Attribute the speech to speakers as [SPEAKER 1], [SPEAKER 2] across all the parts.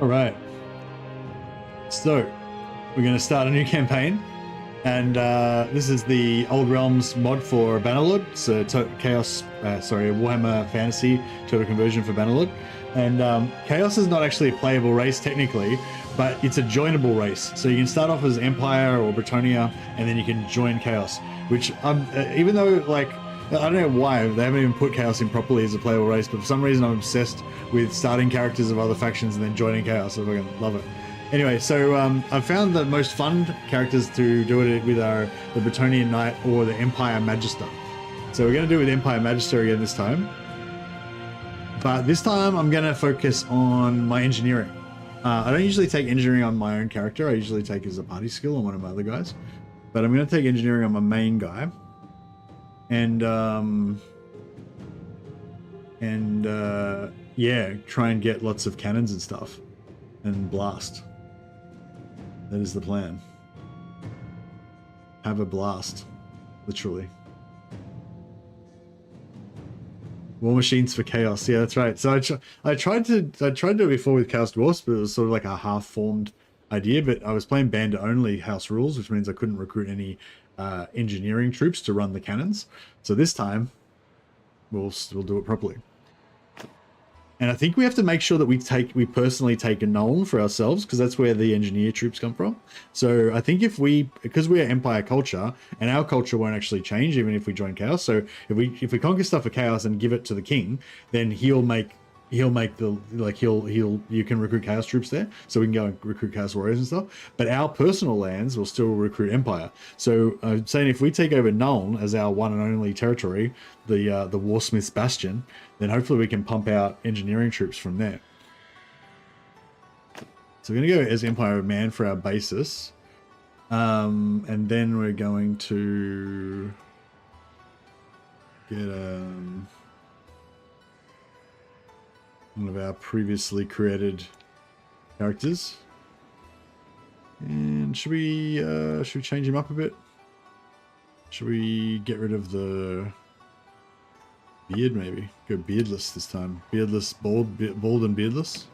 [SPEAKER 1] All right. So we're going to start a new campaign, and this is the Old Realms mod for Bannerlord. So Chaos, Warhammer Fantasy total conversion for Bannerlord. And Chaos is not actually a playable race technically, but it's a joinable race. So you can start off as Empire or Bretonia, and then you can join Chaos. Which even though like I don't know why they haven't even put Chaos in properly as a playable race, but for some reason I'm obsessed with starting characters of other factions and then joining Chaos. I fucking love it. Anyway, so I've found the most fun characters to do it with are the Bretonian Knight or the Empire Magister. So we're going to do it with Empire Magister again this time. But this time I'm going to focus on my engineering. I don't usually take engineering on my own character. I usually take as a party skill on one of my other guys. But I'm going to take engineering on my main guy. And yeah, try and get lots of cannons and stuff. And blast. That is the plan. Have a blast. Literally. War machines for chaos. Yeah, that's right. So I tried to do it before with Chaos Dwarfs, but it was sort of like a half-formed idea. But I was playing Bandit-only house rules, which means I couldn't recruit any engineering troops to run the cannons. So this time, we'll do it properly. And I think we have to make sure that we personally take a Nuln for ourselves, because that's where the engineer troops come from. So I think because we're Empire culture, and our culture won't actually change even if we join Chaos. So if we conquer stuff for Chaos and give it to the king, then you can recruit Chaos troops there, so we can go and recruit Chaos warriors and stuff. But our personal lands will still recruit Empire. So I'm saying if we take over Nuln as our one and only territory, the Warsmith's Bastion, then hopefully we can pump out engineering troops from there. So we're going to go as Empire Man for our basis, and then we're going to get one of our previously created characters. And should we change him up a bit? Should we get rid of the beard maybe? Go beardless this time. Beardless, bald and beardless.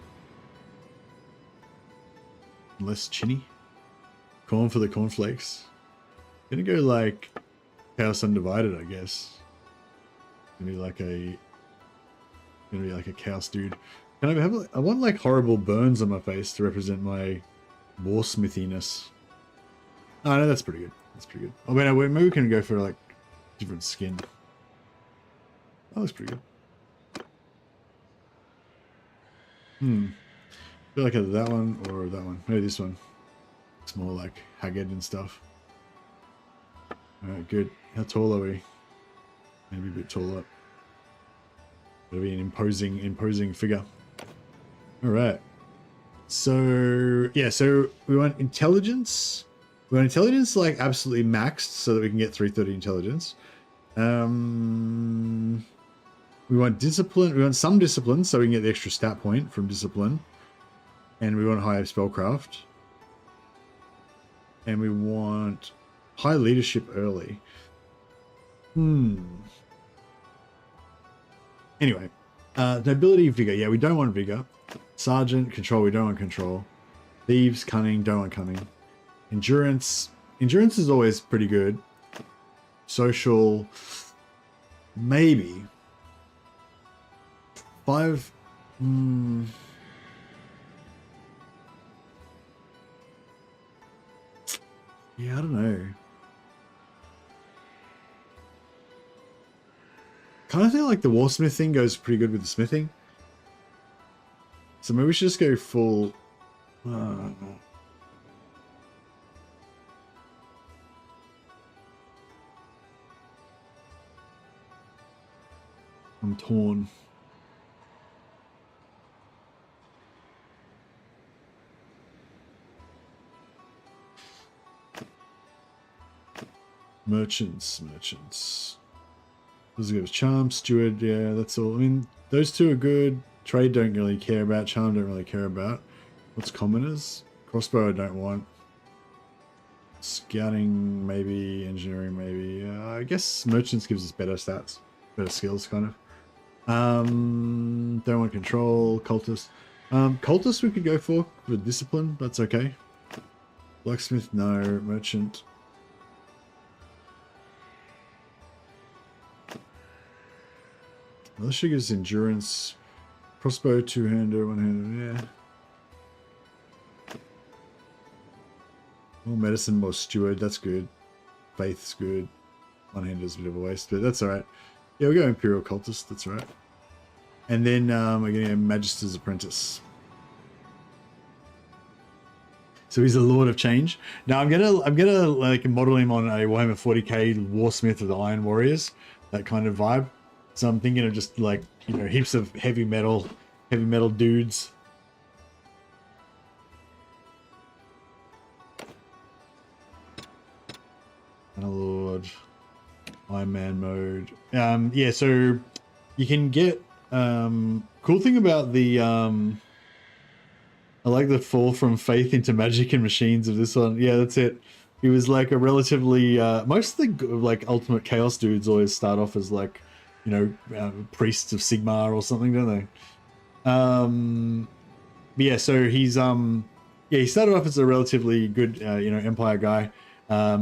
[SPEAKER 1] Less chinny. Corn for the cornflakes. Gonna go like Chaos Undivided, I guess. Gonna be like a chaos dude. Can I have? I want like horrible burns on my face to represent my warsmithiness. Oh no, that's pretty good. That's pretty good. Oh, maybe we can go for like different skin. Oh, that's pretty good. I feel like either that one or that one. Maybe this one. It's more like haggard and stuff. All right, good. How tall are we? Maybe a bit taller. It'll be an imposing figure. All right. So yeah, so we want intelligence. We want intelligence like absolutely maxed so that we can get 330 intelligence. We want discipline. We want some discipline so we can get the extra stat point from discipline. And we want high spellcraft. And we want high leadership early. Anyway, nobility, vigor. Yeah, we don't want vigor. Sergeant, control. We don't want control. Thieves, cunning. Don't want cunning. Endurance. Endurance is always pretty good. Social. Maybe. 5. Yeah, I don't know. Kind of feel like the Warsmith thing goes pretty good with the smithing. So maybe we should just go full... I'm torn. Merchants. Let's go with Charm, Steward, yeah, that's all. I mean, those two are good. Trade don't really care about. Charm don't really care about. What's commoners? Crossbow I don't want. Scouting maybe. Engineering maybe. I guess Merchants gives us better stats. Better skills, kind of. Don't want control. Cultist. Cultist we could go for discipline. That's okay. Blacksmith, no. Merchant. Militia's endurance. Crossbow, two-hander, one-hander, yeah. More medicine, more steward, that's good. Faith's good. One-hander's a bit of a waste, but that's alright. Yeah, we'll go Imperial Cultist, that's right. And then we're going to go Magister's Apprentice. So he's a Lord of Change. Now I'm gonna like model him on a Warhammer 40k Warsmith of the Iron Warriors, that kind of vibe. So I'm thinking of just like, you know, heaps of heavy metal dudes. And a Lord, Iron Man mode. Yeah, so you can get cool thing about the I like the fall from faith into magic and machines of this one. Yeah, that's it. He was like a relatively most of the like ultimate chaos dudes always start off as like, you know, priests of Sigmar or something, don't they? Yeah, so he's yeah, he started off as a relatively good you know, Empire guy. I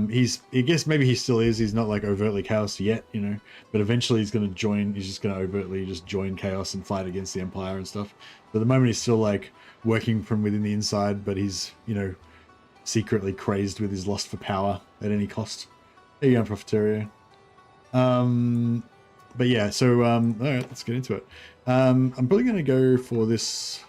[SPEAKER 1] guess maybe he still is. He's not like overtly chaos yet, you know, but eventually he's going to join. He's just going to overtly just join chaos and fight against the Empire and stuff. But at the moment he's still like working from within the inside, but he's, you know, secretly crazed with his lust for power at any cost. There you go, Profiterio. But yeah, so all right, let's get into it. I'm probably going to go for this.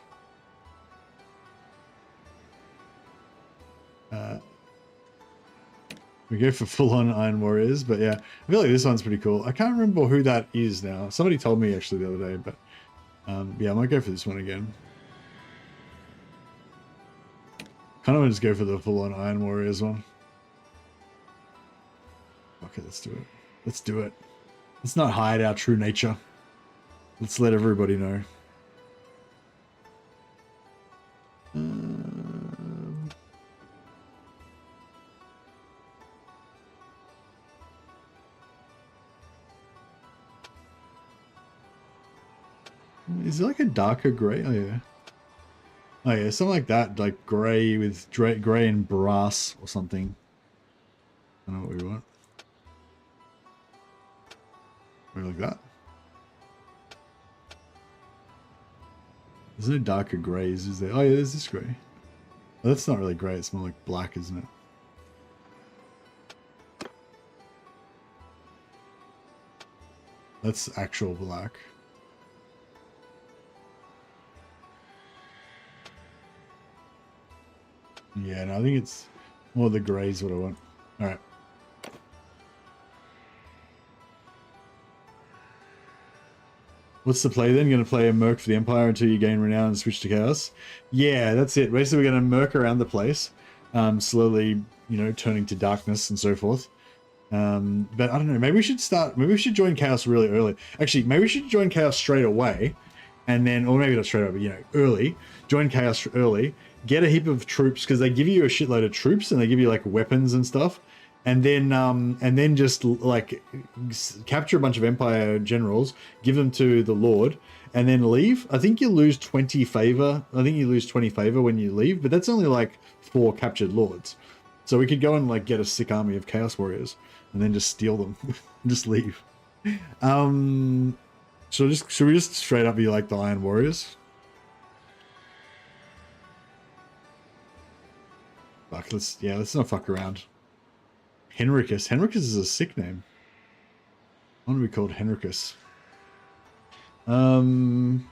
[SPEAKER 1] We go for full-on Iron Warriors, but yeah, I feel like this one's pretty cool. I can't remember who that is now. Somebody told me actually the other day, but yeah, I might go for this one again. Kind of want to just go for the full-on Iron Warriors one. Okay, let's do it. Let's do it. Let's not hide our true nature. Let's let everybody know. Is it like a darker gray? Oh yeah. Oh yeah, something like that, like gray with gray and brass or something. I don't know what we want. Maybe like that. There's no darker grays, is there? Oh yeah, there's this gray. Well, that's not really gray, it's more like black, isn't it? That's actual black. Yeah, no, I think it's more the grays what I want. All right. What's the play then? Going to play a merc for the Empire until you gain renown and switch to chaos? Yeah, that's it. Basically, we're going to merc around the place, slowly, you know, turning to darkness and so forth. But I don't know. Maybe we should start. Maybe we should join chaos really early. Actually, maybe we should join chaos straight away, and then, or maybe not straight away, but you know, early. Join chaos early. Get a heap of troops because they give you a shitload of troops and they give you like weapons and stuff. And then just like capture a bunch of Empire generals, give them to the Lord, and then leave. I think you lose 20 favor. I think you lose 20 favor when you leave, but that's only like 4 captured lords. So we could go and like get a sick army of Chaos Warriors and then just steal them, and just leave. So should we just straight up be like the Iron Warriors? Fuck, let's not fuck around. Henricus. Henricus is a sick name. I want to be called Henricus. Mercurus?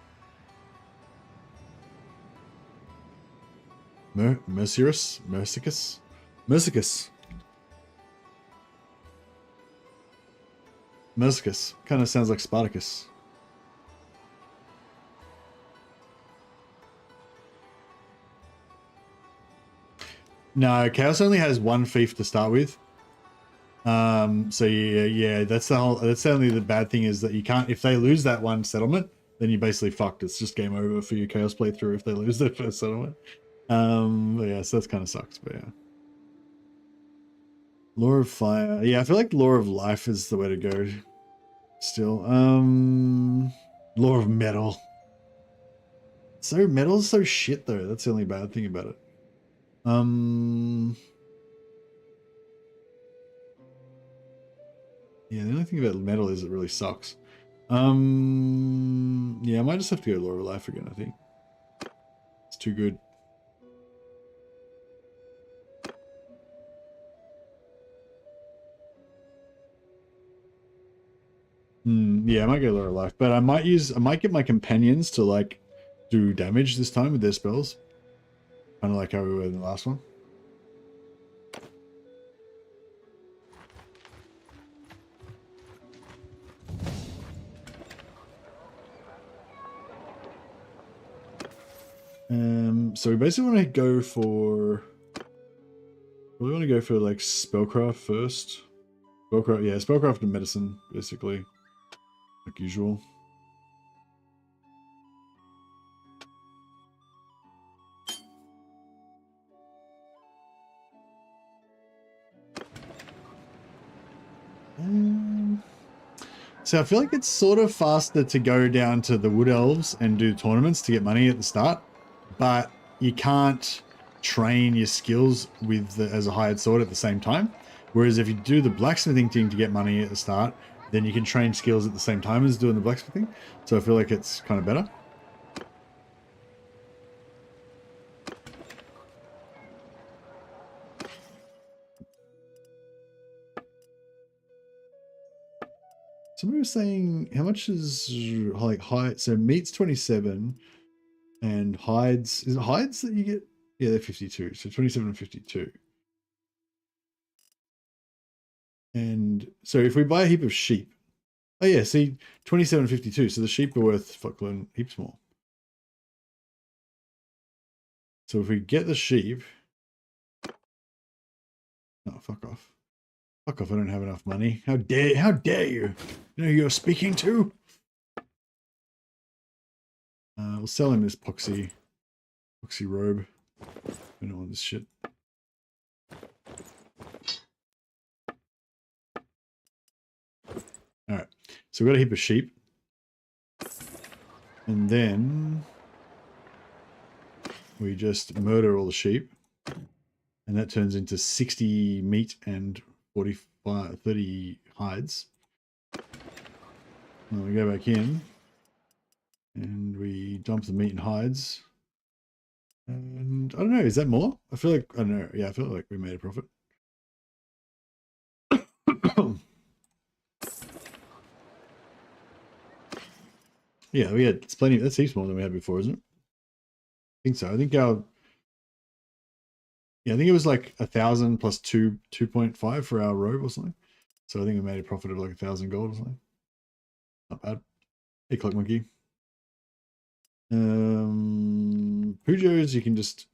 [SPEAKER 1] Mercicus? Mercicus. Mercicus. Kind of sounds like Spartacus. No, Chaos only has 1 fief to start with. So yeah, that's only the bad thing is that you can't, if they lose that one settlement, then you're basically fucked. It's just game over for your Chaos playthrough if they lose their first settlement. But yeah, so that's kind of sucks, but yeah. Law of Fire. Yeah, I feel like Law of Life is the way to go. Still. Law of Metal. So metal's so shit though. That's the only bad thing about it. Yeah, the only thing about metal is it really sucks. Yeah, I might just have to go Law of Life again, I think. It's too good. Yeah, I might go Law of Life, but I might get my companions to like do damage this time with their spells. Kind of like how we were in the last one. So we basically want to go for... We want to go for like spellcraft first. Spellcraft, yeah, spellcraft and medicine, basically, like usual. So I feel like it's sort of faster to go down to the Wood Elves and do tournaments to get money at the start, but you can't train your skills with as a hired sword at the same time. Whereas if you do the blacksmithing thing to get money at the start, then you can train skills at the same time as doing the blacksmithing. So I feel like it's kind of better. Somebody was saying, how much is like hide? So meat's 27 and hides, is it hides that you get? Yeah, they're 52. So 27 and 52. And so if we buy a heap of sheep, oh yeah, see, 27.52. So the sheep are worth fuckload heaps more. So if we get the sheep, oh fuck off, fuck off! I don't have enough money. How dare you? You know who you're speaking to? We'll sell him this poxy robe. I don't want this shit. All right, so we've got a heap of sheep, and then we just murder all the sheep, and that turns into 60 meat and 30 hides. And we go back in, and we dump the meat and hides. And I don't know, is that more? I feel like, I don't know. Yeah, I feel like we made a profit. Yeah, we had plenty. That's heaps more than we had before, isn't it? I think so. I think I think it was like 1,000 plus 2.5 for our robe or something. So I think we made a profit of like 1,000 gold or something. Not bad. Hey, Clock Monkey. Pujos, you can just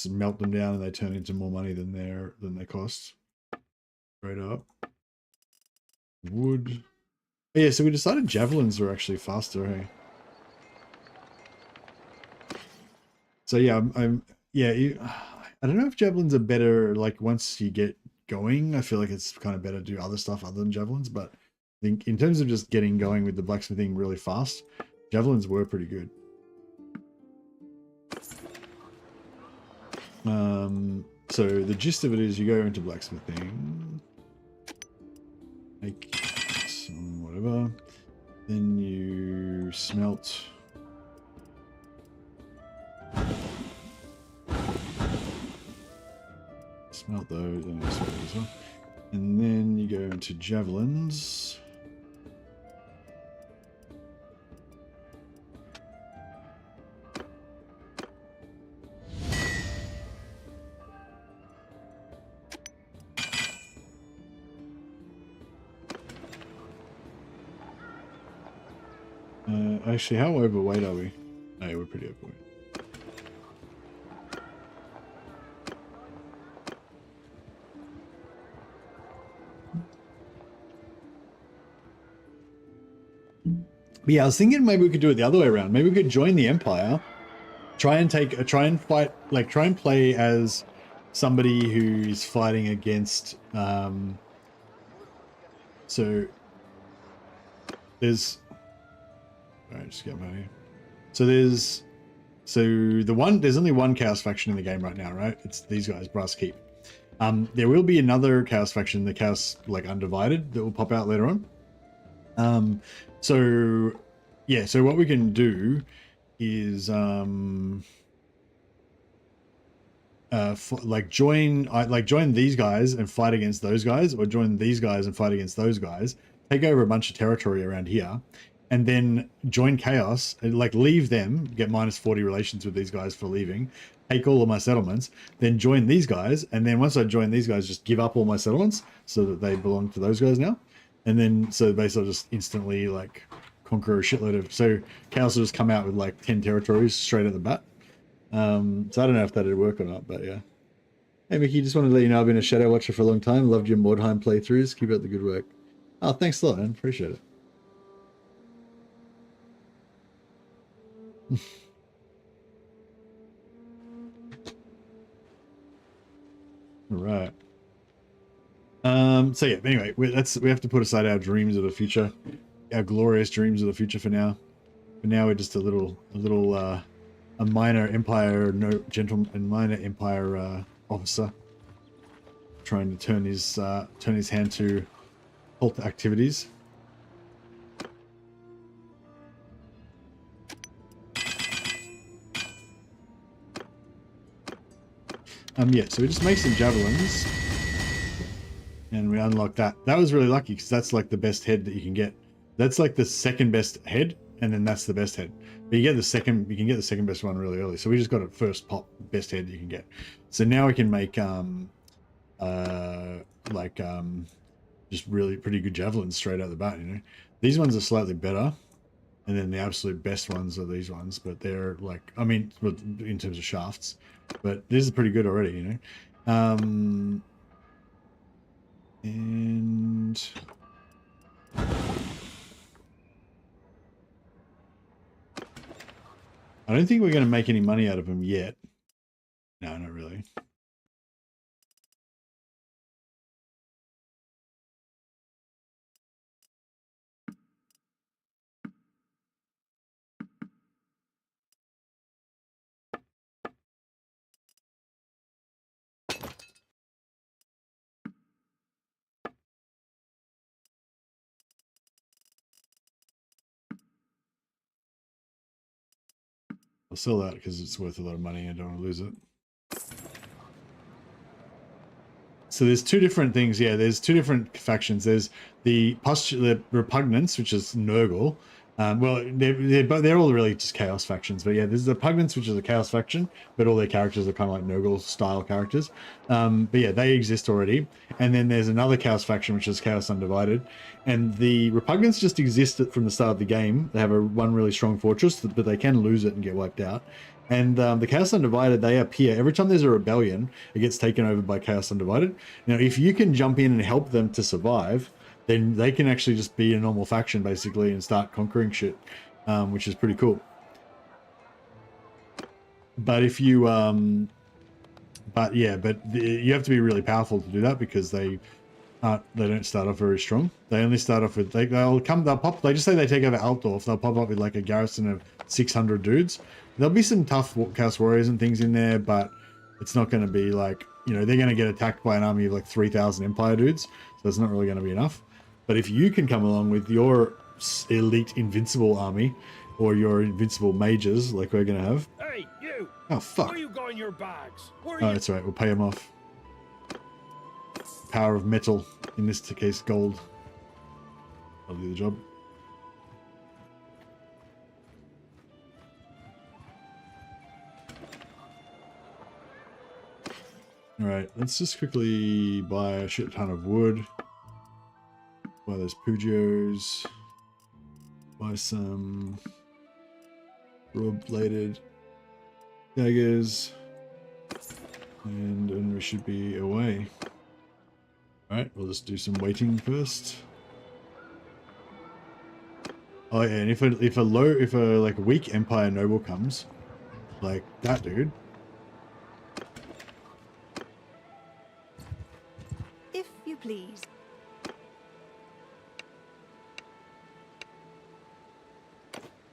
[SPEAKER 1] melt them down and they turn into more money than they cost. Straight up. Wood. Oh, yeah, so we decided javelins were actually faster, hey? So yeah, I don't know if javelins are better, like once you get going. I feel like it's kind of better to do other stuff other than javelins, but I think in terms of just getting going with the blacksmithing really fast, javelins were pretty good. So the gist of it is you go into blacksmithing, make some whatever, then you smelt. Smelt those, and smelt as well. And then you go into javelins. Actually, how overweight are we? No, we're pretty overweight. But yeah, I was thinking maybe we could do it the other way around. Maybe we could join the Empire, try and fight, like try and play as somebody who's fighting against. So there's. All right, just get out of here. So there's So there's only one Chaos faction in the game right now, right? It's these guys, Brass Keep. There will be another Chaos faction, the Chaos like Undivided, that will pop out later on. So yeah, so what we can do is join these guys and fight against those guys, or join these guys and fight against those guys, take over a bunch of territory around here, and then join Chaos and like leave them, get minus 40 relations with these guys for leaving, take all of my settlements, then join these guys, and then once I join these guys, just give up all my settlements so that they belong to those guys now. And then so basically just instantly like conquer a shitload of, so Chaos will just come out with like 10 territories straight at the bat. So I don't know if that'd work or not, but yeah. Hey Mickey, just wanted to let you know I've been a Shadow Watcher for a long time. Loved your Mordheim playthroughs. Keep up the good work. Oh, thanks a lot, man. Appreciate it. All right. So yeah, anyway, we have to put aside our dreams of the future, our glorious dreams of the future for now. For now, we're just a minor empire, minor empire officer, trying to turn his hand to cult activities. Yeah, so we just make some javelins, and we unlock that. That was really lucky because that's like the best head that you can get. That's like the second best head, and then that's the best head. But you can get the second best one really early. So we just got a first pop best head you can get. So now we can make just really pretty good javelins straight out the bat. You know, these ones are slightly better, and then the absolute best ones are these ones. But they're like, I mean, in terms of shafts, but this is pretty good already. You know, and I don't think we're going to make any money out of them yet. No, not really. I'll sell that because it's worth a lot of money. I don't want to lose it. So there's two different things. Yeah, there's two different factions. There's the Repugnance, which is Nurgle. Well, they're all really just Chaos factions. But yeah, there's the Repugnance, which is a Chaos faction, but all their characters are kind of like Nurgle style characters. But yeah, they exist already. And then there's another Chaos faction, which is Chaos Undivided. And the Repugnance just exist from the start of the game. They have one really strong fortress, but they can lose it and get wiped out. And the Chaos Undivided, they appear every time there's a rebellion, it gets taken over by Chaos Undivided. Now, if you can jump in and help them to survive, then they can actually just be a normal faction basically and start conquering shit, which is pretty cool. But if you, you have to be really powerful to do that because they don't start off very strong. They only start off with they just say they take over Altdorf. They'll pop up with like a garrison of 600 dudes. There'll be some tough Chaos Warriors and things in there, but it's not going to be like, you know, they're going to get attacked by an army of like 3,000 Empire dudes, so it's not really going to be enough. But if you can come along with your elite invincible army, or your invincible mages, like we're going to have.
[SPEAKER 2] Hey, you!
[SPEAKER 1] Oh, fuck.
[SPEAKER 2] Where you got in your bags?
[SPEAKER 1] Oh, that's right. We'll pay them off. Power of metal, in this case, gold. I'll do the job. Alright, let's just quickly buy a shit ton of wood. Buy those Pugios. Buy some raw-bladed daggers. And then we should be away. Alright, we'll just do some waiting first. Oh yeah, and if a weak Empire noble comes, like that dude.
[SPEAKER 3] If you please.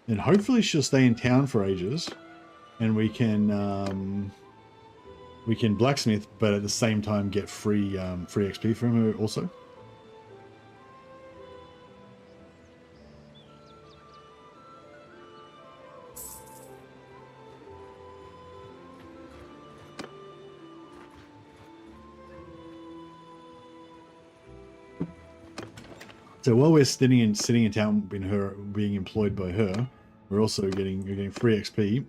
[SPEAKER 1] And hopefully she'll stay in town for ages. and we can blacksmith, but at the same time get free XP from her also. So while we're sitting in town, being employed by her, we're also getting free XP,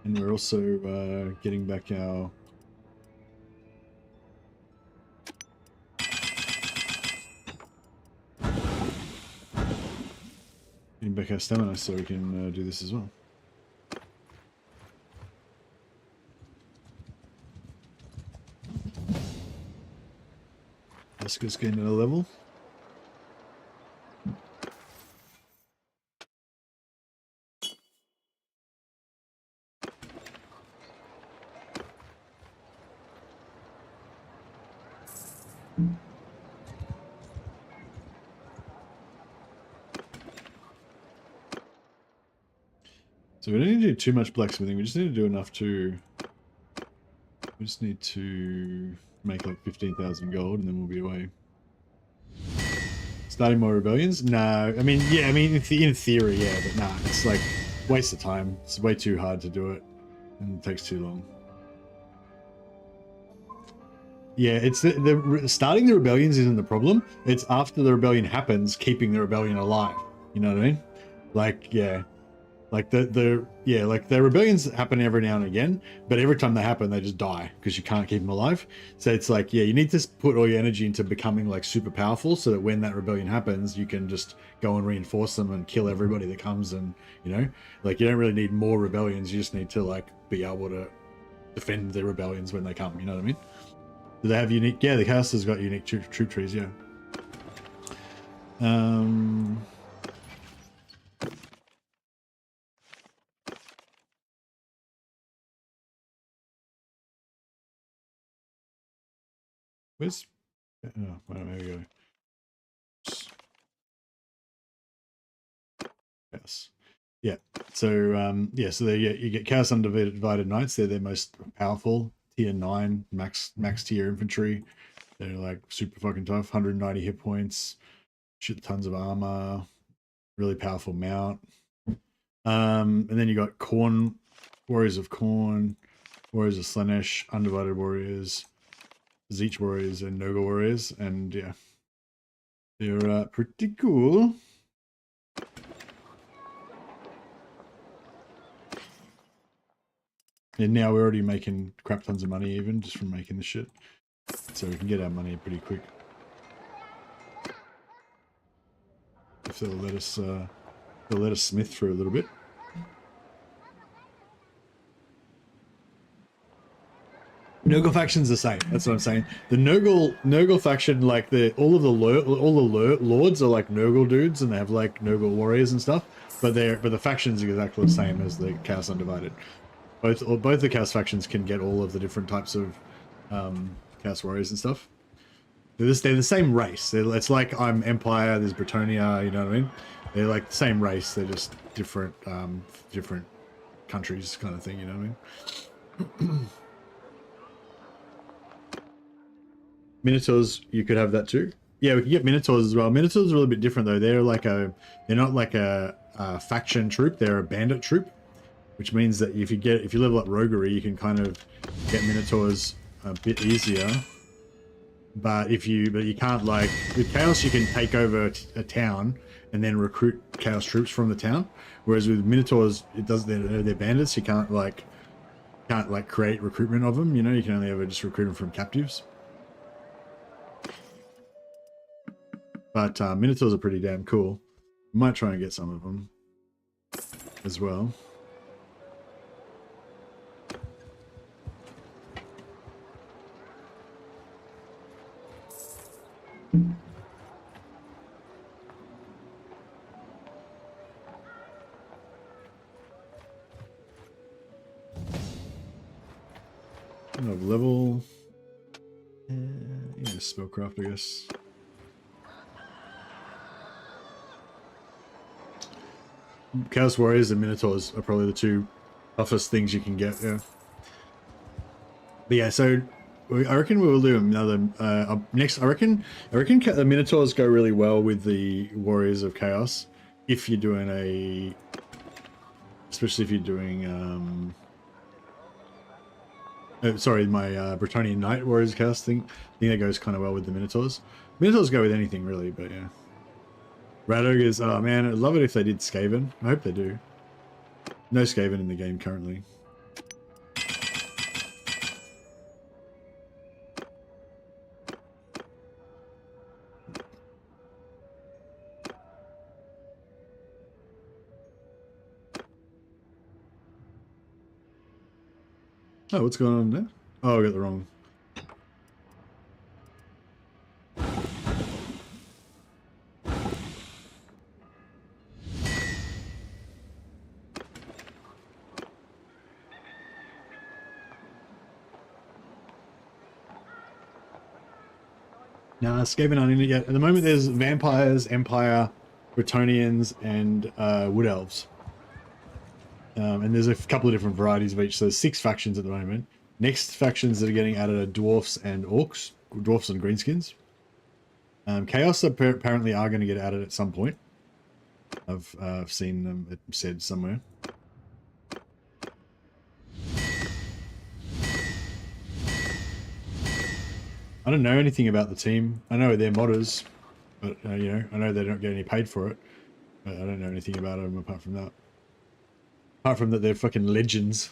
[SPEAKER 1] and we're also getting back our stamina, so we can do this as well. Let's just get another level. So we don't need to do too much blacksmithing, we just need to do enough to... We just need to make like 15,000 gold and then we'll be away. Starting more rebellions? No, I mean, yeah, I mean, in theory, yeah, but nah, it's like, waste of time. It's way too hard to do it and it takes too long. Yeah, it's starting the rebellions isn't the problem. It's after the rebellion happens, keeping the rebellion alive. You know what I mean? Like, yeah. Like the rebellions happen every now and again, but every time they happen, they just die because you can't keep them alive. So it's like, yeah, you need to put all your energy into becoming like super powerful so that when that rebellion happens, you can just go and reinforce them and kill everybody that comes. And, you know, like you don't really need more rebellions. You just need to like be able to defend the rebellions when they come. You know what I mean? Do they have unique? Yeah, the Chaos has got unique troop trees. Yeah. Where's... Oh, well, there we go. Yes. Yeah. So, yeah, so you get Chaos Undivided Knights. They're their most powerful. Tier 9, max tier infantry. They're like super fucking tough. 190 hit points. Shit tons of armor. Really powerful mount. And then you got Khorne, Warriors of Khorne, Warriors of Slaanesh, Undivided Warriors, Zeech Warriors, and Nurgle Warriors. And yeah, they're pretty cool. And now we're already making crap tons of money even just from making this shit. So we can get our money pretty quick. If they'll let us smith for a little bit. Nurgle faction's the same. That's what I'm saying. The Nurgle faction, like all the lords are like Nurgle dudes, and they have like Nurgle warriors and stuff. But the factions are exactly the same as the Chaos Undivided. Both the Chaos factions can get all of the different types of Chaos warriors and stuff. They're the same race. It's like I'm Empire. There's Bretonnia. You know what I mean? They're like the same race. They're just different countries, kind of thing. You know what I mean? Minotaurs, you could have that too. Yeah, we can get Minotaurs as well. Minotaurs are a little bit different though. They're not like a faction troop. They're a bandit troop, which means that if you level up roguery, you can kind of get Minotaurs a bit easier. But you can't, like with Chaos, you can take over a town and then recruit Chaos troops from the town. Whereas with Minotaurs, they're bandits. You can't create recruitment of them. You know, you can only ever just recruit them from captives. But Minotaurs are pretty damn cool. Might try and get some of them as well. Of level, yeah, spellcraft, I guess. Chaos Warriors and Minotaurs are probably the two toughest things you can get. Yeah. But yeah, so I reckon we will do another next. I reckon the Minotaurs go really well with the Warriors of Chaos if you're doing especially if you're doing sorry, my Bretonnian Knight Warriors of Chaos thing. I think that goes kind of well with the Minotaurs. Minotaurs go with anything really, but yeah. Rat Ogres, oh man, I'd love it if they did Skaven. I hope they do. No Skaven in the game currently. Oh, what's going on there? Oh, I got the wrong. Nah, Skaven aren't in it yet. At the moment, there's Vampires, Empire, Bretonnians, and Wood Elves. And there's a couple of different varieties of each. So there's 6 factions at the moment. Next factions that are getting added are Dwarfs and Orcs. Dwarfs and Greenskins. Chaos apparently are going to get added at some point. I've seen them said somewhere. I don't know anything about the team. I know they're modders, but you know, I know they don't get any paid for it. But I don't know anything about them apart from that. Apart from that, they're fucking legends.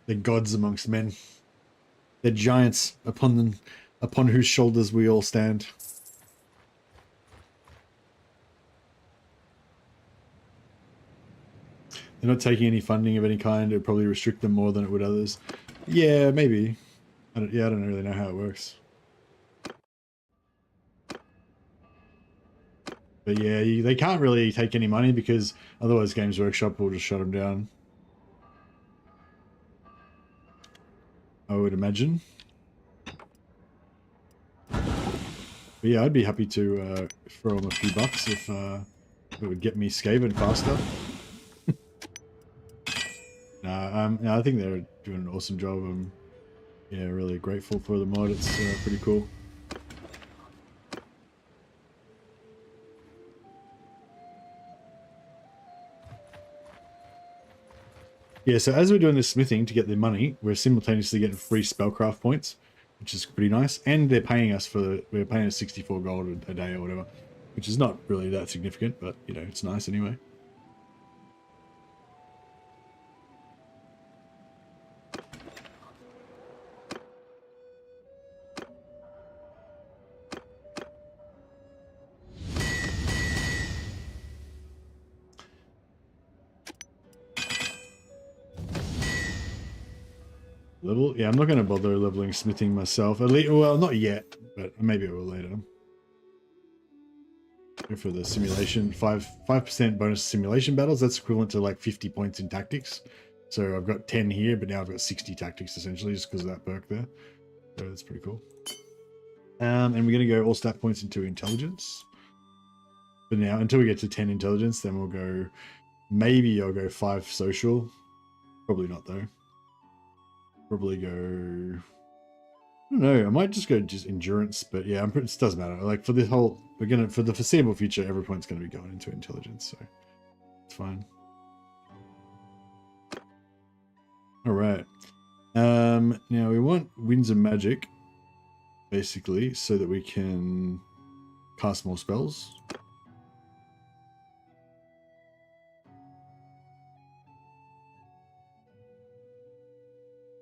[SPEAKER 1] They're gods amongst men. They're giants upon whose shoulders we all stand. They're not taking any funding of any kind. It would probably restrict them more than it would others. Yeah, maybe. I don't really know how it works. But yeah, they can't really take any money because otherwise Games Workshop will just shut them down. I would imagine. But yeah, I'd be happy to throw them a few bucks if it would get me Skaven faster. No, I think they're doing an awesome job. I'm really grateful for the mod. It's pretty cool. Yeah, so as we're doing this smithing to get the money, we're simultaneously getting free spellcraft points, which is pretty nice. And they're paying us we're paying us 64 gold a day or whatever, which is not really that significant, but you know, it's nice anyway. Level? Yeah, I'm not going to bother leveling smithing myself. At least, well, not yet, but maybe I will later. Go for the simulation. 5% bonus simulation battles. That's equivalent to like 50 points in tactics. So I've got 10 here, but now I've got 60 tactics essentially just because of that perk there. So that's pretty cool. And we're going to go all stat points into intelligence. But now, until we get to 10 intelligence, then we'll go, maybe I'll go 5 social. Probably not though. Probably go, I don't know, I might just go endurance, but yeah, it doesn't matter. Like for the whole, for the foreseeable future, every point's going to be going into intelligence, so it's fine. All right. Now we want Winds of Magic, basically, so that we can cast more spells.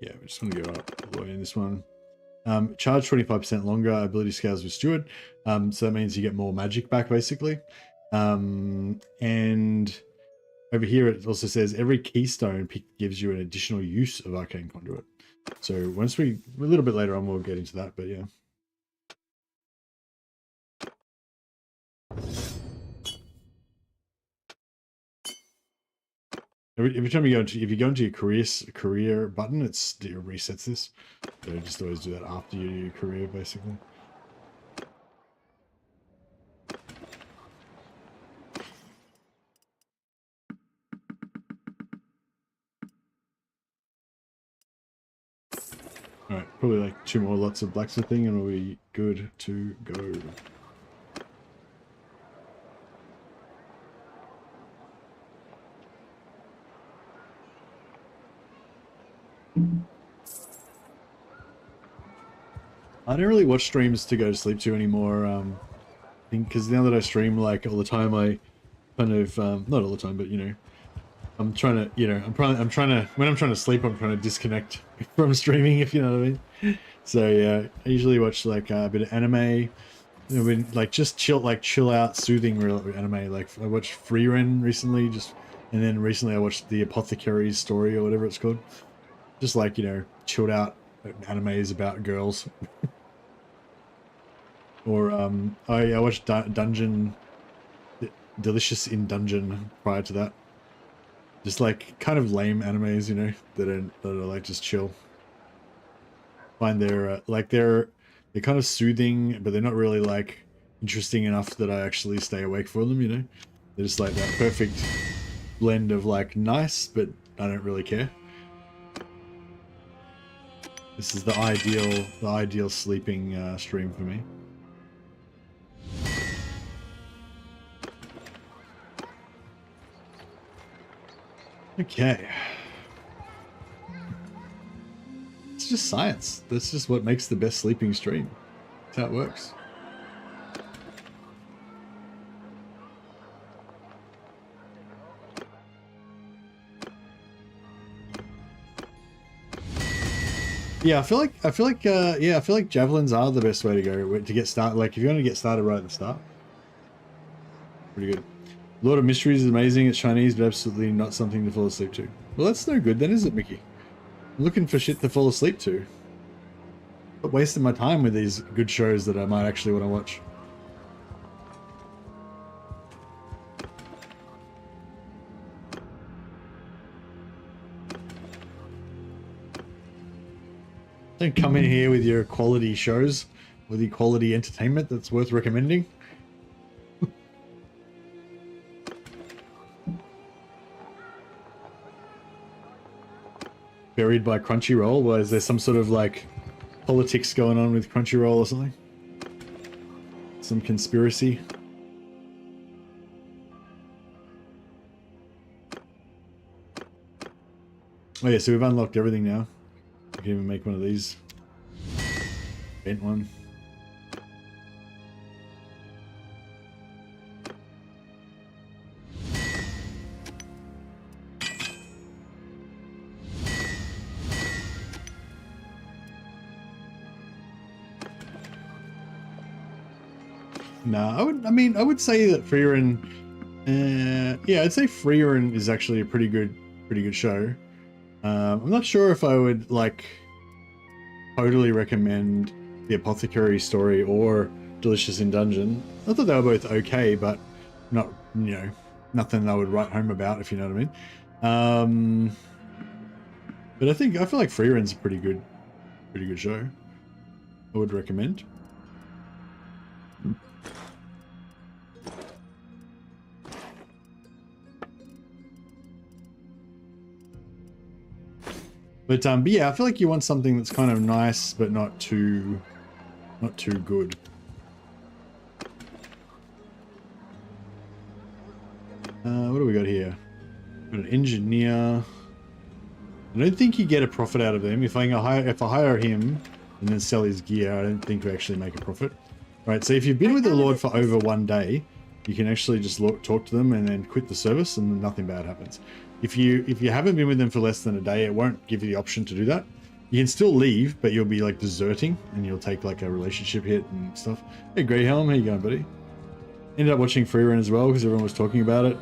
[SPEAKER 1] Yeah, we just want to go up all the way in this one. Charge 25% longer, ability scales with Steward. So that means you get more magic back, basically. And over here it also says every keystone pick gives you an additional use of Arcane Conduit. So once a little bit later on, we'll get into that, but yeah. Every time you go into, if you go into your career button, it resets this. So just always do that after you do your career, basically. Alright, probably like 2 more lots of blacksmithing and we'll be good to go. I don't really watch streams to go to sleep to anymore. I think because now that I stream like all the time, I kind of not all the time, but you know, I'm trying to, you know, I'm trying to when I'm trying to sleep, I'm trying to disconnect from streaming, if you know what I mean. So yeah, I usually watch like a bit of anime. You know, like just chill out, soothing real anime. Like I watched Free Ren recently, and then recently I watched the Apothecary's Story or whatever it's called. Just like, you know, chilled out animes about girls. Or I watched Dungeon Delicious in Dungeon prior to that. Just like kind of lame animes, you know, that are like just chill. Find they're kind of soothing, but they're not really like interesting enough that I actually stay awake for them, you know. They're just like that perfect blend of like nice, but I don't really care. This is the ideal sleeping stream for me. Okay. It's just science. That's just what makes the best sleeping stream. That's how it works. Yeah, I feel like javelins are the best way to go to get started. Like if you want to get started right at the start. Pretty good. Lord of Mysteries is amazing. It's Chinese, but absolutely not something to fall asleep to. Well, that's no good then, is it, Mickey? I'm looking for shit to fall asleep to. I'm wasting my time with these good shows that I might actually want to watch. Don't come in here with your quality shows, with your quality entertainment that's worth recommending. Buried by Crunchyroll? Well, is there some sort of like politics going on with Crunchyroll or something? Some conspiracy? Oh yeah, so we've unlocked everything now. I can even make one of these. Bent one. Nah, I would say that Freerin, yeah, I'd say Freerin is actually a pretty good show. I'm not sure if I would like totally recommend the Apothecary Story or Delicious in Dungeon. I thought they were both okay, but not, you know, nothing I would write home about, if you know what I mean. But I feel like Freerin's a pretty good show. I would recommend. But yeah, I feel like you want something that's kind of nice, but not too good. What do we got here? Got an engineer. I don't think you get a profit out of them. If I hire him and then sell his gear, I don't think we actually make a profit. Right. So if you've been with the Lord for over 1 day, you can actually just talk to them and then quit the service, and nothing bad happens. If you haven't been with them for less than a day, it won't give you the option to do that. You can still leave, but you'll be like deserting, and you'll take like a relationship hit and stuff. Hey Greyhelm, how you going, buddy? Ended up watching Freerun as well because everyone was talking about it.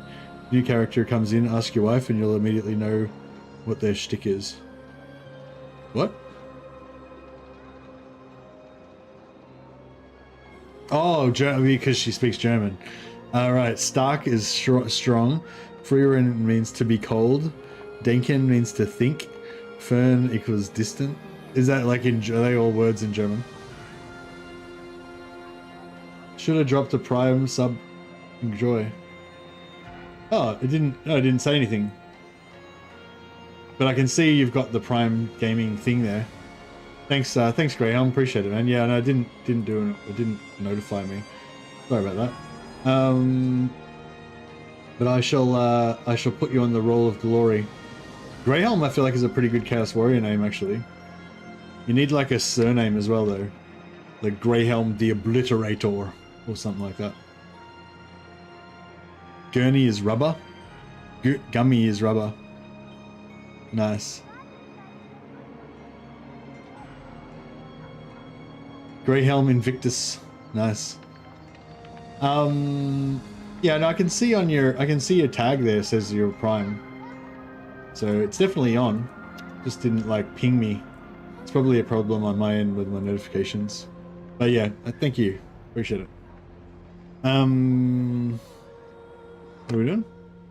[SPEAKER 1] New character comes in, ask your wife, and you'll immediately know what their shtick is. What? Oh, because she speaks German. Alright, Stark is strong. Freerin means to be cold. Denken means to think. Fern equals distant. Is that like are they all words in German? Should have dropped a Prime sub. Enjoy. Oh, it didn't say anything. But I can see you've got the Prime gaming thing there. Thanks, thanks, Graham. Appreciate it, man. Yeah, and I didn't notify me. Sorry about that. But I shall put you on the roll of glory. Greyhelm, I feel like, is a pretty good Chaos Warrior name, actually. You need like a surname as well, though, like Greyhelm the Obliterator or something like that. Gurney is rubber. Gummy is rubber. Nice. Greyhelm Invictus. Nice. Yeah, no, I can see your tag there says you're Prime. So it's definitely on. Just didn't like ping me. It's probably a problem on my end with my notifications. But yeah, thank you. Appreciate it. What are we doing?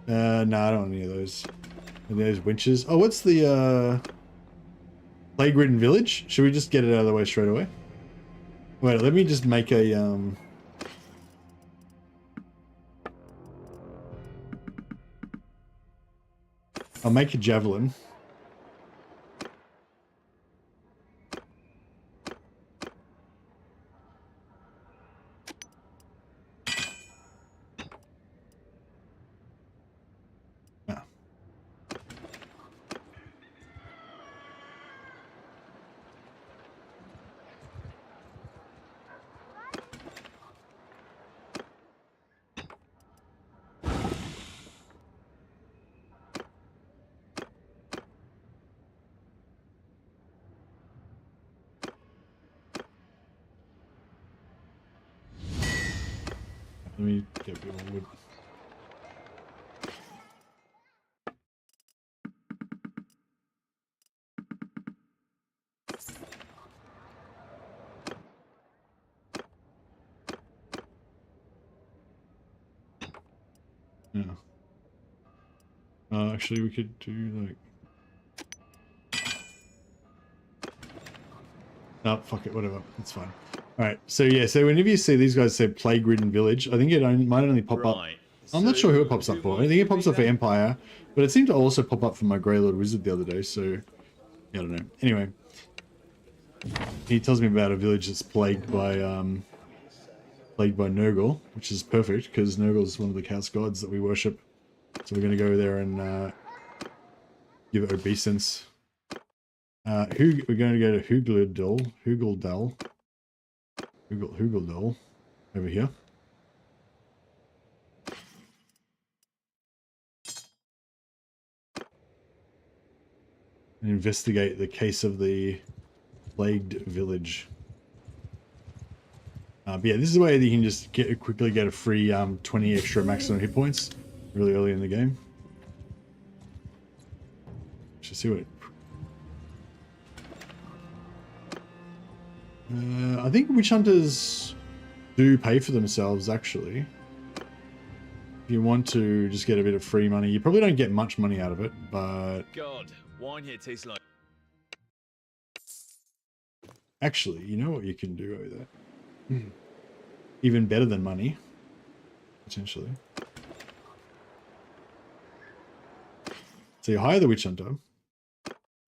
[SPEAKER 1] No, I don't want any of those. Are those winches? Oh, what's the plague-ridden village? Should we just get it out of the way straight away? Wait, let me just make a I'll make a javelin. Ah. Let me get a bit more wood. Yeah. Actually, we could do like. Oh, fuck it, whatever. It's fine. Alright, so yeah, so whenever you see these guys say plague-ridden village, I think it might only pop up. I'm not sure who it pops up for. I think it pops up for Empire, but it seemed to also pop up for my Greylord Wizard the other day, so yeah, I don't know. Anyway, he tells me about a village that's plagued by Nurgle, which is perfect because Nurgle is one of the chaos gods that we worship. So we're going to go there and give it obeisance. We're going to go to Hugildal over here. And investigate the case of the plagued village. But yeah, this is the way that you can just quickly get a free 20 extra maximum hit points really early in the game. Should see what. I think witch hunters do pay for themselves actually. If you want to just get a bit of free money, you probably don't get much money out of it, but
[SPEAKER 4] God, wine here tastes like.
[SPEAKER 1] Actually, you know what you can do over there? Even better than money, potentially. So you hire the witch hunter,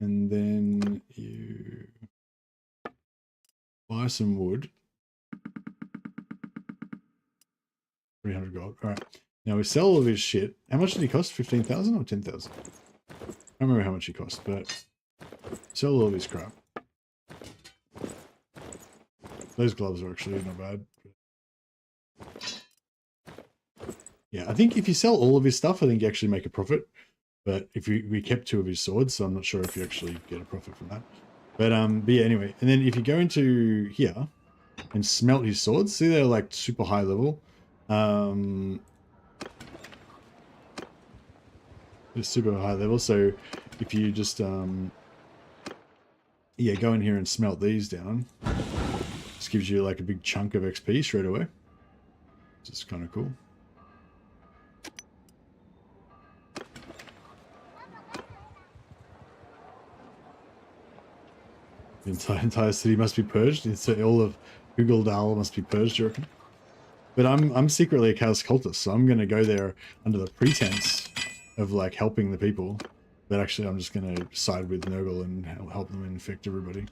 [SPEAKER 1] and then you buy some wood. 300 gold. All right. Now we sell all of his shit. How much did he cost? 15,000 or 10,000? I don't remember how much he cost, but sell all of his crap. Those gloves are actually not bad. Yeah, I think if you sell all of his stuff, I think you actually make a profit. But if we kept 2 of his swords, so I'm not sure if you actually get a profit from that. But yeah, anyway. And then if you go into here and smelt his swords, see they're like super high level. They're super high level. So if you just yeah, go in here and smelt these down, this gives you like a big chunk of XP straight away. Which is kind of cool. The entire city must be purged. So all of Hugildal must be purged, you reckon? But I'm secretly a chaos cultist, so I'm gonna go there under the pretense of like helping the people. But actually, I'm just gonna side with Nurgle and help them infect everybody.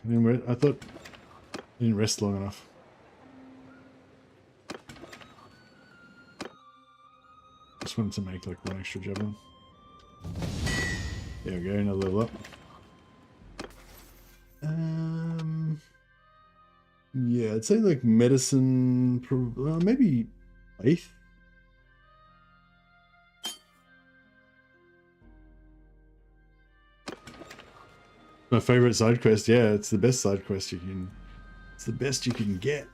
[SPEAKER 1] I thought I didn't rest long enough. Just wanted to make like one extra javelin. There we go, another level up. Yeah, I'd say like medicine, maybe faith. My favorite side quest, yeah, it's the best side quest you can. It's the best you can get.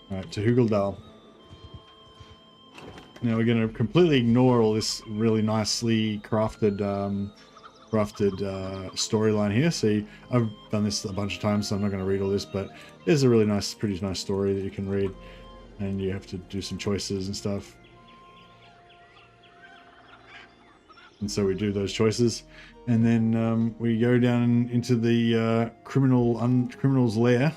[SPEAKER 1] All right, to Hugaldal. Now we're going to completely ignore all this really nicely crafted storyline here. See, I've done this a bunch of times, so I'm not going to read all this, but there's a really nice, pretty nice story that you can read, and you have to do some choices and stuff. And so we do those choices, and then we go down into the criminal's lair.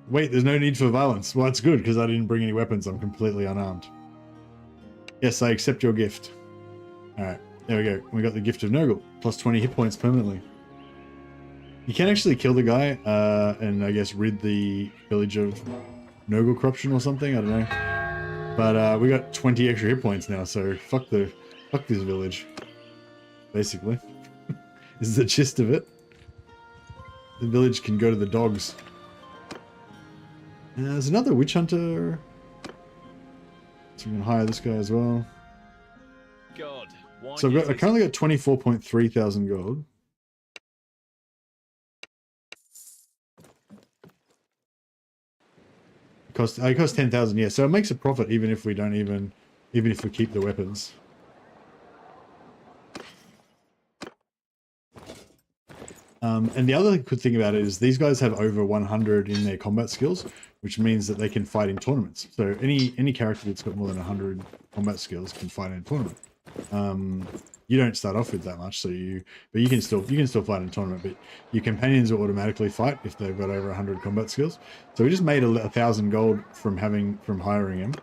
[SPEAKER 1] Wait, there's no need for violence. Well, that's good, because I didn't bring any weapons. I'm completely unarmed. Yes, I accept your gift. Alright, there we go. We got the gift of Nurgle. Plus 20 hit points permanently. You can actually kill the guy, and I guess rid the village of Nurgle corruption or something. I don't know. But we got 20 extra hit points now, so fuck this village. Basically. This is the gist of it. The village can go to the dogs. There's another witch hunter. So we can hire this guy as well.
[SPEAKER 4] God,
[SPEAKER 1] So I currently got 24.3 thousand gold. It costs 10,000, yeah. So it makes a profit even if we don't even if we keep the weapons. And the other good thing about it is these guys have over 100 in their combat skills, which means that they can fight in tournaments. So any character that's got more than 100 combat skills can fight in a tournament. You don't start off with that much, so you can still fight in a tournament, but your companions will automatically fight if they've got over 100 combat skills. So we just made 1,000 gold from hiring him.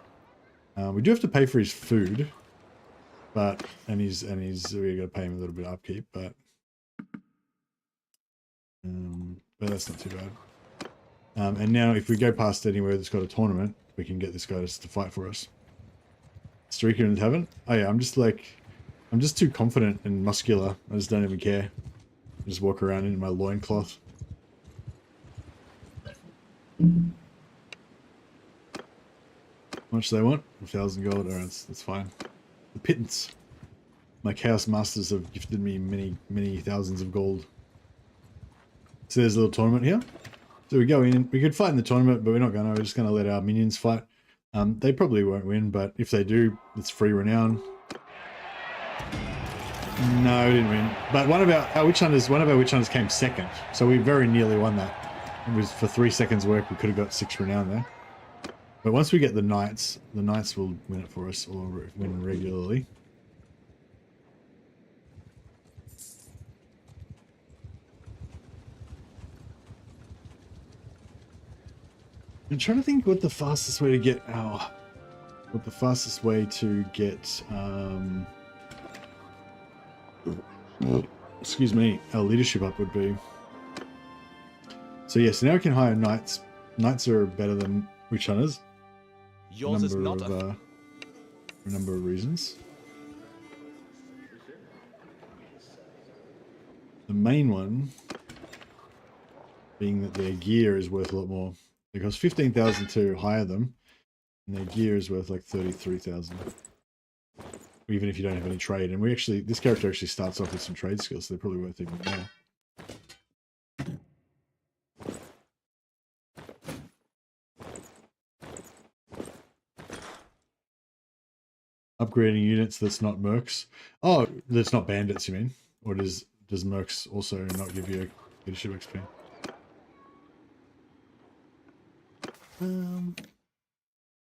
[SPEAKER 1] We do have to pay for his food, we got to pay him a little bit of upkeep, but that's not too bad. And now if we go past anywhere that's got a tournament, we can get this guy to fight for us. Streaker in the tavern? Oh yeah, I'm just too confident and muscular. I just don't even care. I just walk around in my loincloth. How much do they want? 1,000 gold. Alright, that's fine. The pittance. My Chaos Masters have gifted me many thousands of gold. So there's a little tournament here. So we go in. We could fight in the tournament, but we're not going to. We're just going to let our minions fight. They probably won't win, but if they do, it's free renown. No, we didn't win. But one of our witch hunters came second, so we very nearly won that. It was for 3 seconds work. We could have got 6 renown there. But once we get the knights will win it for us, or win regularly. I'm trying to think what the fastest way to get excuse me, our leadership up would be. So yeah, so now we can hire knights. Knights are better than witch hunters.
[SPEAKER 4] Yours is not
[SPEAKER 1] for a number of reasons. The main one being that their gear is worth a lot more. It costs 15,000 to hire them, and their gear is worth like 33,000. Even if you don't have any trade. And this character actually starts off with some trade skills, so they're probably worth even more. Upgrading units that's not mercs. Oh, that's not bandits, you mean? Or does mercs also not give you leadership XP?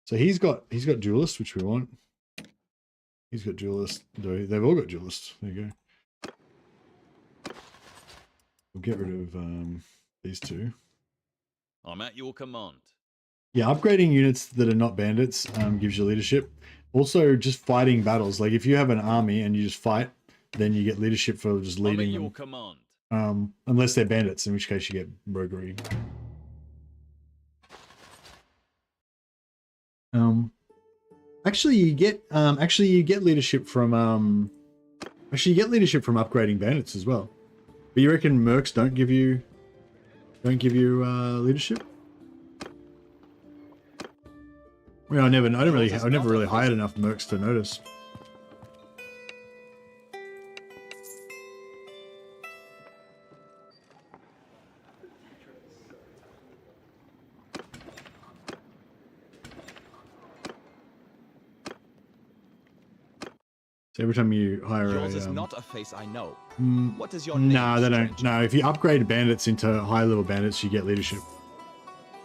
[SPEAKER 1] So he's got duelist, which we want. He's got duelist. They've all got duelist. There you go. We'll get rid of these two.
[SPEAKER 4] I'm at your command.
[SPEAKER 1] Yeah, upgrading units that are not bandits gives you leadership. Also, just fighting battles. Like if you have an army and you just fight, then you get leadership for just
[SPEAKER 4] I'm at
[SPEAKER 1] leading
[SPEAKER 4] your
[SPEAKER 1] them.
[SPEAKER 4] command.
[SPEAKER 1] Unless they're bandits, in which case you get roguery. Actually, you get leadership from upgrading bandits as well. But you reckon mercs don't give you leadership? Well, I never really hired enough mercs to notice. So every time you hire
[SPEAKER 4] Yours is not a face I know. What is your
[SPEAKER 1] no,
[SPEAKER 4] name?
[SPEAKER 1] they don't.
[SPEAKER 4] stranger?
[SPEAKER 1] No, if you upgrade bandits into high level bandits, you get leadership.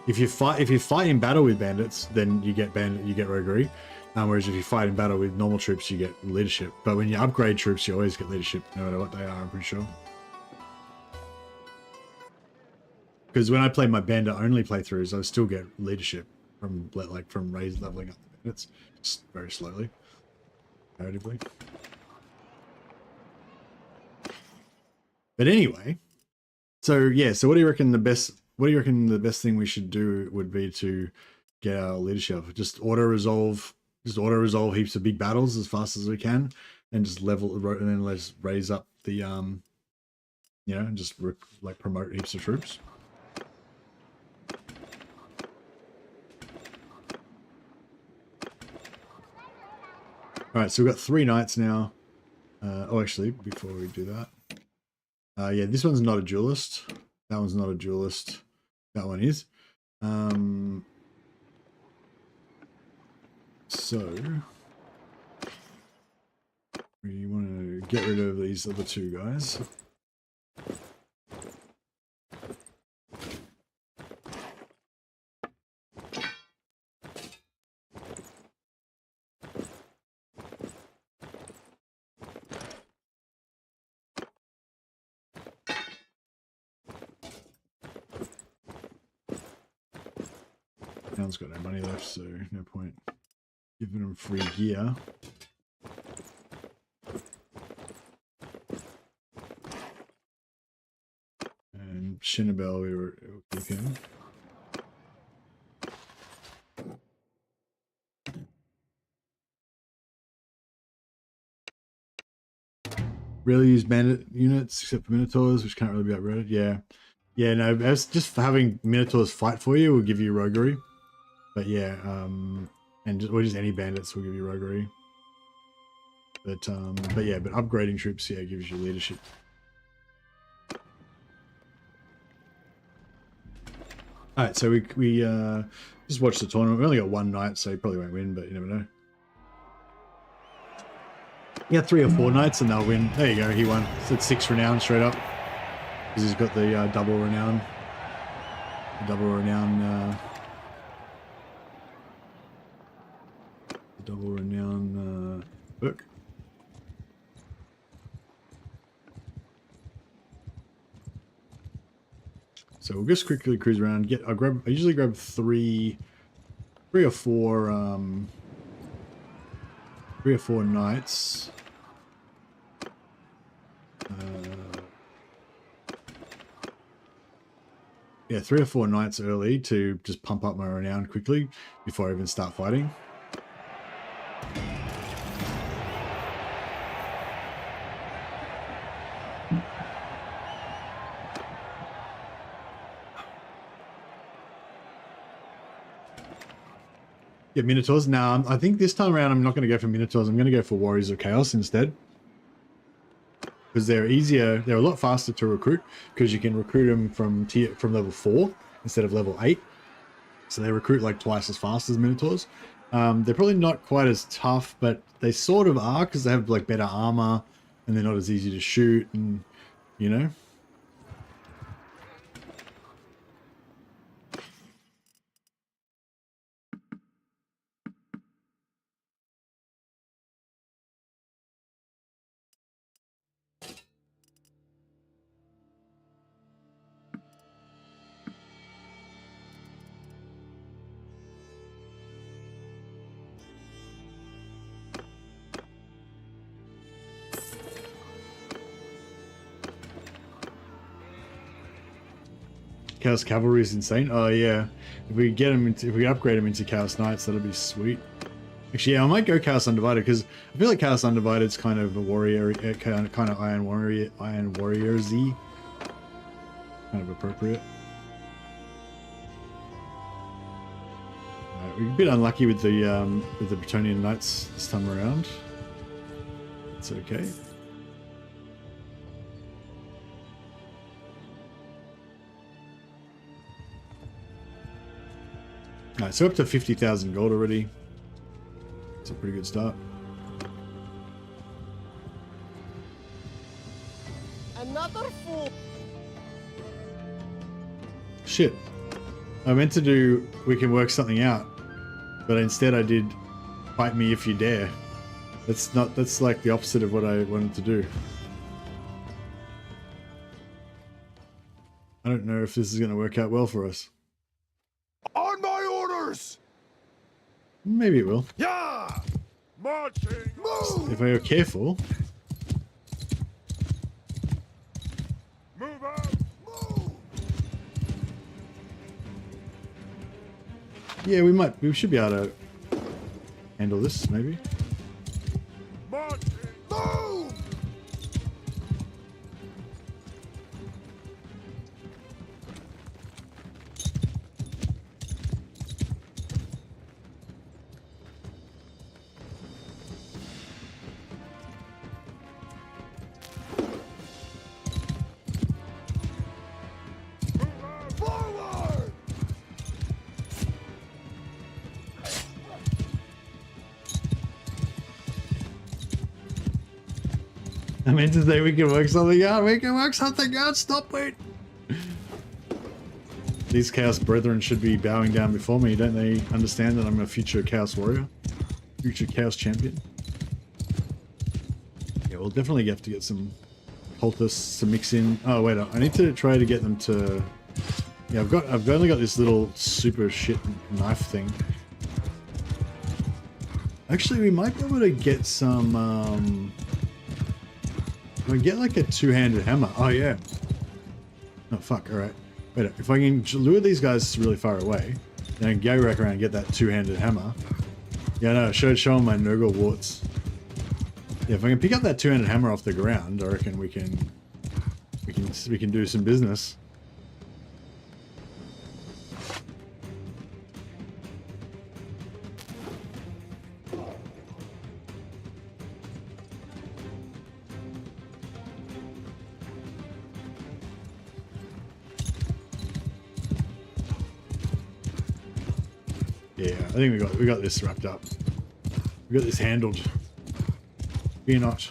[SPEAKER 1] If you fight in battle with bandits, then you get roguery. Whereas if you fight in battle with normal troops, you get leadership. But when you upgrade troops, you always get leadership, no matter what they are. I'm pretty sure. Because when I play my bandit only playthroughs, I still get leadership from leveling up the bandits, just very slowly, comparatively. But anyway, so yeah, so what do you reckon the best thing we should do would be to get our leadership? Just auto resolve heaps of big battles as fast as we can, and just and then let's raise up the and just promote heaps of troops. All right, so we've got 3 knights now. Actually, before we do that, yeah, this one's not a duelist. That one's not a duelist. That one is. So we want to get rid of these other 2 guys. Town's got no money left, so no point giving them free gear. And Shinabel, we'll keep him. Really use bandit units except for minotaurs, which can't really be upgraded. Yeah, no, as just for having minotaurs fight for you will give you roguery. But yeah, or just any bandits will give you roguery. But upgrading troops, yeah, gives you leadership. All right, so we just watched the tournament. We only got 1 knight, so you probably won't win, but you never know. Yeah, 3 or 4 knights and they'll win. There you go, he won. So it's 6 renown straight up because he's got the double renown. The double renown. Perk. So we'll just quickly cruise around. I usually grab 3 or 4 knights. Yeah, 3 or 4 knights early to just pump up my renown quickly before I even start fighting. Yeah, Minotaurs. Now, I think this time around I'm not going to go for Minotaurs. I'm going to go for Warriors of Chaos instead. Because they're easier, they're a lot faster to recruit because you can recruit them from level 4 instead of level 8. So they recruit like twice as fast as Minotaurs. They're probably not quite as tough, but they sort of are because they have like better armor and they're not as easy to shoot and, you know. Chaos Cavalry is insane. Oh yeah, if we get them into, if we upgrade them into Chaos Knights, that'll be sweet. Actually, yeah, I might go Chaos Undivided because I feel like Chaos Undivided is kind of a warrior, kind of Iron Warrior-y, kind of appropriate. We're a bit unlucky with the Bretonnian Knights this time around. It's okay. Alright, so up to 50,000 gold already. It's a pretty good start.
[SPEAKER 5] Another fool.
[SPEAKER 1] Shit. I meant to do we can work something out, but instead I did fight me if you dare. That's like the opposite of what I wanted to do. I don't know if this is going to work out well for us.
[SPEAKER 2] On my orders!
[SPEAKER 1] Maybe it will.
[SPEAKER 2] Yeah! Marching! Move!
[SPEAKER 1] If I are careful.
[SPEAKER 2] Move out! Move!
[SPEAKER 1] Yeah, we should be able to handle this, maybe.
[SPEAKER 2] Marching! Move! Forward!
[SPEAKER 1] I meant to say we can work something out. We can work something out. Stop it. These Chaos Brethren should be bowing down before me. Don't they understand that I'm a future Chaos Warrior? Future Chaos Champion? Yeah, we'll definitely have to get some cultists to mix in. Oh, wait. I need to try to get them to... Yeah, I've only got this little super shit knife thing. Actually, we might be able to get some... we get like a two-handed hammer. Oh, yeah. Oh, fuck. All right. Wait, if I can lure these guys really far away, then I can go back around and get that two-handed hammer. Yeah, no, show them my Nurgle warts. Yeah, if I can pick up that two-handed hammer off the ground, I reckon we can do some business. Yeah, I think we got this wrapped up. We got this handled. Fear not.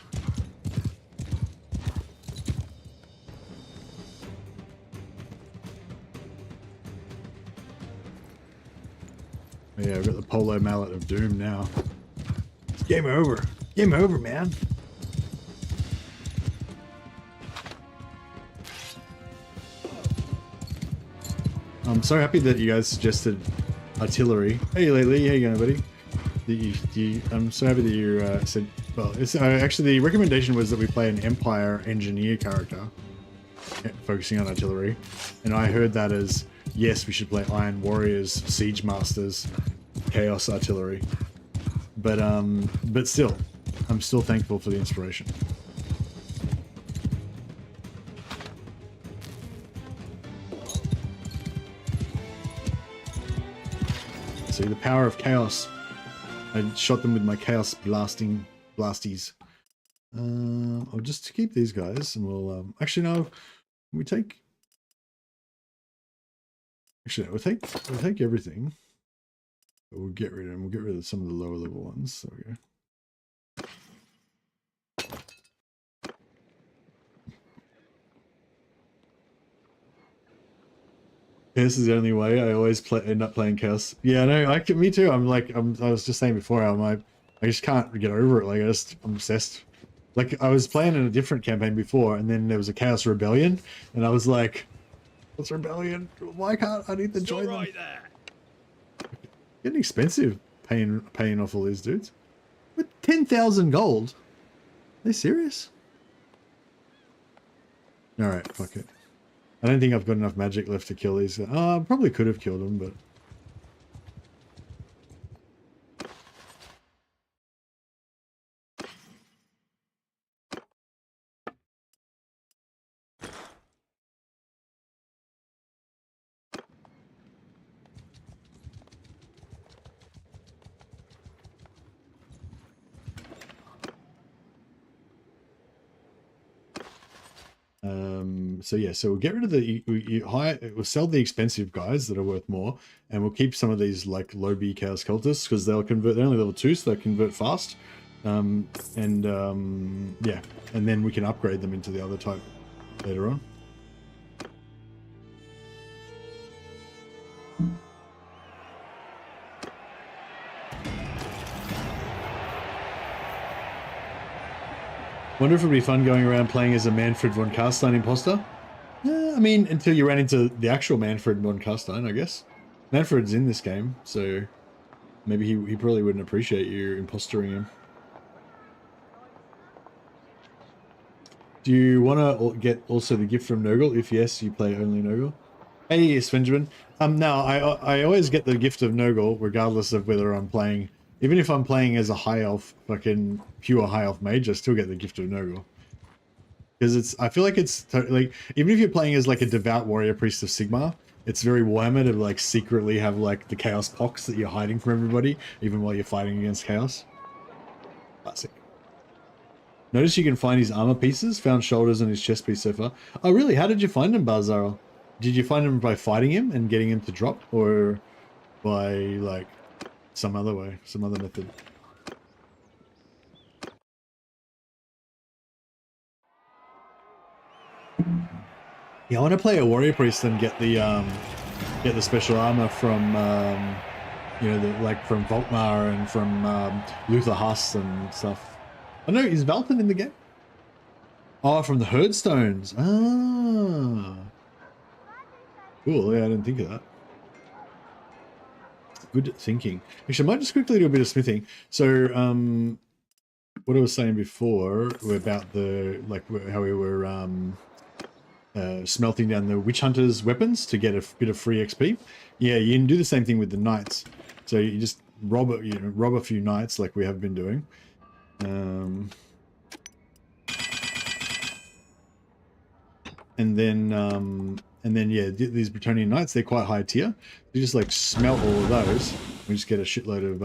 [SPEAKER 1] Yeah, I've got the Polo Mallet of Doom now. It's game over. Game over, man. I'm so happy that you guys suggested artillery. Hey Lately, how you going, buddy? I'm so happy that you said, well, it's actually the recommendation was that we play an Empire Engineer character focusing on artillery, and I heard that as, yes, we should play Iron Warriors, Siege Masters, Chaos Artillery, but still, I'm still thankful for the inspiration. See, the power of chaos. I shot them with my chaos blasties. I'll just keep these guys, and we'll actually no. We take. Actually, no, we'll take everything. But we'll get rid of them. We'll get rid of some of the lower level ones. There we go. Chaos is the only way. I always end up playing Chaos. Yeah, no, me too. I was just saying before, I just can't get over it. Like, I'm obsessed. Like, I was playing in a different campaign before, and then there was a Chaos Rebellion, and I was like, what's Rebellion? Why can't I need to join them?
[SPEAKER 2] There.
[SPEAKER 1] Getting expensive paying off all these dudes. With 10,000 gold? Are they serious? Alright, fuck it. I don't think I've got enough magic left to kill these. I probably could have killed them, but... so yeah, so we'll get rid of the we'll sell the expensive guys that are worth more, and we'll keep some of these like low B chaos cultists because they'll convert. They're only level 2, so they convert fast. Yeah, and then we can upgrade them into the other type later on. Wonder if it'd be fun going around playing as a Manfred von Carstein imposter. I mean, until you ran into the actual Manfred von Carstein, I guess. Manfred's in this game, so maybe he probably wouldn't appreciate you impostering him. Do you want to get also the gift from Nurgle? If yes, you play only Nurgle. Hey, yes, Benjamin. Now I always get the gift of Nurgle, regardless of whether I'm playing. Even if I'm playing as a high elf, fucking pure high elf mage, I still get the gift of Nurgle. Because I feel like it's like, even if you're playing as like a devout warrior priest of Sigmar, it's very Warhammer to like secretly have like the chaos pox that you're hiding from everybody, even while you're fighting against chaos. Classic. Notice you can find his armor pieces, found shoulders and his chest piece so far. Oh really? How did you find him, Barzarl? Did you find him by fighting him and getting him to drop, or by like some other way, some other method? Yeah, I want to play a warrior priest and get the special armor from you know, like from Volkmar and from Luther Huss and stuff. Oh no, is Valpin in the game? Oh, from the Herdstones. Ah, cool. Yeah, I didn't think of that. Good thinking. Actually, I might just quickly do a bit of smithing. So, what I was saying before about the how we were smelting down the witch hunters' weapons to get a bit of free XP. Yeah, you can do the same thing with the knights. So you just rob a few knights like we have been doing. And then yeah, these Bretonnian knights, they're quite high tier. You just like smelt all of those. We just get a shitload of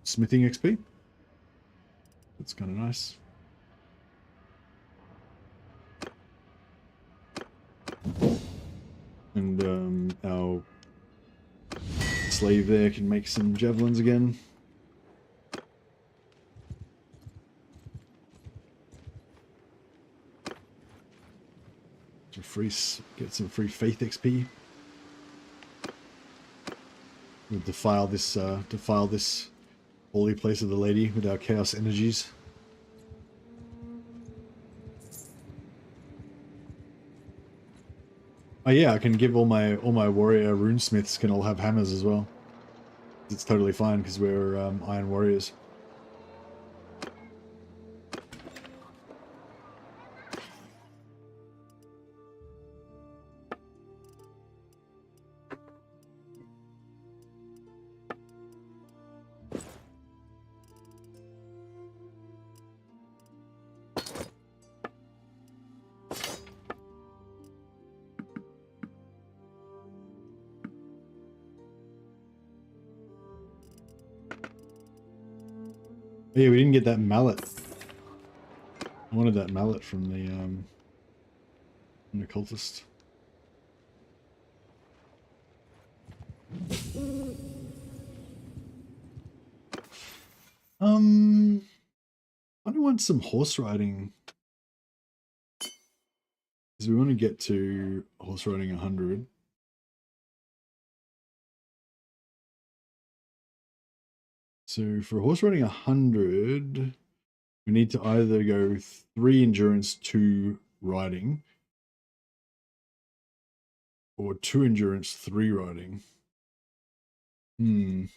[SPEAKER 1] smithing XP. That's kind of nice. And our slave there can make some javelins again. Get some free faith XP. We'll defile this holy place of the lady with our chaos energies. Oh yeah, I can give all my warrior runesmiths can all have hammers as well. It's totally fine because we're iron warriors. Yeah, we didn't get that mallet. I wanted that mallet from the cultist. I want some horse riding. Because we want to get to horse riding 100. So for horse riding 100, we need to either go 3 endurance, 2 riding, or 2 endurance, 3 riding. A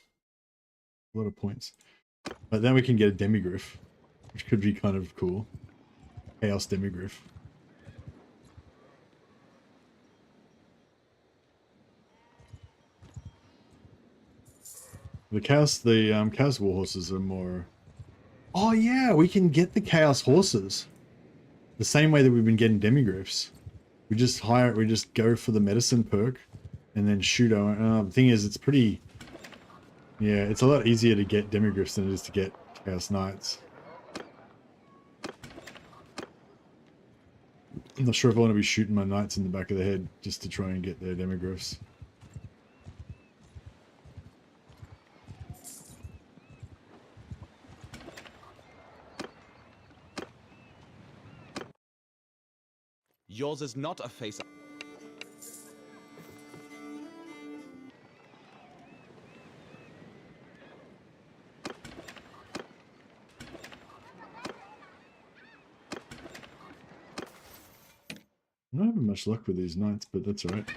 [SPEAKER 1] lot of points. But then we can get a demigryph, which could be kind of cool. Chaos demigryph. The Chaos War horses are more... Oh yeah, we can get the Chaos horses. The same way that we've been getting demigryphs. We just hire it, we just go for the medicine perk and then shoot our... the thing is, it's pretty... Yeah, it's a lot easier to get demigryphs than it is to get Chaos Knights. I'm not sure if I want to be shooting my knights in the back of the head just to try and get their demigryphs.
[SPEAKER 4] Yours is not a face.
[SPEAKER 1] I'm not having much luck with these knights, but that's alright.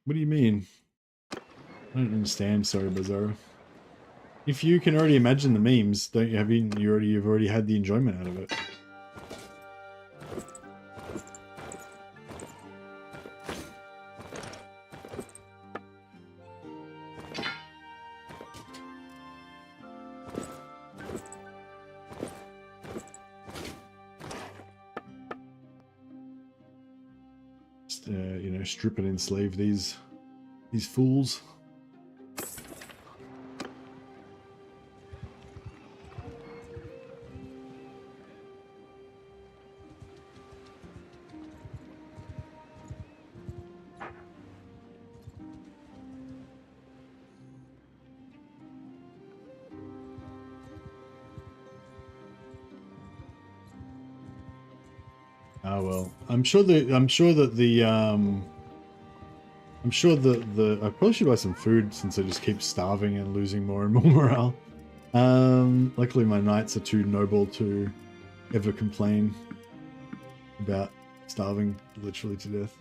[SPEAKER 1] What do you mean? I don't understand. Sorry, Bizarro. If you can already imagine the memes, don't you? You've already had the enjoyment out of it. Just, you know, strip and enslave these fools. Oh well, I'm sure that I probably should buy some food since I just keep starving and losing more and more morale. Luckily my knights are too noble to ever complain about starving literally to death.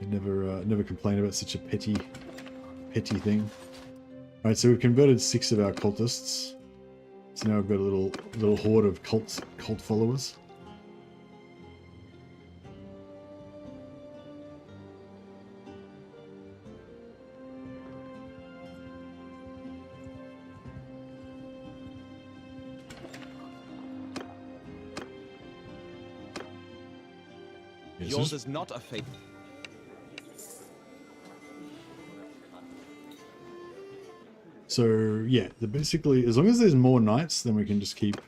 [SPEAKER 1] I never complain about such a petty thing. Alright, so we've converted 6 of our cultists. So now I've got a little horde of cult followers.
[SPEAKER 4] Yours is not a fake.
[SPEAKER 1] So yeah, basically, as long as there's more knights, then we can just keep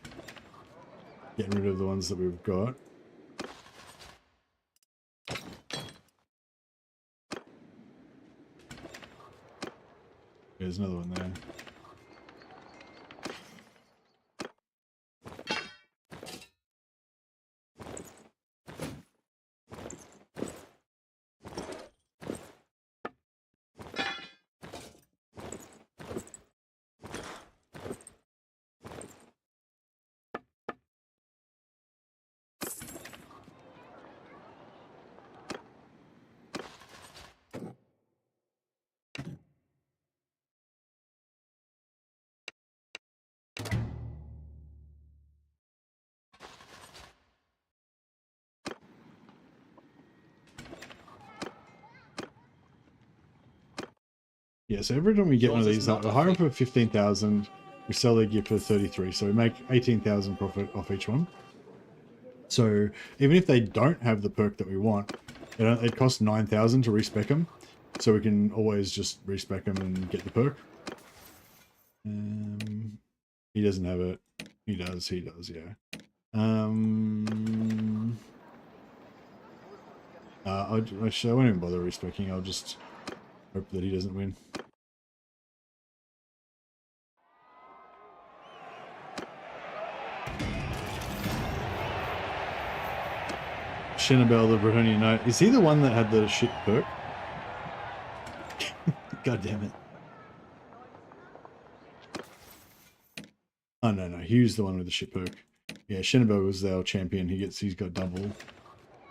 [SPEAKER 1] getting rid of the ones that we've got. There's another one there. Yeah, so every time we get one of these, we hire them for 15,000, we sell their gear for 33, so we make 18,000 profit off each one. So even if they don't have the perk that we want, it costs 9,000 to respec them, so we can always just respec them and get the perk. He doesn't have it. He does, yeah. Actually, I won't even bother respecing, I'll just hope that he doesn't win. Shenabel, the Brahonian Knight. Is he the one that had the shit perk? God damn it. Oh no, Hugh's the one with the ship perk. Yeah, Shenenberg was our champion. He's got double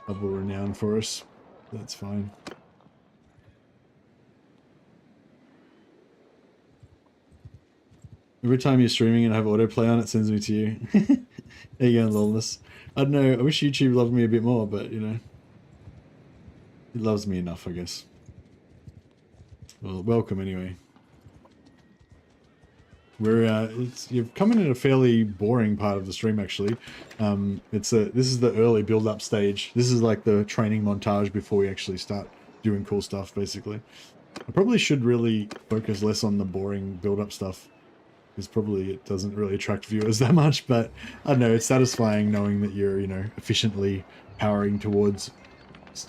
[SPEAKER 1] renown for us. That's fine. Every time you're streaming and I have autoplay on, it sends me to you. There you go, lawless. I don't know. I wish YouTube loved me a bit more, but you know, it loves me enough, I guess. Well, welcome anyway. You've come in at a fairly boring part of the stream actually. This is the early build-up stage. This is like the training montage before we actually start doing cool stuff, basically. I probably should really focus less on the boring build-up stuff, because probably it doesn't really attract viewers that much, but I don't know, it's satisfying knowing that you're, you know, efficiently powering towards,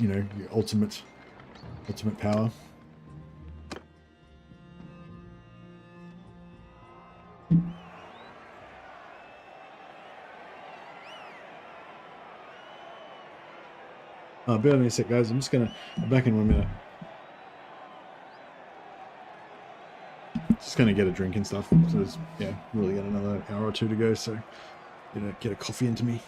[SPEAKER 1] you know, your ultimate power. Bear with me a sec, guys. I'm back in 1 minute. Just gonna get a drink and stuff. So there's, yeah, really got another hour or two to go. So, you know, get a coffee into me.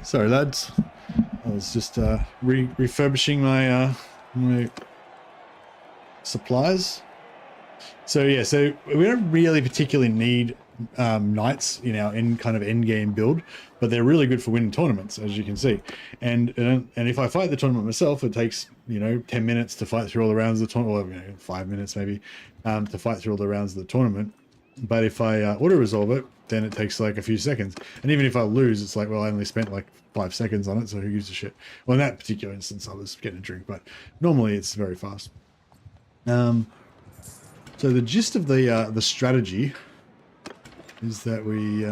[SPEAKER 1] Sorry, lads. I was just refurbishing my my supplies. So yeah, so we don't really particularly need knights in our end game build, but they're really good for winning tournaments, as you can see. And if I fight the tournament myself, it takes 10 minutes to fight through all the rounds of the tournament, or 5 minutes maybe, to fight through all the rounds of the tournament. But if I auto resolve it, then it takes like a few seconds. And even if I lose, it's like, well, I only spent like 5 seconds on it, so who gives a shit? Well, in that particular instance, I was getting a drink, but normally it's very fast. So the gist of the strategy is that we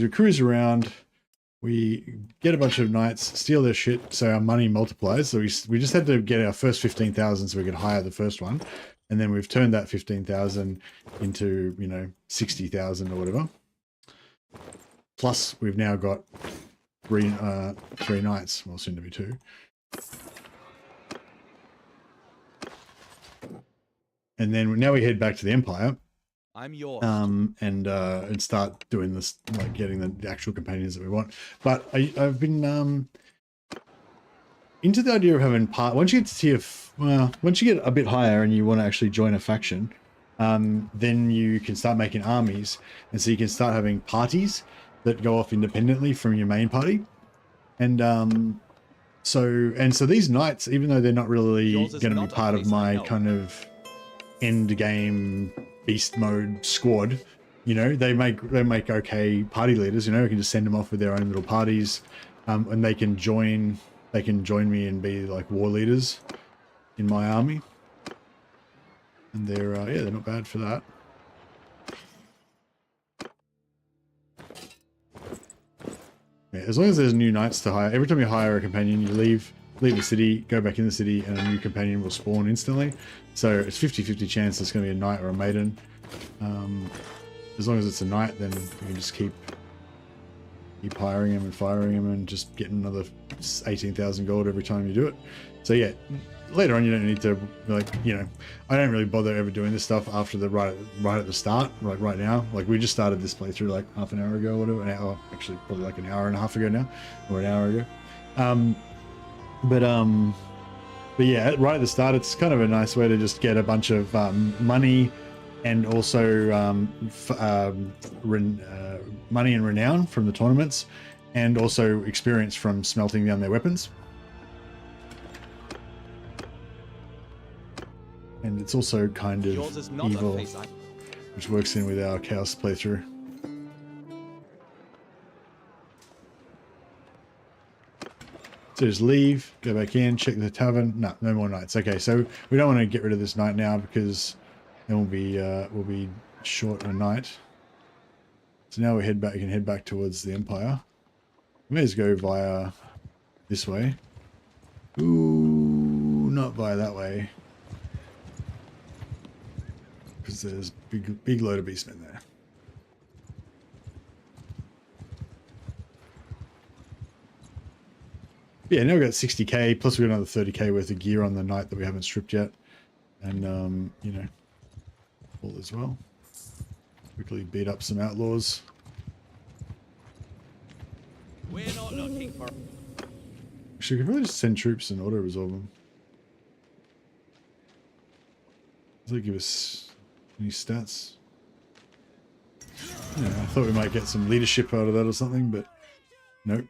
[SPEAKER 1] we cruise around, we get a bunch of knights, steal their shit, so our money multiplies. So we just had to get our first 15,000 so we could hire the first one, and then we've turned that 15,000 into 60,000 or whatever. Plus we've now got three knights, well, soon to be 2. And then now we head back to the Empire.
[SPEAKER 4] I'm yours.
[SPEAKER 1] And start doing this, like getting the actual companions that we want. But I've been into the idea of having once you get to once you get a bit higher and you want to actually join a faction, then you can start making armies, and so you can start having parties that go off independently from your main party. And so these knights, even though they're not really going to be part of my kind of end game beast mode squad, they make okay party leaders. I can just send them off with their own little parties, and they can join me and be like war leaders in my army. And they're not bad for that. Yeah, as long as there's new knights to hire, every time you hire a companion, you leave the city, go back in the city, and a new companion will spawn instantly. So it's 50-50 chance it's going to be a knight or a maiden. As long as it's a knight, then you can just keep hiring him and firing him and just getting another 18,000 gold every time you do it. So yeah, later on you don't need to, I don't really bother ever doing this stuff after the right at the start, like right now. Like we just started this playthrough like half an hour ago or whatever, actually probably like an hour and a half ago now, or an hour ago. But yeah, right at the start, it's kind of a nice way to just get a bunch of money, and also money and renown from the tournaments, and also experience from smelting down their weapons. And it's also kind of evil, which works in with our chaos playthrough. So just leave, go back in, check the tavern. No more knights. Okay, so we don't want to get rid of this knight now, because then we'll be short a knight. So now we can head back towards the Empire. We may as go via this way. Ooh, not via that way, because there's big load of beastmen there. Yeah, now we've got 60k, plus we've got another 30k worth of gear on the knight that we haven't stripped yet. And, all as well. Quickly beat up some outlaws.
[SPEAKER 4] We're not looking for...
[SPEAKER 1] Actually, we could probably just send troops and auto-resolve them. Does that give us any stats? Yeah, I thought we might get some leadership out of that or something, but nope.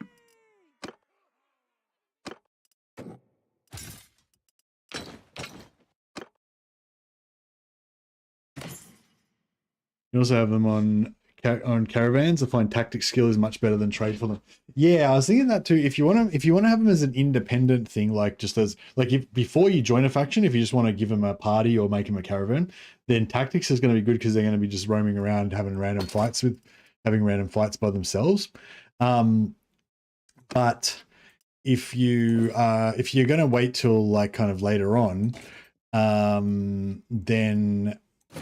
[SPEAKER 1] You also have them on caravans. I find tactic skill is much better than trade for them. Yeah, I was thinking that too. If you want to have them as an independent thing, like just as if before you join a faction, if you just want to give them a party or make them a caravan, then tactics is going to be good, because they're going to be just roaming around having random fights by themselves. But if you're going to wait till like kind of later on, then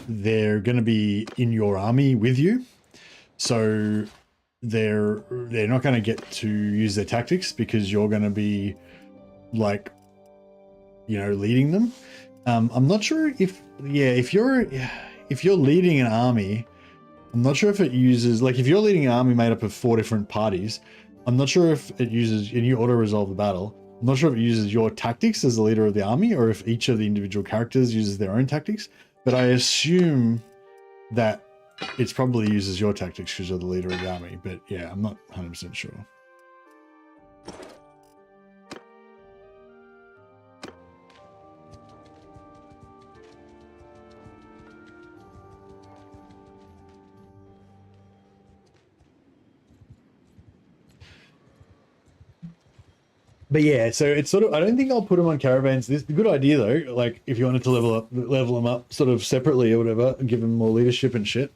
[SPEAKER 1] they're going to be in your army with you, so they're not going to get to use their tactics, because you're going to be like leading them. I'm not sure if you're leading an army I'm not sure if it uses, like if you're leading an army made up of 4 different parties, I'm not sure if it uses, and you auto-resolve the battle, I'm not sure if it uses your tactics as the leader of the army or if each of the individual characters uses their own tactics, but I assume that it's probably uses your tactics because you're the leader of the army, but yeah, I'm not 100% sure. But yeah, so it's sort of, I don't think I'll put them on caravans. This is a good idea though. Like if you wanted to level them up sort of separately or whatever, and give them more leadership and shit,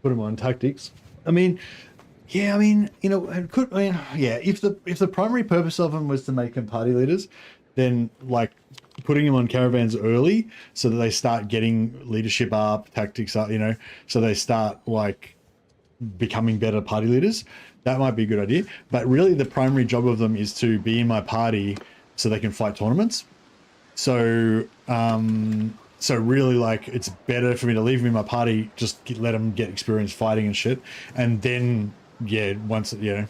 [SPEAKER 1] put them on tactics. I mean, yeah, I mean, you know, yeah, if the primary purpose of them was to make them party leaders, then like putting them on caravans early so that they start getting leadership up, tactics up, you know, so they start like becoming better party leaders. That might be a good idea, but really the primary job of them is to be in my party so they can fight tournaments. So, so really like it's better for me to leave them in my party, just let them get experience fighting and shit. And then, yeah, once, you know,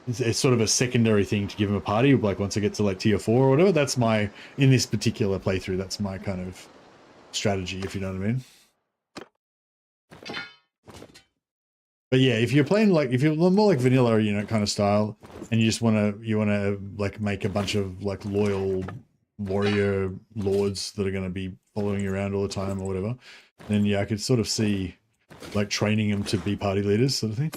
[SPEAKER 1] it's sort of a secondary thing to give them a party. Like once I get to like tier 4 or whatever, that's my, in this particular playthrough, that's my kind of strategy, if you know what I mean. But yeah, if you're playing like, if you're more like vanilla, you know, kind of style, and you just want to like make a bunch of like loyal warrior lords that are going to be following you around all the time or whatever, then yeah, I could sort of see like training them to be party leaders sort of thing.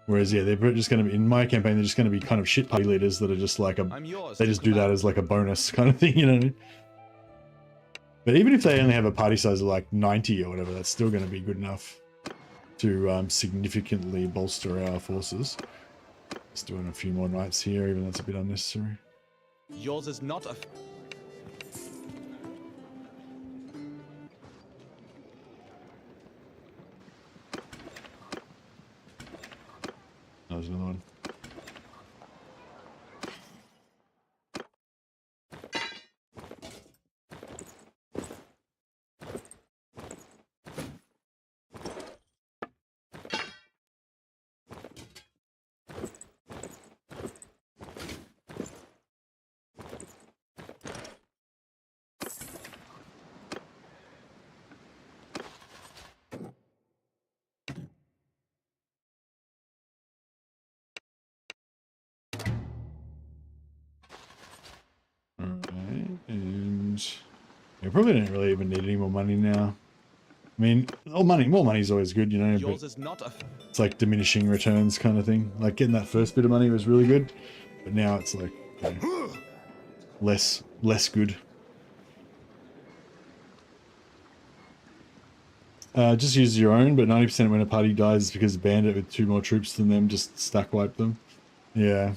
[SPEAKER 1] Whereas yeah, they're just going to be, in my campaign, they're just going to be kind of shit party leaders that are just like they just do that as like a bonus kind of thing, you know what I mean? But even if they only have a party size of like 90 or whatever, that's still going to be good enough to significantly bolster our forces. Just doing a few more knights here, even though that's a bit unnecessary.
[SPEAKER 4] Yours is not a...
[SPEAKER 1] Oh, there's another one. And we probably don't really even need any more money now. I mean, more money is always good, you know,
[SPEAKER 4] Yours
[SPEAKER 1] but
[SPEAKER 4] is not a...
[SPEAKER 1] it's like diminishing returns kind of thing. Like getting that first bit of money was really good, but now it's like, you know, less good. Just use your own, but 90% when a party dies is because a bandit with 2 more troops than them just stack wipe them. Yeah.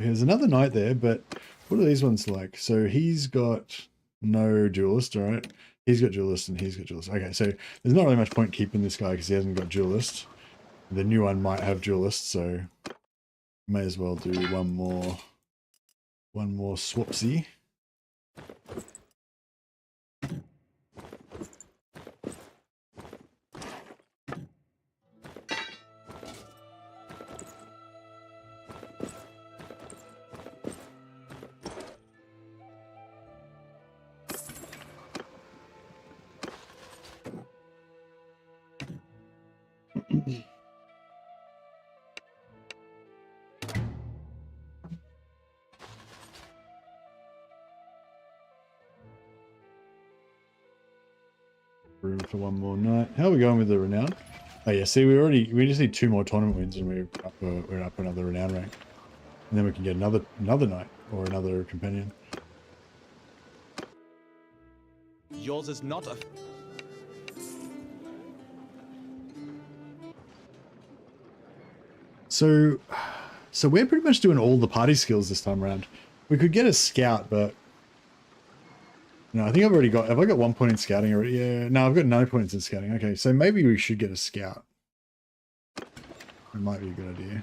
[SPEAKER 1] There's another knight there, but what are these ones like? So he's got no duelist, all right? He's got duelist and he's got duelist. Okay, so there's not really much point keeping this guy because he hasn't got duelist. The new one might have duelist, so may as well do one more swapsy. Room for one more night. How are we going with the renown? Oh yeah, see, we just need 2 more tournament wins and we're up another renown rank, and then we can get another knight or another companion.
[SPEAKER 4] Yours is not a...
[SPEAKER 1] So we're pretty much doing all the party skills this time around. We could get a scout, but no, I think I've already got, have I got 1 point in scouting already? Yeah, no, I've got no points in scouting. Okay, so maybe we should get a scout. It might be a good idea.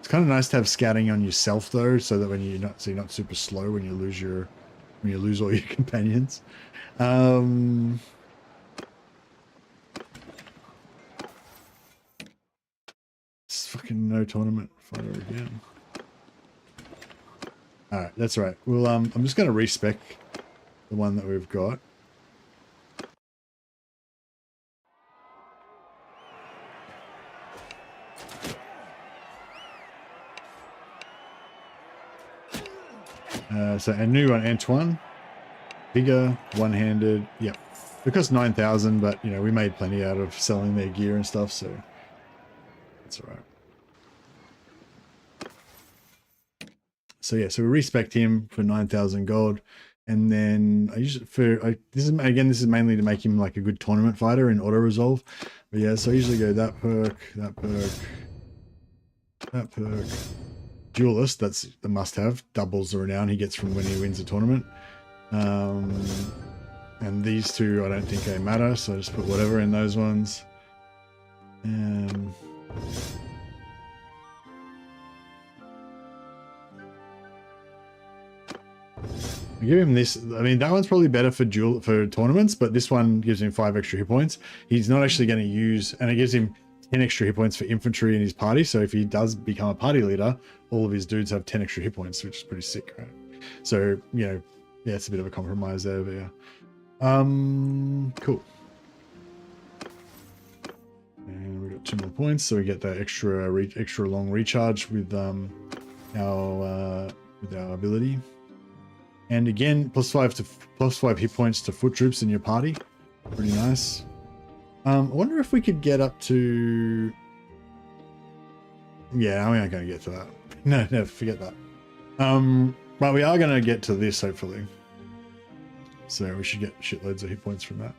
[SPEAKER 1] It's kind of nice to have scouting on yourself though, so that when you're not super slow when you lose all your companions. It's fucking no tournament fighter again. All right, that's right. Well, I'm just going to respec the one that we've got. So a new one, Antoine, bigger, one-handed. Yep, it cost 9,000, but you know we made plenty out of selling their gear and stuff, so that's all right. So yeah, so we respect him for 9,000 gold, and then I usually this is mainly to make him like a good tournament fighter in auto resolve. But yeah, so I usually go that perk, that perk, that perk. Duelist, that's the must-have. Doubles the renown he gets from when he wins a tournament. And these two I don't think they matter, so I just put whatever in those ones. I give him this. I mean, that one's probably better for tournaments, but this one gives him 5 extra hit points. He's not actually going to use, and it gives him 10 extra hit points for infantry in his party. So if he does become a party leader, all of his dudes have 10 extra hit points, which is pretty sick, right? So, you know, yeah, it's a bit of a compromise there, but yeah. Cool. And we got 2 more points, so we get that extra long recharge with our ability. And again, +5 hit points to foot troops in your party. Pretty nice. I wonder if we could get up to... Yeah, we aren't going to get to that. No, forget that. But we are going to get to this, hopefully. So we should get shitloads of hit points from that.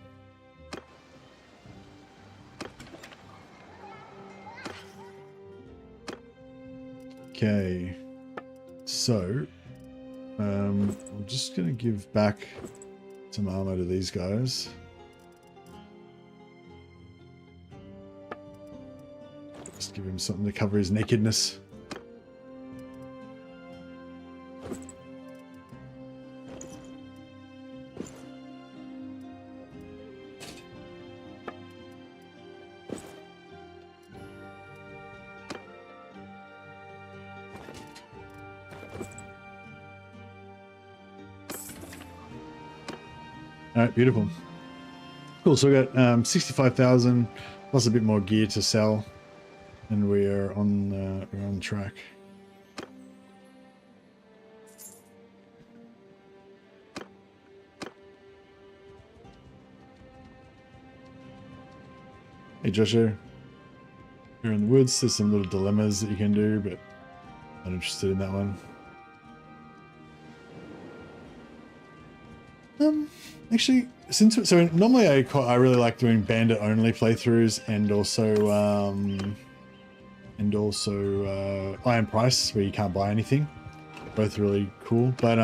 [SPEAKER 1] Okay. So... I'm just going to give back some armor to these guys. Just give him something to cover his nakedness. All right, beautiful. Cool, so we got 65,000 plus a bit more gear to sell, and we're on track. Hey Joshua, you're in the woods. There's some little dilemmas that you can do, but not interested in that one. Actually, so normally I really like doing bandit only playthroughs, and also Iron Price where you can't buy anything. Both really cool, but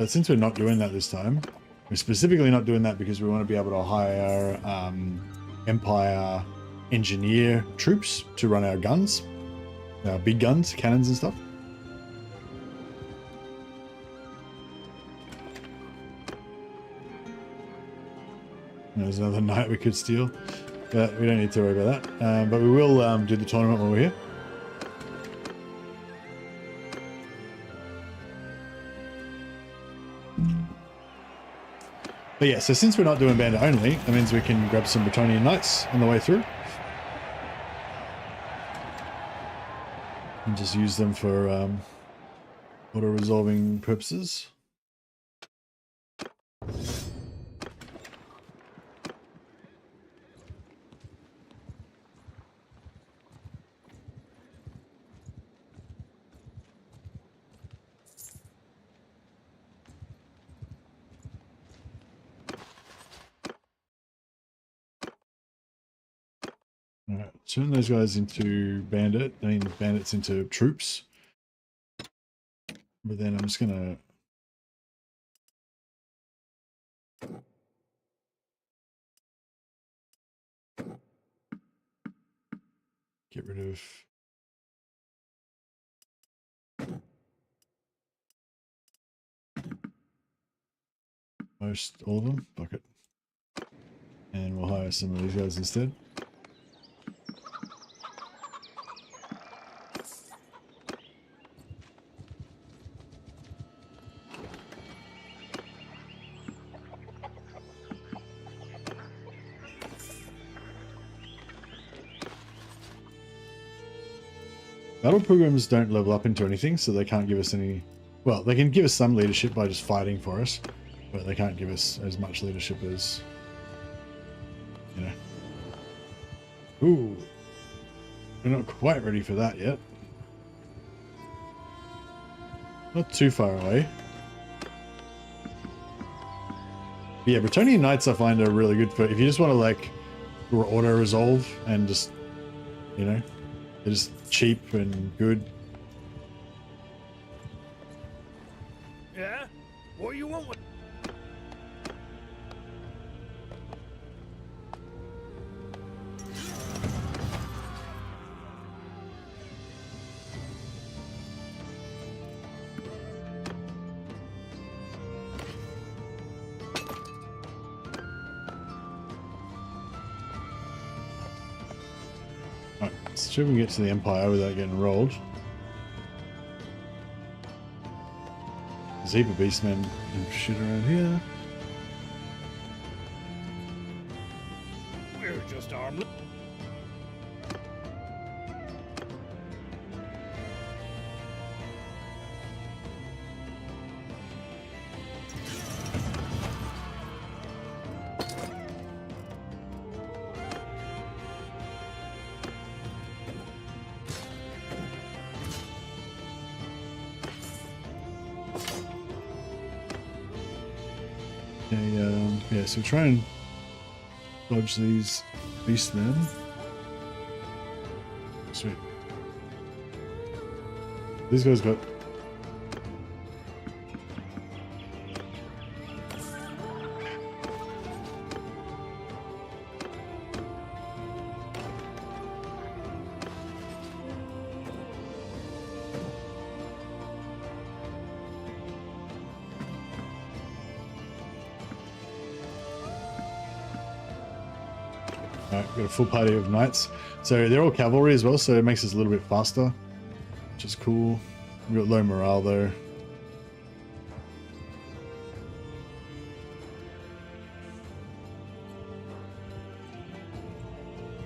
[SPEAKER 1] since we're not doing that this time, we're specifically not doing that because we want to be able to hire Empire engineer troops to run our guns, our big guns, cannons and stuff. There's another knight we could steal, but we don't need to worry about that. But we will do the tournament when we're here. But yeah, so since we're not doing bandit only, that means we can grab some Bretonnian knights on the way through. And just use them for auto-resolving purposes. Alright, turn those guys into bandits into troops. But then I'm just gonna get rid of Most all of them. Bucket. And we'll hire some of these guys instead. Battle programs don't level up into anything, so they can't give us any... Well, they can give us some leadership by just fighting for us, but they can't give us as much leadership as... You know. Ooh. We're not quite ready for that yet. Not too far away. But yeah, Bretonian Knights I find are really good for... If you just want to, like, auto-resolve and just... You know... They're just cheap and good.
[SPEAKER 2] Yeah? What do you want with...
[SPEAKER 1] Alright, let's see if we can get to the Empire without getting rolled. There's a heap of beastmen and shit around here.
[SPEAKER 2] We're just armed.
[SPEAKER 1] Okay, yeah, so try and dodge these beastmen. Sweet. These guys got... Alright, got a full party of knights. So they're all cavalry as well, so it makes us a little bit faster, which is cool. We've got low morale though.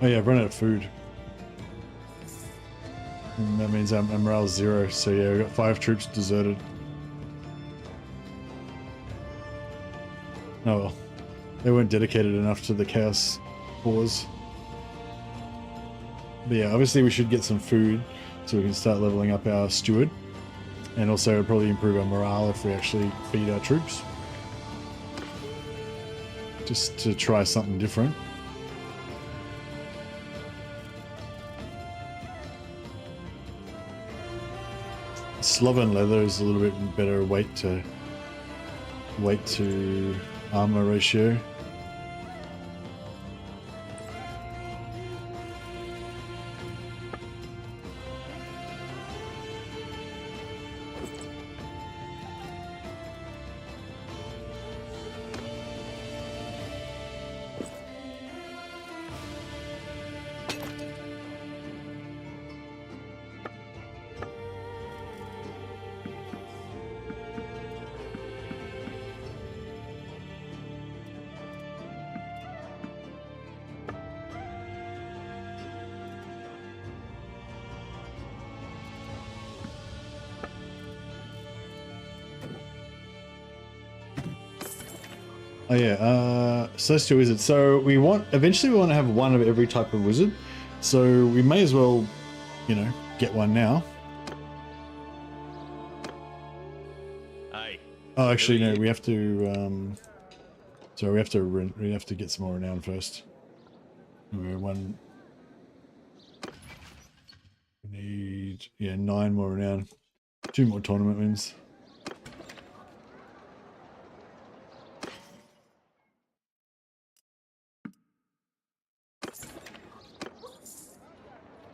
[SPEAKER 1] Oh yeah, I've run out of food. And that means our morale's 0, so yeah, we've got 5 troops deserted. Oh well. They weren't dedicated enough to the chaos cause. But yeah, obviously we should get some food so we can start leveling up our steward. And also it'll probably improve our morale if we actually feed our troops. Just to try something different. Sloven leather is a little bit better weight to armor ratio. Oh yeah, Celestial Wizard. So eventually we want to have one of every type of wizard. So we may as well, you know, get one now.
[SPEAKER 4] Aye.
[SPEAKER 1] Oh, actually no, we have to, sorry, we have to get some more renown first. We need, yeah, 9 more renown. 2 more tournament wins.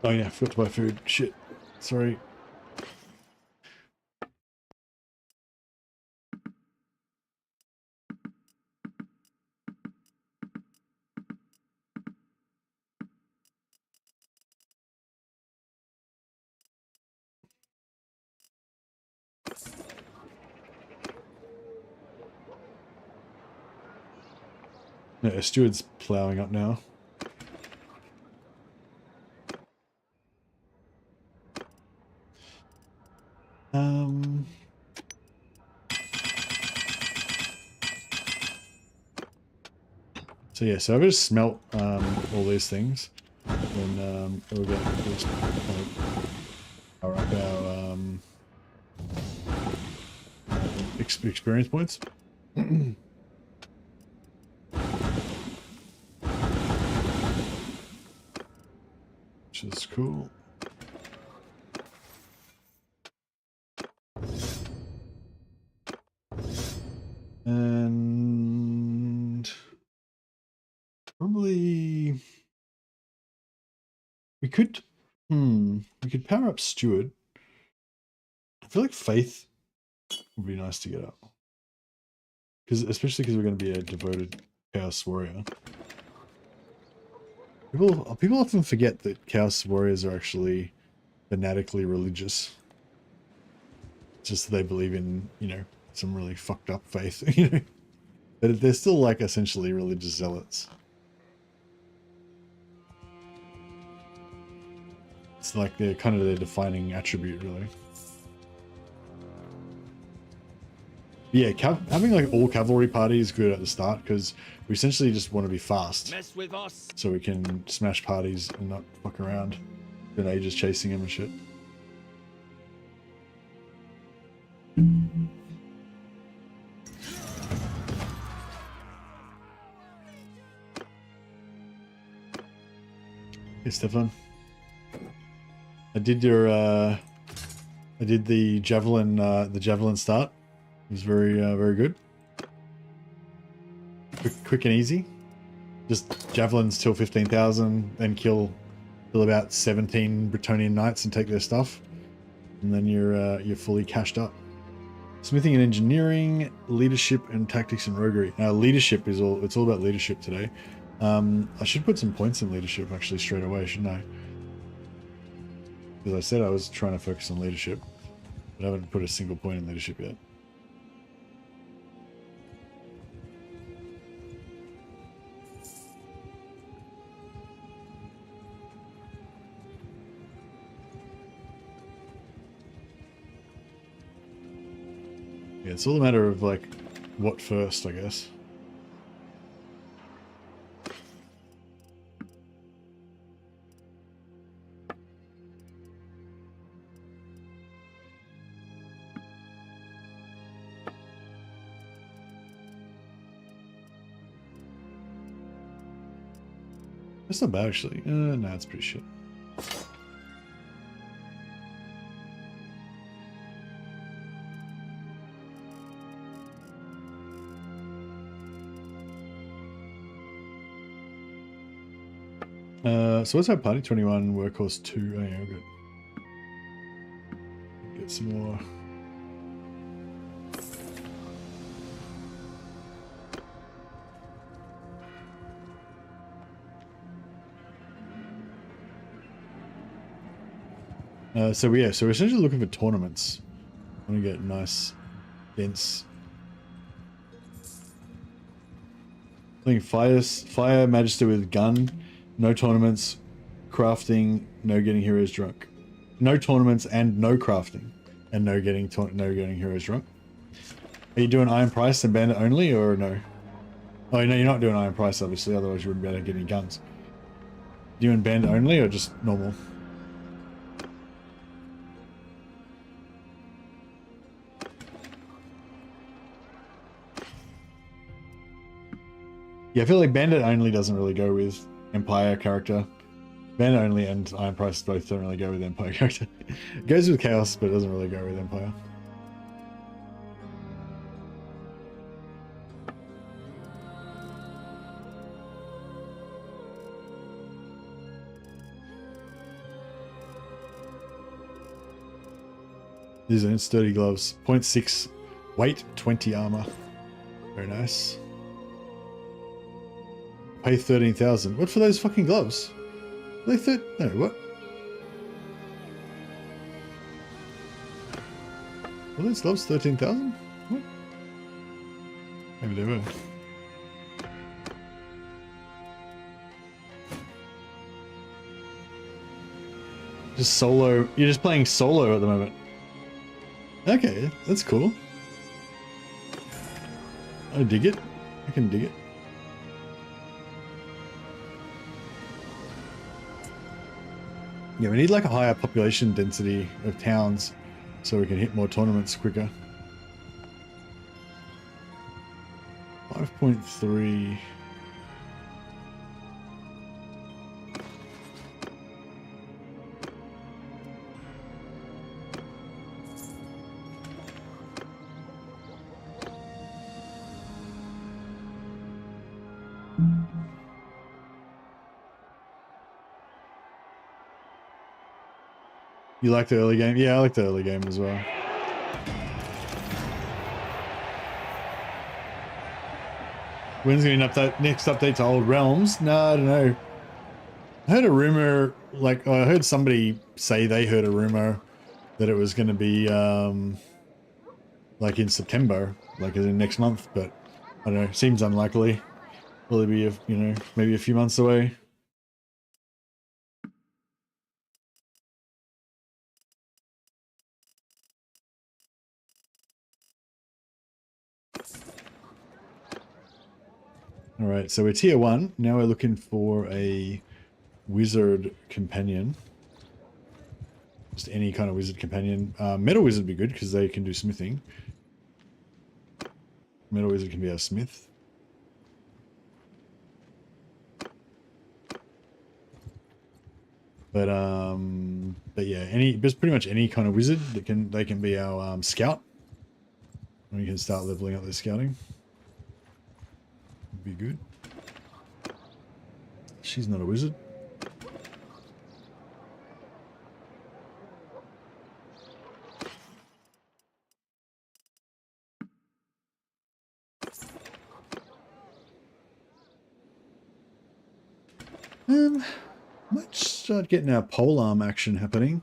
[SPEAKER 1] Oh yeah, forgot to buy food. Shit. Sorry. Steward's ploughing up now. So yeah, so I've just smelt all these things, and we'll get power up our experience points. Which is cool. And probably we could power up Steward. I feel like Faith would be nice to get up. Especially because we're going to be a devoted Chaos Warrior. People often forget that Chaos Warriors are actually fanatically religious. Just that they believe in, you know, some really fucked up faith, you know. But they're still like essentially religious zealots. It's like they're kind of their defining attribute, really. Yeah, having like all cavalry party is good at the start because we essentially just want to be fast.
[SPEAKER 4] Mess with us.
[SPEAKER 1] So we can smash parties and not fuck around. Spend ages chasing them and shit. Hey, Stefan. I did the javelin start. It was very good. Quick and easy. Just javelins till 15,000, then kill about 17 Bretonnian knights and take their stuff, and then you're fully cashed up. Smithing and engineering, leadership and tactics and roguery. Now leadership is all about leadership today. I should put some points in leadership actually straight away, shouldn't I? Because I said I was trying to focus on leadership, but I haven't put a single point in leadership yet. Yeah, it's all a matter of like what first, I guess. That's not bad actually. No, it's pretty shit. So what's our party? 21, workhorse 2. Oh yeah, good. Get some more. So we're essentially looking for tournaments. I want to get nice, dense. Playing fire Magister with gun. No tournaments, crafting, no getting heroes drunk. No tournaments and no crafting, and no getting heroes drunk. Are you doing Iron Price and Bandit only, or no? Oh no, you're not doing Iron Price obviously. Otherwise you wouldn't be able to get any guns. You doing Bandit only or just normal? Yeah, I feel like Bandit only doesn't really go with Empire character. Bandit only and Iron Price both don't really go with Empire character. It goes with Chaos, but it doesn't really go with Empire. These are sturdy gloves. 0.6 weight, 20 armor. Very nice. Pay 13,000. What for those fucking gloves? Are they no, what? Were those gloves 13,000? What? Maybe they were. Just solo. You're just playing solo at the moment. Okay, that's cool. I dig it. I can dig it. Yeah, we need like a higher population density of towns so we can hit more tournaments quicker. 5.3. You like the early game? Yeah, I like the early game as well. When's going to be an update? Next update to Old Realms? No, I don't know. I heard a rumor, like I heard somebody say they heard a rumor that it was going to be like in September, like as in next month, but I don't know. Seems unlikely. Probably be, maybe a few months away. All right, so we're tier 1. Now we're looking for a wizard companion. Just any kind of wizard companion. Metal wizard would be good because they can do smithing. Metal wizard can be our smith. But yeah, there's pretty much any kind of wizard that they can be our scout. And we can start leveling up their scouting. Be good. She's not a wizard. Might start getting our polearm action happening.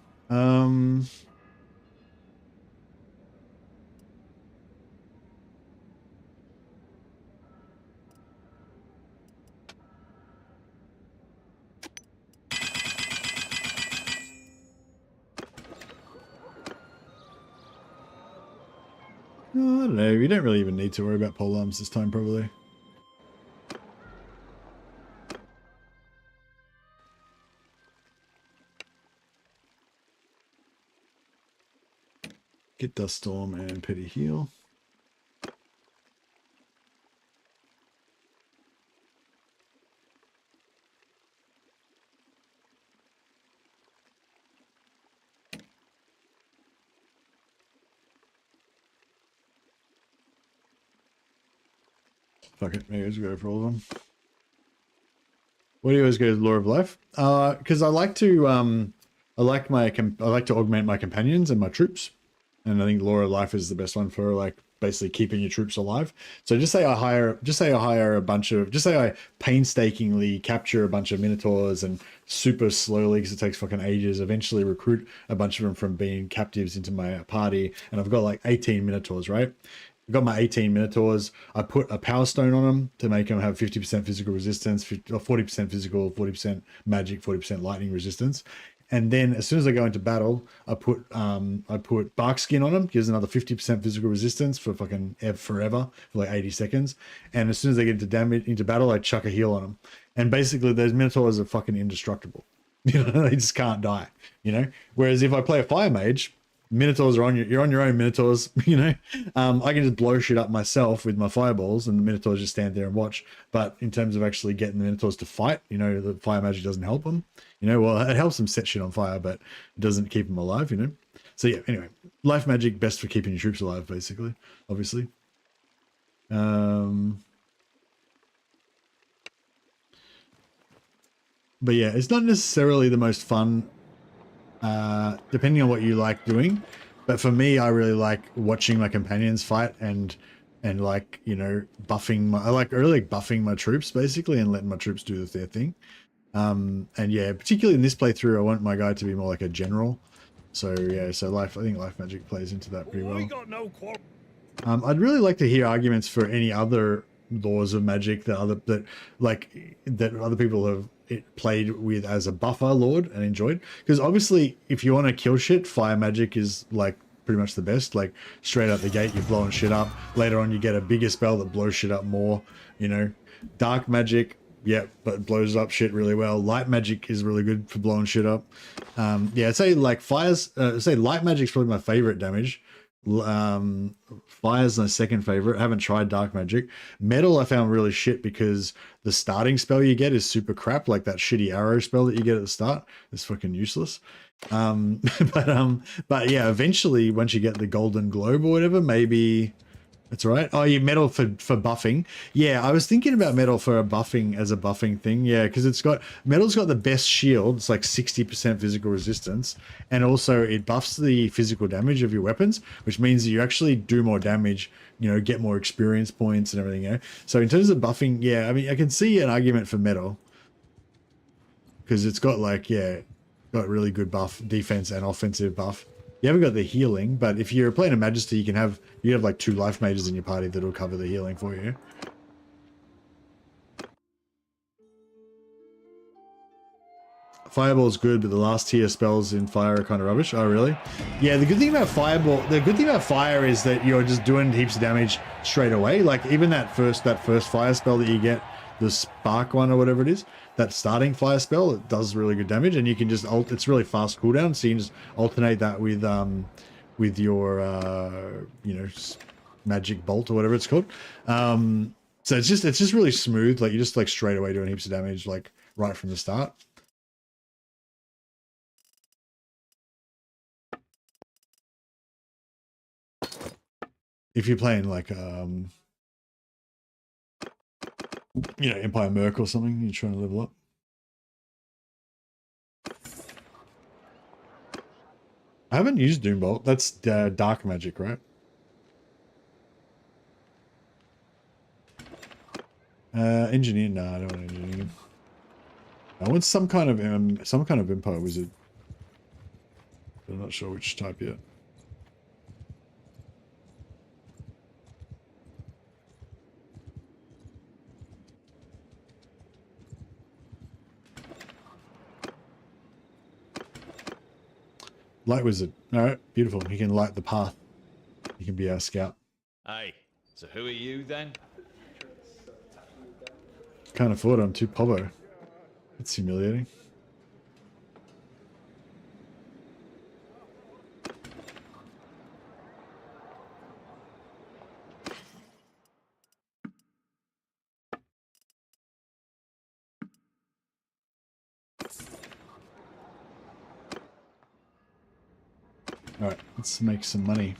[SPEAKER 1] I don't know. You don't really even need to worry about polearms this time, probably. Get Dust Storm and Petty Heal. Fuck it, maybe let's go for all of them. What do you always go to Law of Life? Because I like to I like to augment my companions and my troops, and I think Law of Life is the best one for like basically keeping your troops alive. So just say I hire a bunch of, just say I painstakingly capture a bunch of minotaurs and super slowly, because it takes fucking ages, eventually recruit a bunch of them from being captives into my party, and I've got like 18 minotaurs, right? I've got my 18 minotaurs. I put a power stone on them to make them have 50% physical resistance, 40% physical, 40% magic, 40% lightning resistance. And then as soon as I go into battle, I put bark skin on them, gives another 50% physical resistance for fucking forever, for like 80 seconds. And as soon as they get into battle, I chuck a heal on them. And basically those minotaurs are fucking indestructible. You know, they just can't die, you know? Whereas if I play a fire mage, minotaurs are you're on your own, minotaurs, you know. I can just blow shit up myself with my fireballs, and the minotaurs just stand there and watch. But in terms of actually getting the minotaurs to fight, you know, the fire magic doesn't help them, you know. Well, it helps them set shit on fire, but it doesn't keep them alive, you know. So yeah, anyway, life magic best for keeping your troops alive, basically, obviously. But yeah, it's not necessarily the most fun, depending on what you like doing. But for me, I really like watching my companions fight and like, you know, I really like buffing my troops basically, and letting my troops do their thing. And yeah, particularly in this playthrough, I want my guy to be more like a general. So yeah, I think life magic plays into that pretty well.
[SPEAKER 2] We got no
[SPEAKER 1] I'd really like to hear arguments for any other laws of magic that other people have played with as a buffer lord and enjoyed. Because obviously, if you want to kill shit, fire magic is like pretty much the best. Like straight out the gate, you're blowing shit up. Later on, you get a bigger spell that blows shit up more. You know, dark magic. Yeah, but it blows up shit really well. Light magic is really good for blowing shit up. Yeah, I'd say like say light magic's probably my favorite damage. Fire's my second favorite. I haven't tried dark magic. Metal I found really shit because the starting spell you get is super crap. Like that shitty arrow spell that you get at the start is fucking useless. But yeah, eventually once you get the golden globe or whatever, maybe. That's right. Oh, you metal for buffing. Yeah, I was thinking about metal for a buffing as a buffing thing. Yeah, because metal's got the best shield. It's like 60% physical resistance, and also it buffs the physical damage of your weapons, which means that you actually do more damage. You know, get more experience points and everything. You know? So in terms of buffing, yeah, I mean, I can see an argument for metal because it's got like got really good buff, defense and offensive buff. You haven't got the healing, but if you're playing a Magister, you have like 2 life mages in your party that'll cover the healing for you. Fireball's good, but the last tier spells in fire are kind of rubbish. Oh, really? Yeah, the good thing about fire is that you're just doing heaps of damage straight away. Like even that first fire spell that you get, the spark one or whatever it is, that starting fire spell, it does really good damage, and you can just it's really fast cooldown, so you can just alternate that with your you know, magic bolt or whatever it's called. So it's just really smooth. Like you're just like straight away doing heaps of damage like right from the start. If you're playing like you know, Empire Merc or something, you're trying to level up. I haven't used Doombolt. That's dark magic, right? Engineer? No, I don't want engineer. I want some kind of Empire Wizard. I'm not sure which type yet. Light Wizard. Alright, beautiful. He can light the path. He can be our scout.
[SPEAKER 4] Aye. So who are you then?
[SPEAKER 1] Can't afford it, I'm too povo. It's humiliating. Alright, let's make some money.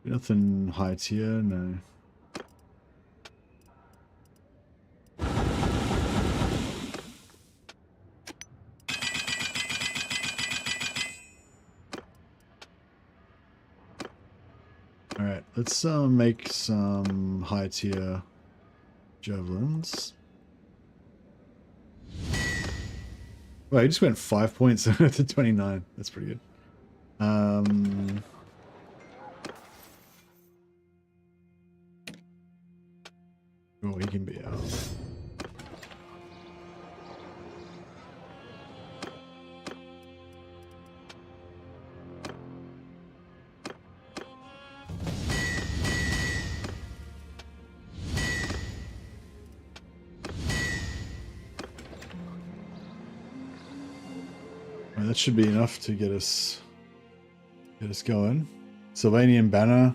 [SPEAKER 1] Nothing high tier, no. Alright, let's make some high tier javelins. Well, he just went 5 points to 29. That's pretty good. Oh, he can be out. That should be enough to get us going. Sylvanian banner,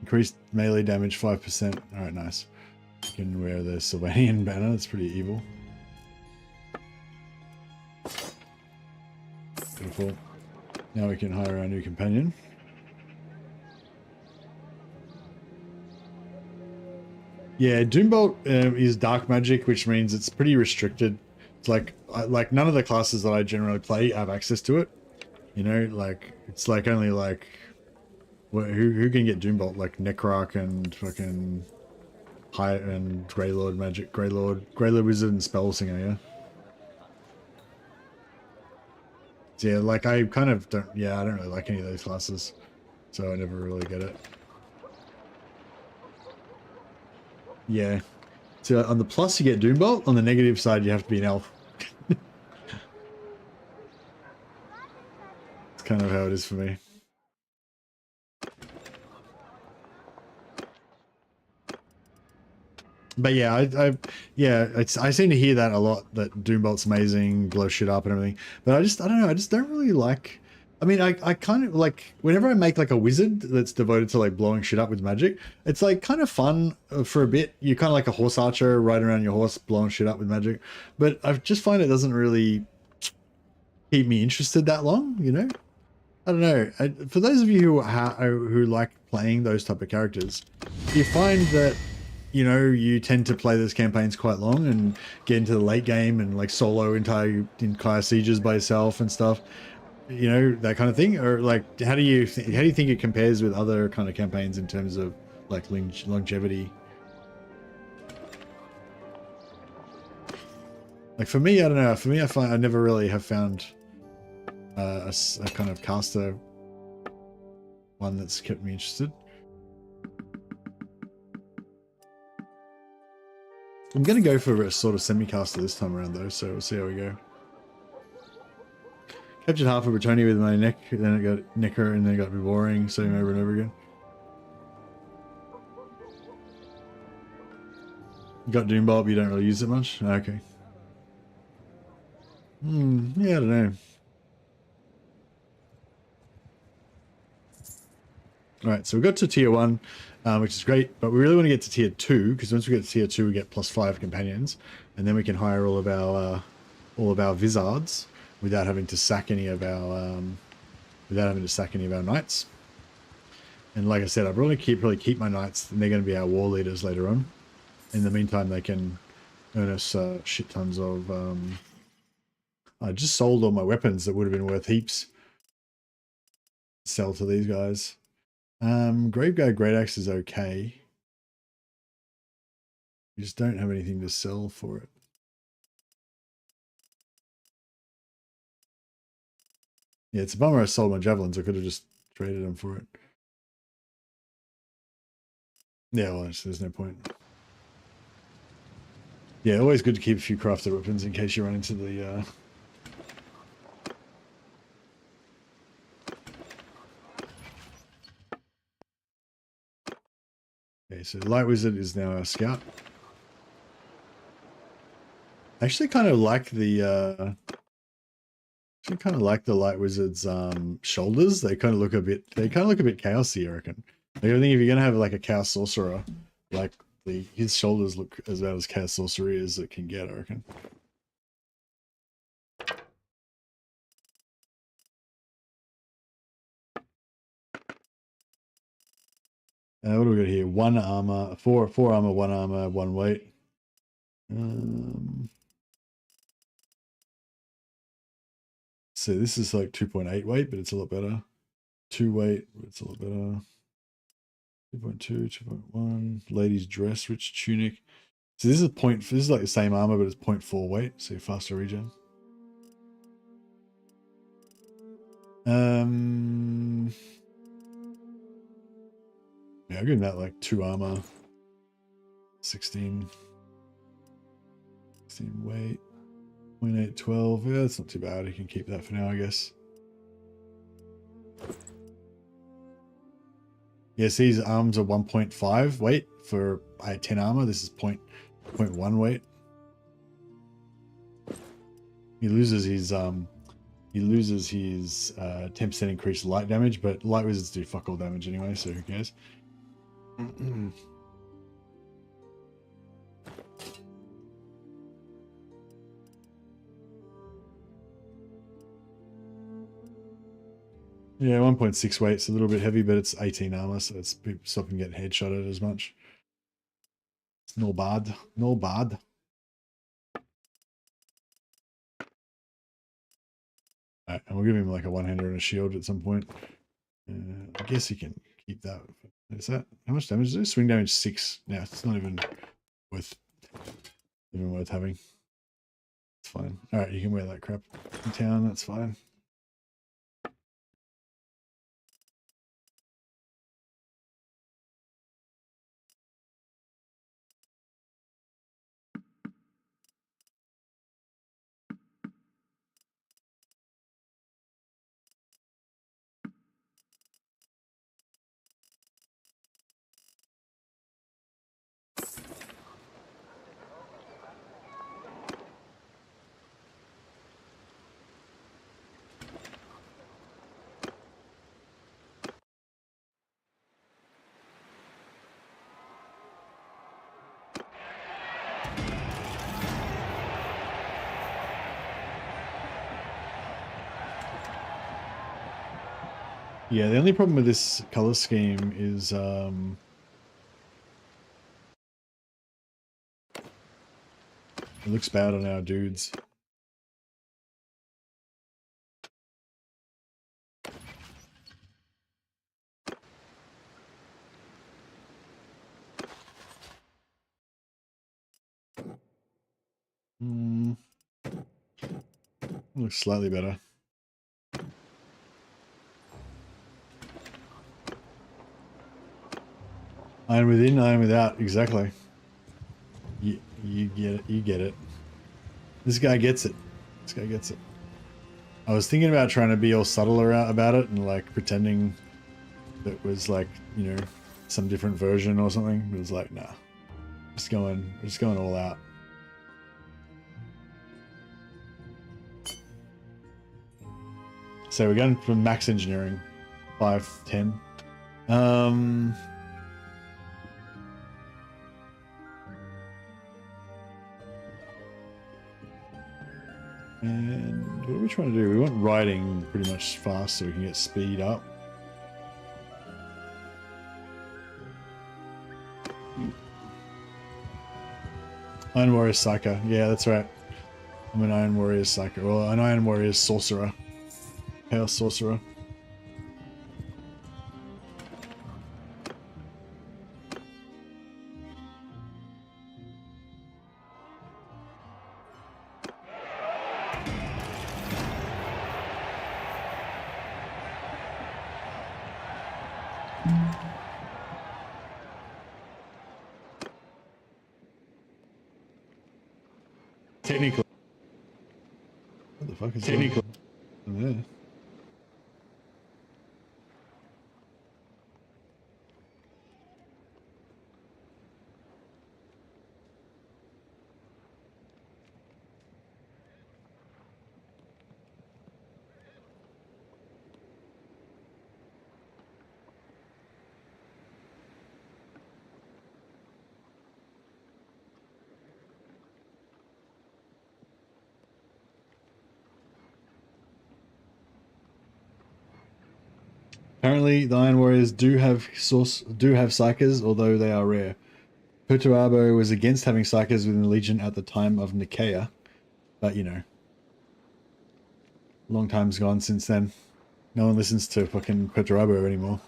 [SPEAKER 1] increased melee damage 5%. All right, nice. You can wear the Sylvanian banner. It's pretty evil. Beautiful. Now we can hire our new companion. Yeah, Doombolt is dark magic, which means it's pretty restricted. It's like none of the classes that I generally play have access to it. You know, like it's like only like who can get Doombolt, like Necroc and fucking High and Greylord magic, Greylord Wizard and Spell Singer, yeah. So yeah, like I kind of don't, yeah, I don't really like any of those classes, so I never really get it. Yeah. So on the plus you get Doombolt, on the negative side you have to be an elf. It's kind of how it is for me. But yeah, I seem to hear that a lot, that Doombolt's amazing, blow shit up and everything. But I don't know, I just don't really like, I mean, I kind of like, whenever I make like a wizard that's devoted to like blowing shit up with magic, it's like kind of fun for a bit. You're kind of like a horse archer riding around your horse blowing shit up with magic. But I just find it doesn't really keep me interested that long, you know? I don't know. For those of you who like playing those type of characters, you find that, you know, you tend to play those campaigns quite long and get into the late game and like solo entire sieges by yourself and stuff, you know, that kind of thing? Or like, how do you think it compares with other kind of campaigns in terms of like longevity? Like for me, I don't know. For me, I never really have found a kind of caster one that's kept me interested. I'm going to go for a sort of semi-caster this time around though, so we'll see how we go. Captured half of Bretonia with my neck, then it got Necker, and then it got boring, same over and over again. You got Doombolt, but you don't really use it much? Okay. Yeah, I don't know. Alright, so we got to tier 1, which is great, but we really want to get to tier 2, because once we get to tier 2 we get +5 companions, and then we can hire all of our wizards without having to sack any of our knights. And like I said, I probably keep my knights, and they're going to be our war leaders later on. In the meantime, they can earn us shit tons of... I just sold all my weapons that would have been worth heaps. Sell to these guys. Graveguard Great Axe is okay. You just don't have anything to sell for it. Yeah, it's a bummer I sold my javelins. I could have just traded them for it. Yeah, well, there's no point. Yeah, always good to keep a few crafted weapons in case you run into the... Okay, so Light Wizard is now our scout. I actually kind of like the Light Wizard's shoulders. They kind of look a bit chaosy, I reckon. Like, I think if you're gonna have like a chaos sorcerer, like his shoulders look as bad as chaos sorcery as it can get, I reckon. What do we got here? 1 armor, 4 armor, 1 armor, 1 weight. So this is like 2.8 weight, but it's a lot better. 2 weight, but it's a lot better. 2.2, 2.1. Ladies dress, rich tunic. So this is like the same armor, but it's 0.4 weight, so faster regen. Yeah, I'll give him that like 2 armor, 16 weight, 0.8, 12. Yeah, that's not too bad. He can keep that for now, I guess. Yes, these arms are 1.5 weight for 10 armor. This is 0.1 weight. He loses his 10% increased light damage, but light wizards do fuck all damage anyway, so who cares? Yeah, 1.6 weight. It's a little bit heavy, but it's 18 armor, so it's stopping getting headshotted as much. It's no bad. No bad. Alright, and we'll give him like a one-hander and a shield at some point. I guess he can keep that. Is that how much damage is it? Swing damage 6. Yeah, it's not even worth having. It's fine. All right, you can wear that crap in town. That's fine. Yeah, the only problem with this color scheme is it looks bad on our dudes. Looks slightly better. Iron within, iron without. Exactly. You get it. You get it. This guy gets it. This guy gets it. I was thinking about trying to be all subtle about it and like pretending that it was like, you know, some different version or something. But it was like, nah. Just going all out. So we're going from max engineering, 510. And what are we trying to do? We want riding pretty much fast so we can get speed up. Iron Warrior Psyker. Yeah, that's right. I'm an Iron Warrior Psyker. Well, an Iron Warrior Sorcerer. Chaos Sorcerer. Technically. What the fuck is technically? Yeah. Apparently, the Iron Warriors do have psychers, although they are rare. Perturabo was against having psychers within the Legion at the time of Nicaea, but you know, long time's gone since then. No one listens to fucking Perturabo anymore.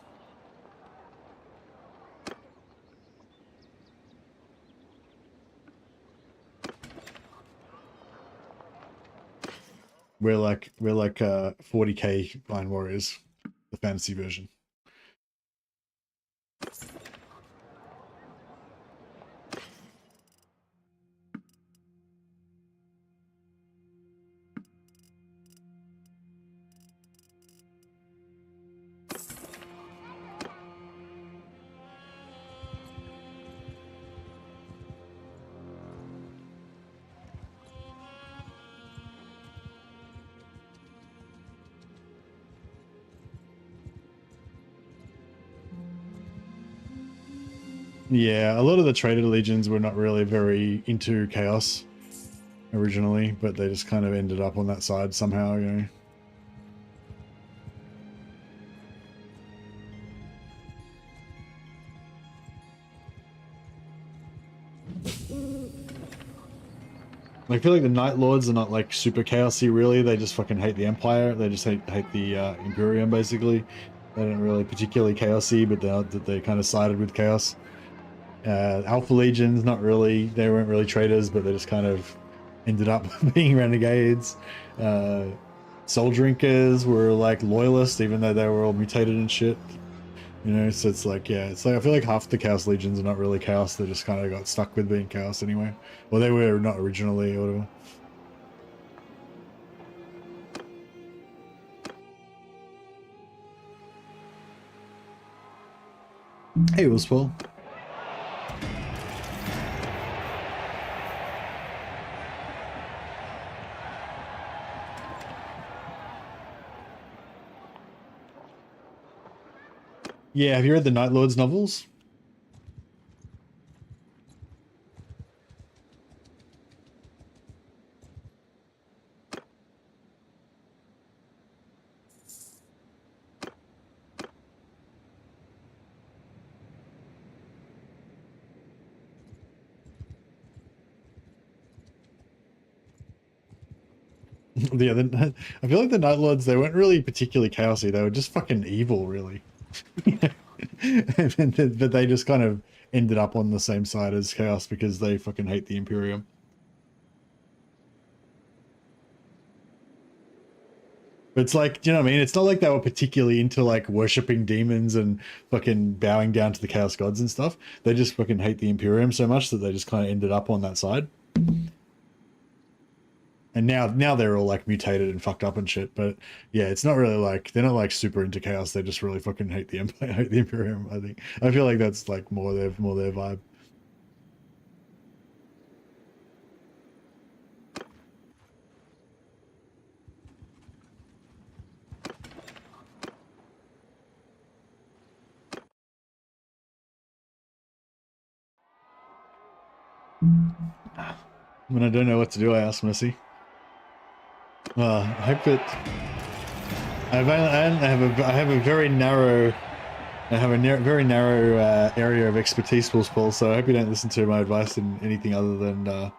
[SPEAKER 1] We're like 40k Iron Warriors, the fantasy version. Yeah, a lot of the Traitor Legions were not really very into Chaos originally, but they just kind of ended up on that side somehow, you know. I feel like the Night Lords are not like super chaosy really, they just fucking hate the Empire, they just hate the Imperium basically. They aren't really particularly chaosy, but they kind of sided with chaos. Alpha Legions, not really. They weren't really traitors, but they just kind of ended up being renegades. Soul Drinkers were like loyalists, even though they were all mutated and shit. You know, so it's like, yeah, it's like I feel like half the Chaos Legions are not really chaos. They just kind of got stuck with being chaos anyway. Well, they were not originally or whatever. Hey, Willspaul. Yeah, have you read the Night Lords novels? Yeah, I feel like the Night Lords, they weren't really particularly chaosy. They were just fucking evil, really. But they just kind of ended up on the same side as chaos because they fucking hate the Imperium. But it's like, do you know what I mean? It's not like they were particularly into like worshipping demons and fucking bowing down to the chaos gods and stuff. They just fucking hate the Imperium so much that they just kind of ended up on that side. And now they're all like mutated and fucked up and shit. But yeah, it's not really like, they're not like super into chaos. They just really fucking hate the Empire, hate the Imperium. I think. I feel like that's like more their vibe. When I don't know what to do, I ask Mercy. I hope that I have a very narrow very narrow area of expertise, Paul. So I hope you don't listen to my advice in anything other than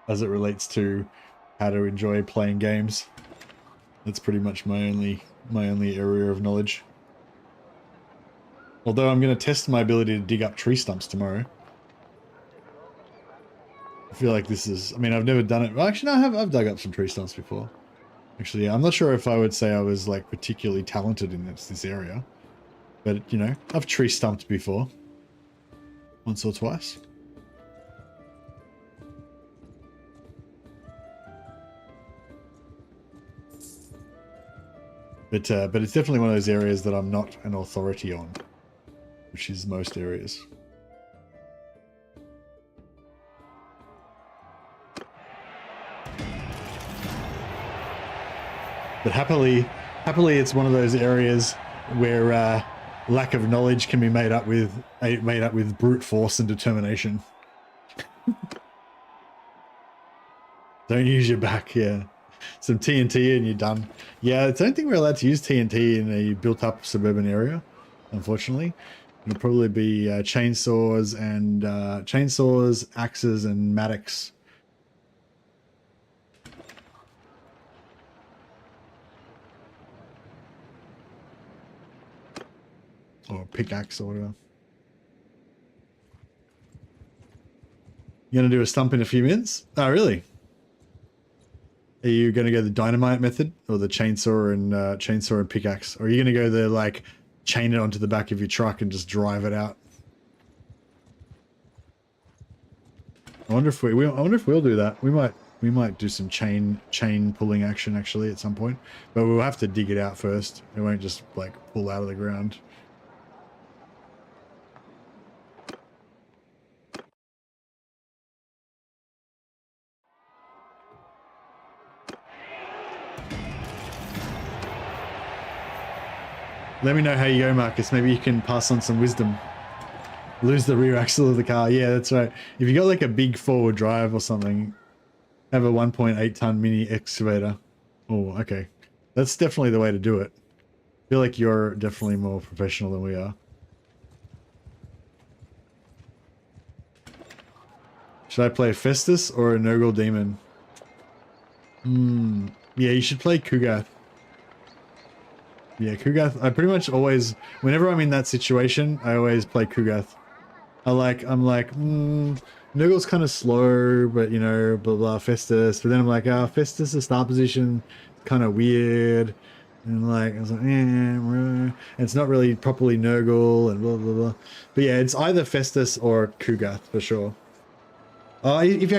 [SPEAKER 1] as it relates to how to enjoy playing games. That's pretty much my only area of knowledge. Although I'm going to test my ability to dig up tree stumps tomorrow. I feel like this is, I mean, I've never done it. Well, actually, no, I've dug up some tree stumps before. Actually, yeah, I'm not sure if I would say I was like particularly talented in this area. But, you know, I've tree stumped before. Once or twice. But it's definitely one of those areas that I'm not an authority on. Which is most areas. But happily it's one of those areas where lack of knowledge can be made up with brute force and determination. Don't use your back, yeah. Some TNT and you're done. Yeah, I don't think we're allowed to use TNT in a built-up suburban area, unfortunately. It'll probably be chainsaws, axes, and mattocks. Or pickaxe or whatever. You gonna do a stump in a few minutes? Oh, really? Are you gonna go the dynamite method or the chainsaw and pickaxe? Or are you gonna go the like chain it onto the back of your truck and just drive it out? I wonder if we'll do that. We might do some chain pulling action actually at some point, but we'll have to dig it out first. It won't just like pull out of the ground. Let me know how you go, Marcus. Maybe you can pass on some wisdom. Lose the rear axle of the car. Yeah, that's right. If you got like a big forward drive or something, have a 1.8 ton mini excavator. Oh, okay. That's definitely the way to do it. I feel like you're definitely more professional than we are. Should I play Festus or a Nurgle Demon? Yeah, you should play Kugath. Yeah, Kugath. I pretty much always, whenever I'm in that situation, I always play Kugath. I'm like, Nurgle's kind of slow, but you know, blah blah Festus. But then I'm like, Festus' start position, kind of weird, and like I was like, and it's not really properly Nurgle and blah blah blah. But yeah, it's either Festus or Kugath for sure. If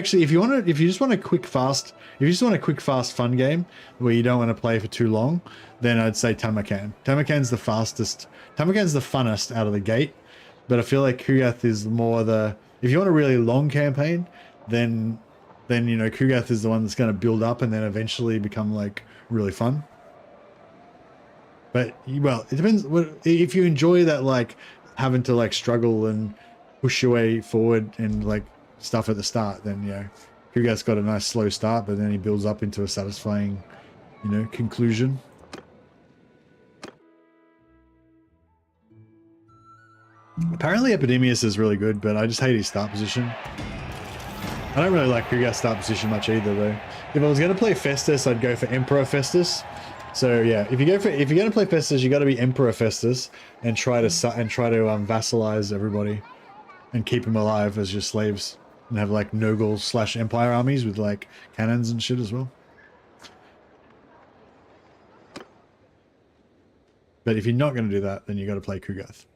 [SPEAKER 1] you just want a quick fast fun game where you don't want to play for too long, then I'd say Tamarkan. Tamarkan's the fastest. Tamarkan's the funnest out of the gate. But I feel like Kugath is more the, if you want a really long campaign, then you know Kugath is the one that's going to build up and then eventually become like really fun. But well, it depends. If you enjoy that, like having to like struggle and push your way forward and like stuff at the start, then you know Kugath's got a nice slow start, but then he builds up into a satisfying, you know, conclusion. Apparently Epidemius is really good, but I just hate his start position. I don't really like Kugath's start position much either, though. If I was going to play Festus, I'd go for Emperor Festus. So yeah, if you're going to play Festus, you got to be Emperor Festus and try to vassalize everybody and keep them alive as your slaves and have like Nurgle / Empire armies with like cannons and shit as well. But if you're not going to do that, then you got to play Kugath.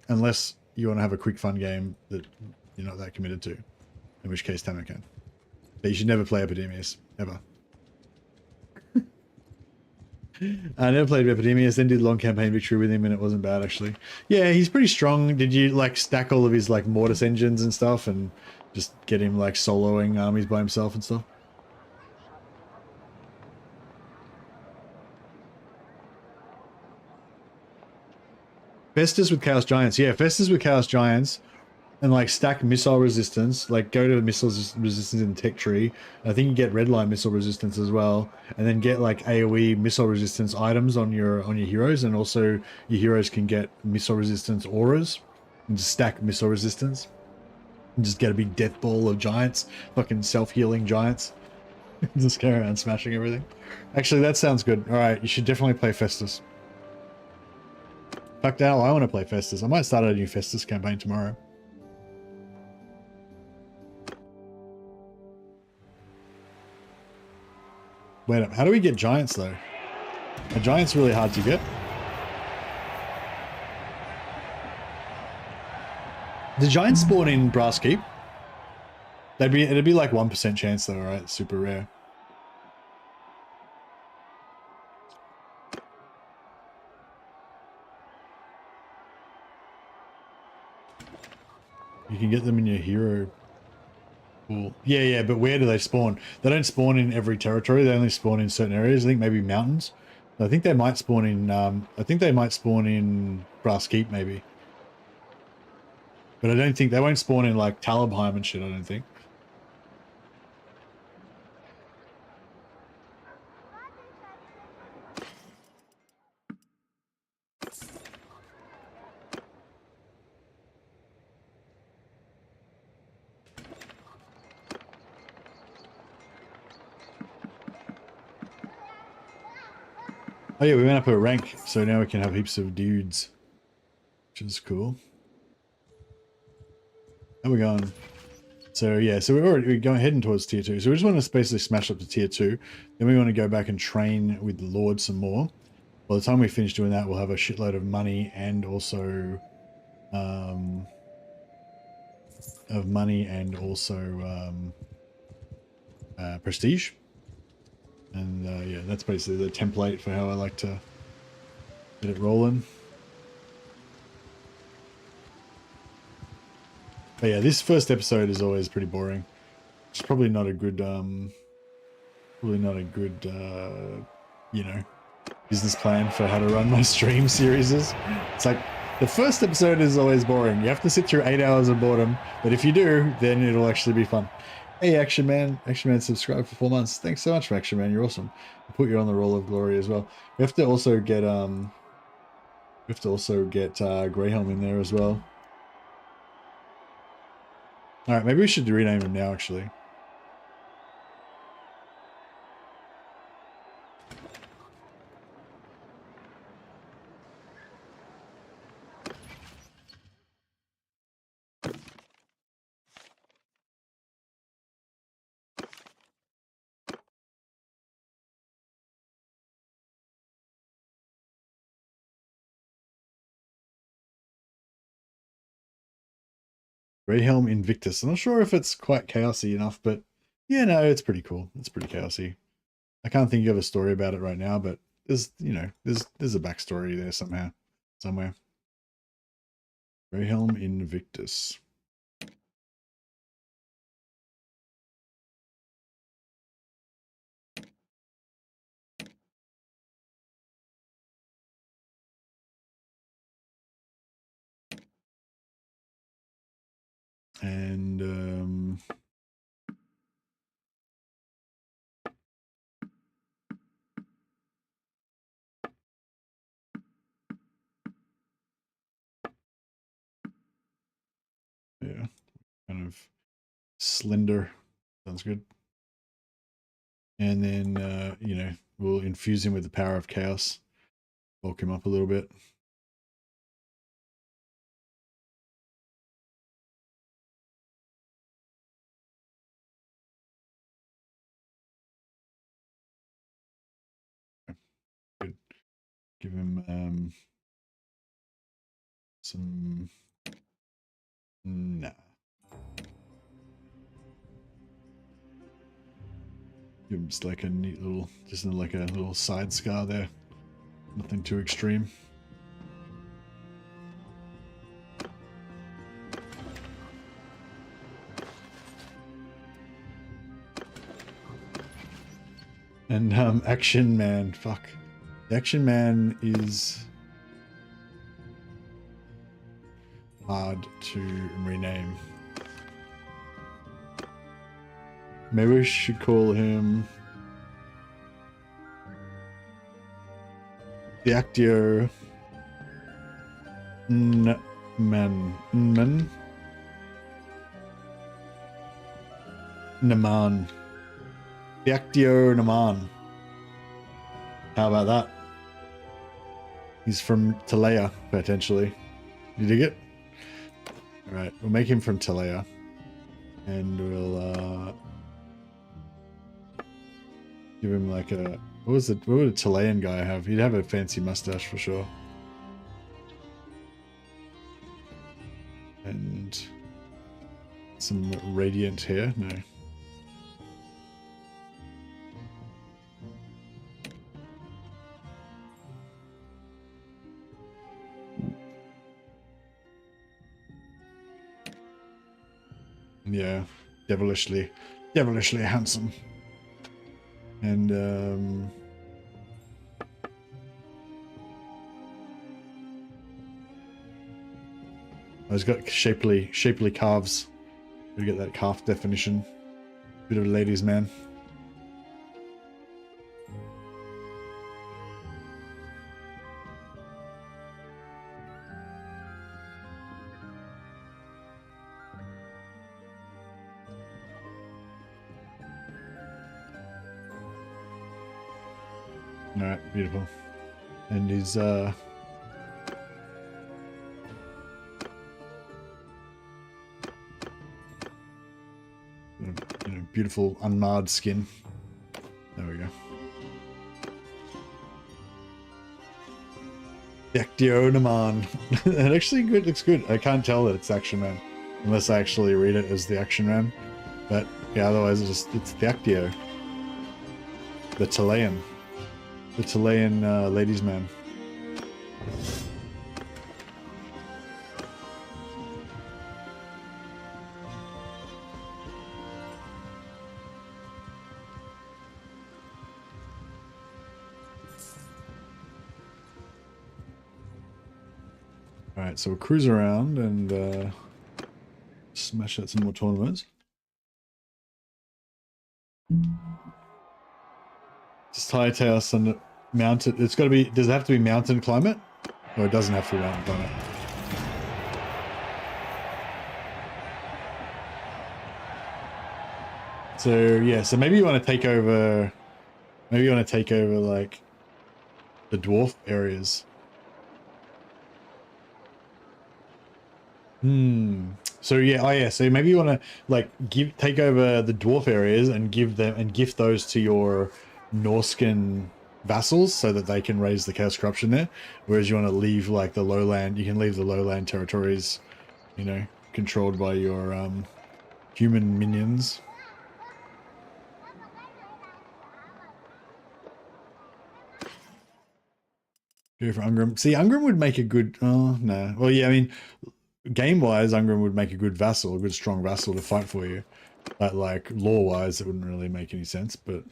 [SPEAKER 1] Unless you want to have a quick fun game that you're not that committed to, in which case Tamarkan. But you should never play Epidemius, ever. I never played Epidemius, then did long campaign victory with him and it wasn't bad actually. Yeah, he's pretty strong. Did you like stack all of his like Mortis engines and stuff and just get him like soloing armies by himself and stuff? Festus with Chaos Giants. Yeah, Festus with Chaos Giants and like stack missile resistance, like go to missile resistance in the tech tree. I think you get red line missile resistance as well, and then get like AoE missile resistance items on your heroes, and also your heroes can get missile resistance auras and just stack missile resistance and just get a big death ball of giants, fucking self-healing giants. Just go around smashing everything. Actually, that sounds good. All right, you should definitely play Festus. Fuck that, I want to play Festus. I might start a new Festus campaign tomorrow. Wait up, how do we get giants though? A giant's really hard to get. The giants spawn in Brass Keep? It'd be like 1% chance though, right? Super rare. You can get them in your hero pool. Yeah, but where do they spawn? They don't spawn in every territory. They only spawn in certain areas. I think maybe mountains. I think they might spawn in. I think they might spawn in Brass Keep maybe. But I don't think they won't spawn in like Talabheim and shit. I don't think. Oh yeah, we went up a rank, so now we can have heaps of dudes, which is cool. How are we going? So yeah, so we're going heading towards tier 2. So we just want to basically smash up to tier 2. Then we want to go back and train with the Lord some more. By the time we finish doing that, we'll have a shitload of money and also prestige. And yeah, that's basically the template for how I like to get it rolling. But yeah, this first episode is always pretty boring. It's probably not a good, you know, business plan for how to run my stream series. It's like the first episode is always boring. You have to sit through 8 hours of boredom, but if you do, then it'll actually be fun. Hey, Action Man subscribed for 4 months. Thanks so much for Action Man. You're awesome. I'll put you on the Roll of Glory as well. We have to also get Greyhelm in there as well. All right, maybe we should rename him now. Actually, Greyhelm Invictus. I'm not sure if it's quite chaosy enough, but yeah, no, it's pretty cool. It's pretty chaosy. I can't think of a story about it right now, but there's, you know, there's a backstory there somehow, somewhere. Greyhelm Invictus. And yeah, kind of slender. Sounds good. And then you know, we'll infuse him with the power of chaos. Bulk him up a little bit. Good. Give him some. Nah. Give him just like a neat little, just like a little side scar there. Nothing too extreme. And Action Man, fuck. The Action Man is hard to rename. Maybe we should call him the Actio Naman. The Actio Naman. How about that? He's from Talea, potentially. You dig it? Alright, we'll make him from Talea. And we'll give him like a... what would a Talayan guy have? He'd have a fancy mustache for sure. And some radiant hair? No. Yeah, devilishly handsome. And he's got shapely calves. We get that calf definition. Bit of a ladies' man. Alright, beautiful. And he's you know, beautiful unmarred skin. There we go. Actionman. It actually looks good. I can't tell that it's Action Man unless I actually read it as the Action Man. But yeah, otherwise it's the Actio. The Talayan. The Talayan ladies' man. Alright, so we'll cruise around and smash out some more tournaments. Just hightail and mountain. It's got to be. Does it have to be mountain climate, or it doesn't have to be mountain climate? So yeah. So maybe you want to take over. Maybe you want to take over like the dwarf areas. So yeah. Oh yeah. So maybe you want to like take over the dwarf areas and gift those to your Norscan vassals so that they can raise the chaos corruption there, whereas you want to leave like the lowland, you can leave the lowland territories, you know, controlled by your human minions. Go for Ungrim. See, Ungrim would make a good... Oh, no. Well, yeah, I mean, game-wise, Ungrim would make a good vassal, a good strong vassal to fight for you. But, like, lore-wise, it wouldn't really make any sense, but...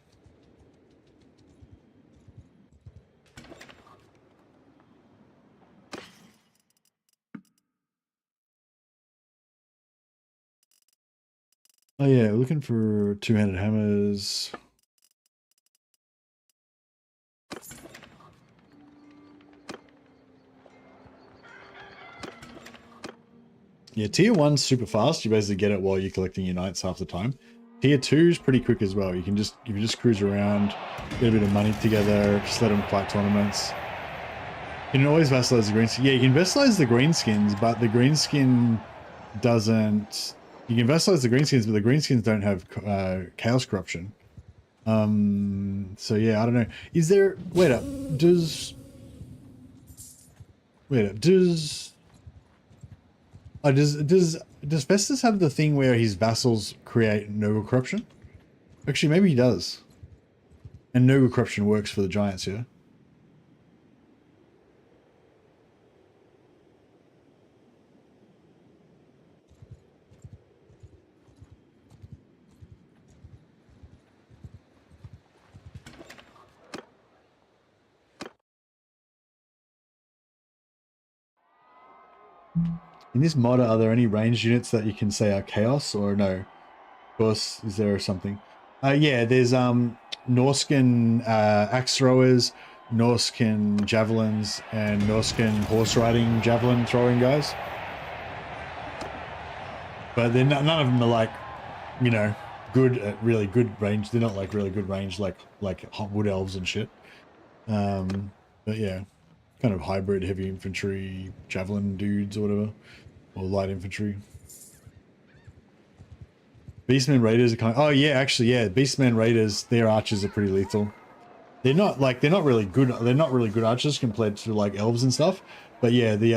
[SPEAKER 1] Oh, yeah, looking for two-handed hammers... Yeah, tier 1's super fast. You basically get it while you're collecting your knights half the time. Tier 2 is pretty quick as well. You can just, if you just cruise around, get a bit of money together, just let them fight tournaments. You can always vassalize the green skin. Yeah, you can vassalize the greenskins, but the greenskin doesn't... You can vassalize the greenskins, but the greenskins don't have chaos corruption. So yeah, I don't know. Is there... Wait up. Does... Wait up. Does... Oh, does Festus have the thing where his vassals create noble corruption? Actually, maybe he does. And noble corruption works for the giants, yeah? In this mod, are there any ranged units that you can say are chaos or no? Of course, is there something? Yeah, there's Norscan axe throwers, Norscan javelins, and Norscan horse riding javelin throwing guys. But they're none of them are like, you know, good, really good range. They're not like really good range like wood elves and shit. But yeah, kind of hybrid heavy infantry javelin dudes or whatever. Or light infantry. Beastmen Raiders are kind of... Oh, yeah, actually, yeah. Beastmen Raiders, their archers are pretty lethal. They're not really good. They're not really good archers compared to, like, elves and stuff. But, yeah, they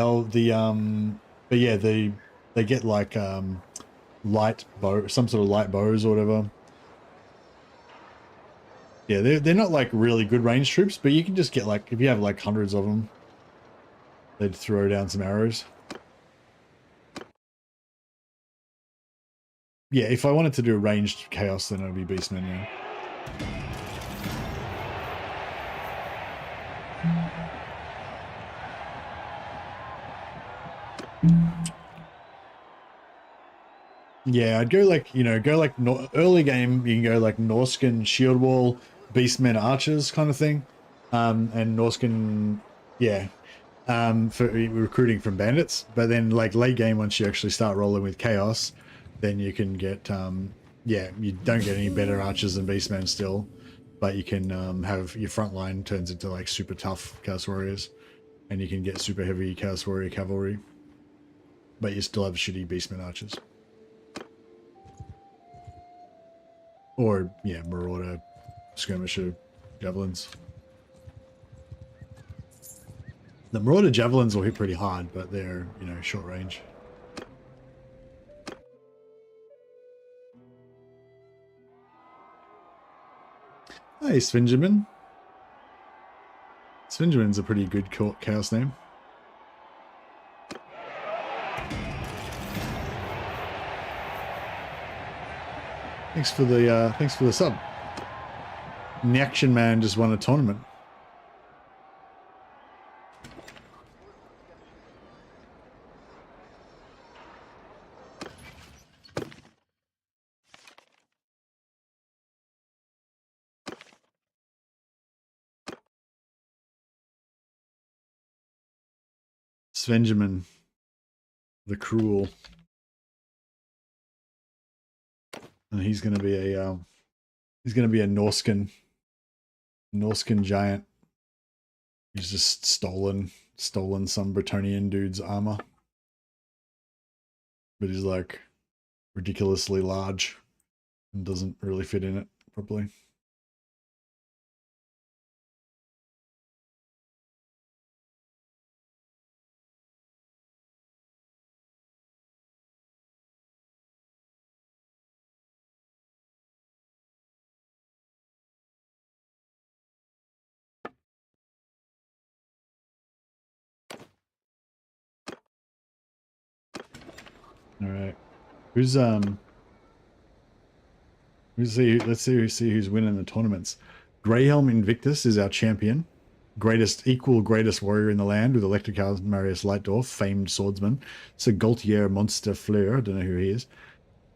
[SPEAKER 1] get, like, light bow... Some sort of light bows or whatever. Yeah, they're not, like, really good range troops, but you can just get, like... If you have, like, hundreds of them, they'd throw down some arrows. Yeah, if I wanted to do a ranged chaos, then it would be Beastmen, yeah. Yeah, I'd go like, you know, early game, you can go like Norscan Shield Wall, Beastmen Archers kind of thing. And Norscan, yeah, for recruiting from bandits. But then like late game, once you actually start rolling with Chaos, then you can get, yeah, you don't get any better archers than Beastmen still, but you can have your front line turns into like super tough Chaos Warriors, and you can get super heavy Chaos Warrior cavalry, but you still have shitty Beastmen archers. Or, yeah, Marauder, Skirmisher, Javelins. The Marauder Javelins will hit pretty hard, but they're, you know, short range. Hey, Svenjamin. Svenjamin's a pretty good chaos name. Thanks for the sub. And the Action Man just won a tournament. Svenjamin, the Cruel, and he's going to be a Norscan giant. He's just stolen some Bretonnian dude's armor, but he's like ridiculously large and doesn't really fit in it properly. All right. Let's see who's winning the tournaments. Greyhelm Invictus is our champion. Greatest warrior in the land with Electrical Marius Lightdorf, famed swordsman. Sir Gaultier Monster Fleur, I don't know who he is.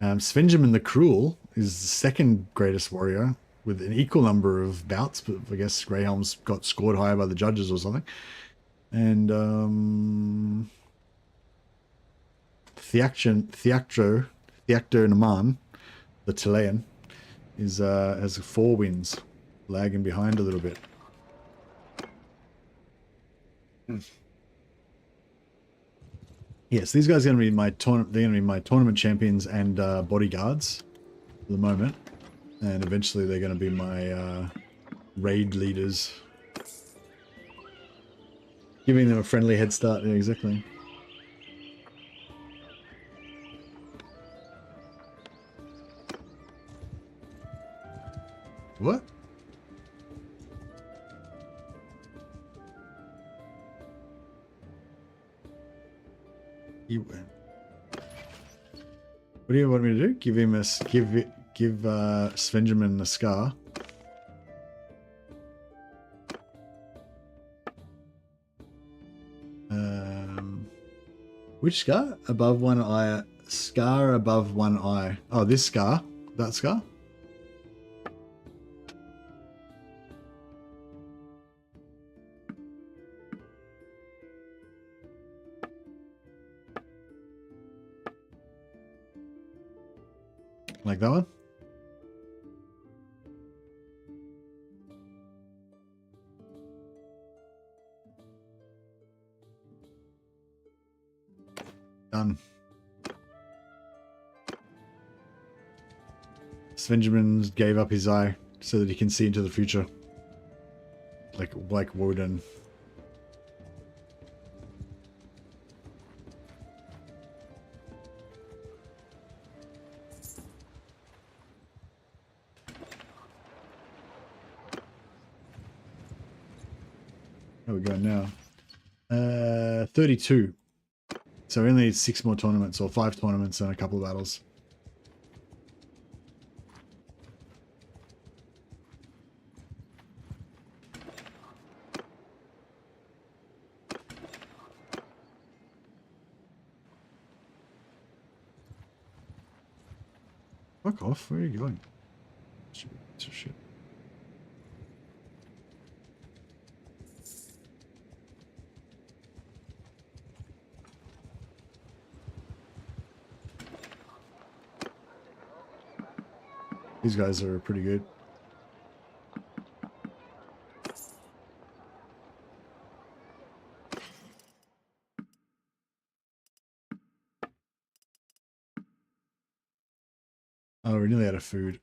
[SPEAKER 1] Svenjamin the Cruel is the second greatest warrior with an equal number of bouts, but I guess Greyhelm's got scored higher by the judges or something. And Theactor Naman, the Chilean, has 4 wins, lagging behind a little bit. Yes, these guys are going to be my tournament. They're going to be my tournament champions and bodyguards for the moment, and eventually they're going to be my raid leaders, giving them a friendly head start. Yeah, exactly. What? What do you want me to do? Give Svenjamin a scar. Which scar? Above one eye. Scar above one eye. Oh, this scar. That scar. Like that one? Done. Svenjamin gave up his eye so that he can see into the future. Like Woden. How are we going now? 32. So we only need 6 more tournaments, or 5 tournaments and a couple of battles. Fuck off, where are you going? Shit. These guys are pretty good. Oh, we're nearly out of food.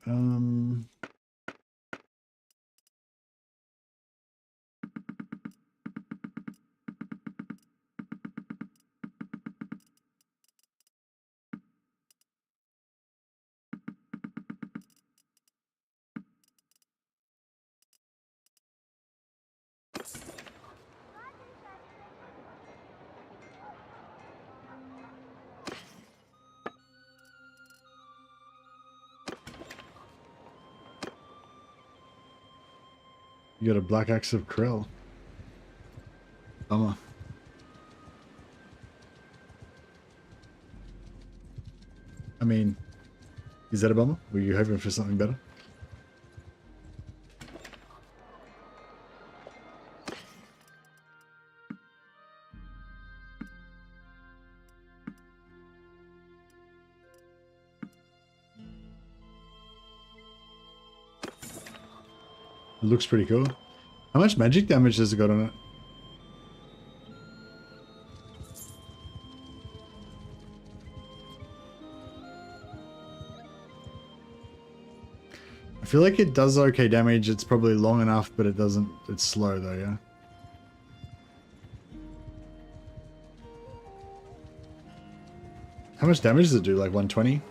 [SPEAKER 1] You got a Black Axe of Krell. Bummer. I mean, is that a bummer? Were you hoping for something better? It looks pretty cool. How much magic damage has it got on it? I feel like it does okay damage. It's probably long enough, but it doesn't. It's slow though, yeah. How much damage does it do? Like 120?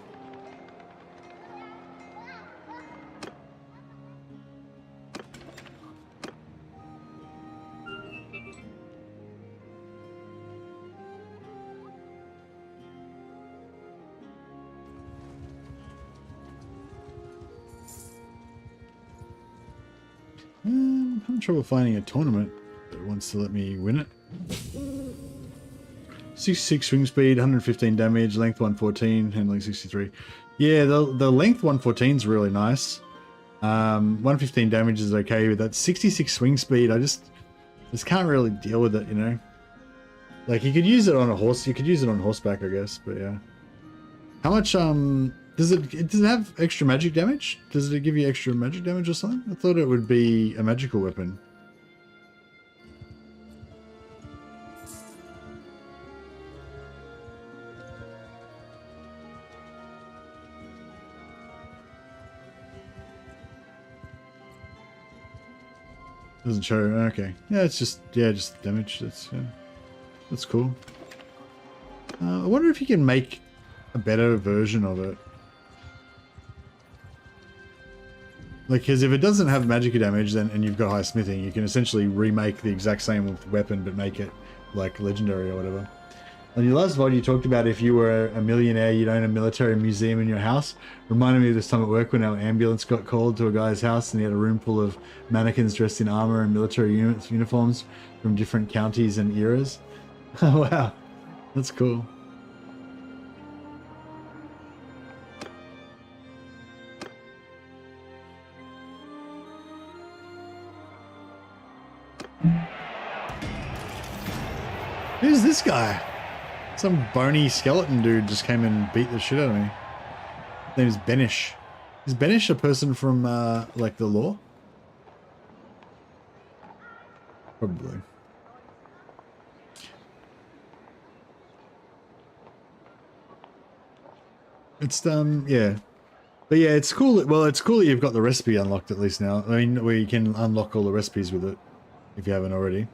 [SPEAKER 1] having trouble finding a tournament that wants to let me win it. 66 swing speed, 115 damage, length 114, handling 63. Yeah, the length 114 is really nice. 115 damage is okay with that. 66 swing speed, I just can't really deal with it, you know. Like you could use it on a horse, you could use it on horseback, I guess, but yeah. How much does it have extra magic damage? Does it give you extra magic damage or something? I thought it would be a magical weapon. Doesn't show. Okay. Yeah, it's just damage. That's cool. I wonder if you can make a better version of it. Like, because if it doesn't have magic damage, then and you've got high smithing, you can essentially remake the exact same weapon, but make it like legendary or whatever. On your last VOD, you talked about if you were a millionaire, you'd own a military museum in your house. Reminded me of this time at work when our ambulance got called to a guy's house and he had a room full of mannequins dressed in armor and military uniforms from different counties and eras. Oh, wow. That's cool. Who's this guy? Some bony skeleton dude just came and beat the shit out of me. His name is Benish. Is Benish a person from, like, the law? Probably. It's, yeah. But yeah, it's cool. Well, it's cool that you've got the recipe unlocked at least now. I mean, where you can unlock all the recipes with it, if you haven't already.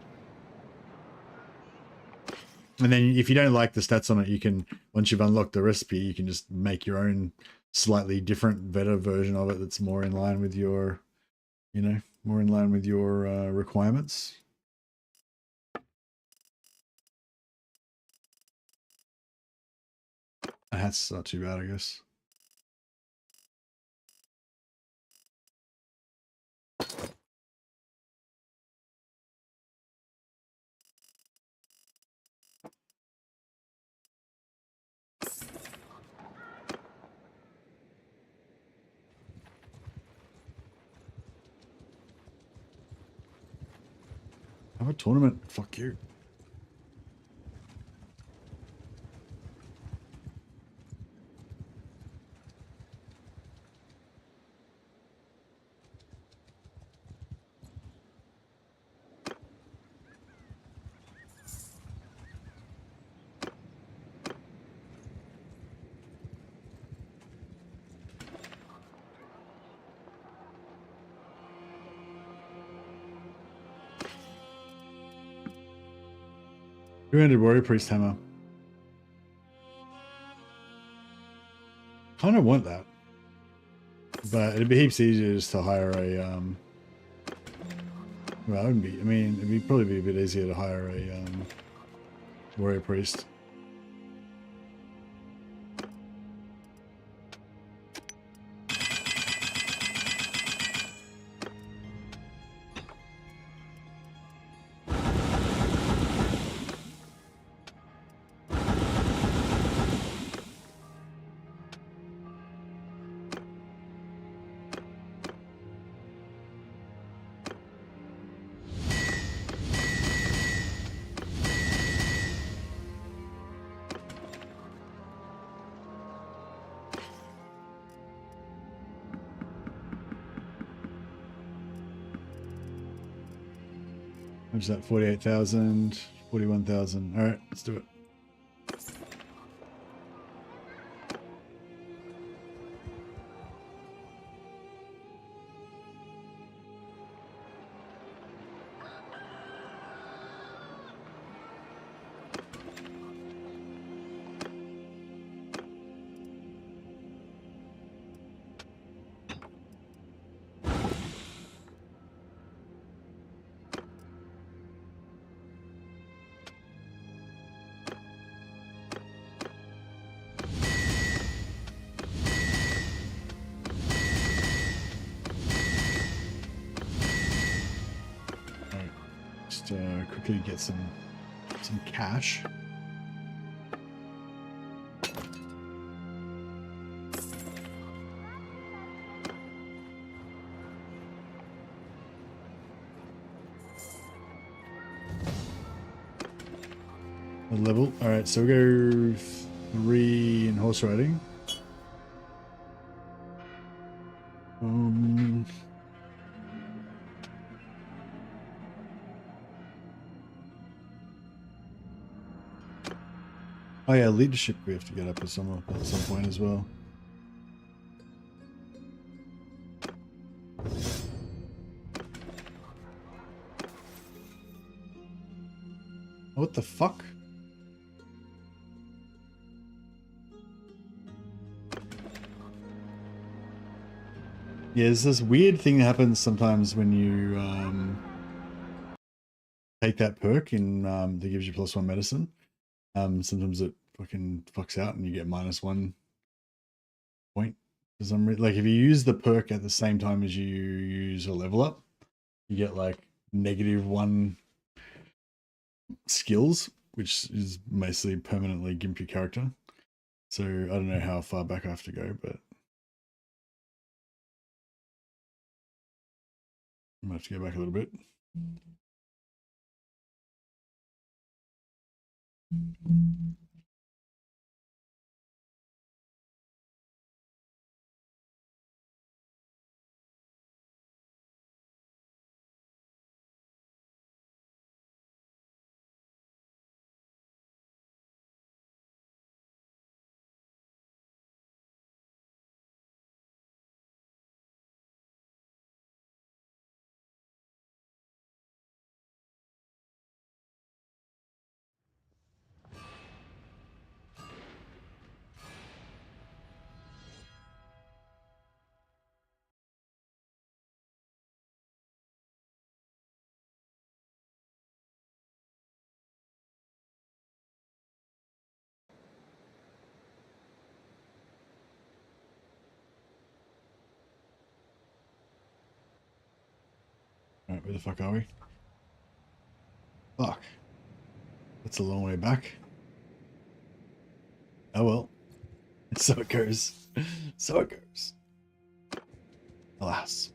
[SPEAKER 1] And then if you don't like the stats on it, you can, once you've unlocked the recipe, you can just make your own slightly different, better version of it that's more in line with your, you know, more in line with your requirements. That's not too bad, I guess. Have a tournament. Fuck you. Two-handed warrior priest hammer. Kind of want that, but it'd be heaps easier just to hire a. Well, it wouldn't be. I mean, it'd probably be a bit easier to hire a warrior priest. What's that? 48,000, 41,000. All right, let's do it. Just quickly get some cash. A level. All right, so we go 3 in horse riding. Oh yeah, leadership we have to get up at some point as well. What the fuck? Yeah, there's this weird thing that happens sometimes when you take that perk in that gives you +1 medicine. Sometimes it fucking fucks out and you get -1 point for some reason. Like if you use the perk at the same time as you use a level up, you get like -1 skills, which is basically permanently gimp your character. So I don't know how far back I have to go, but I might have to go back a little bit. Alright, where the fuck are we? Fuck. That's a long way back. Oh well. So it goes. So it goes. Alas.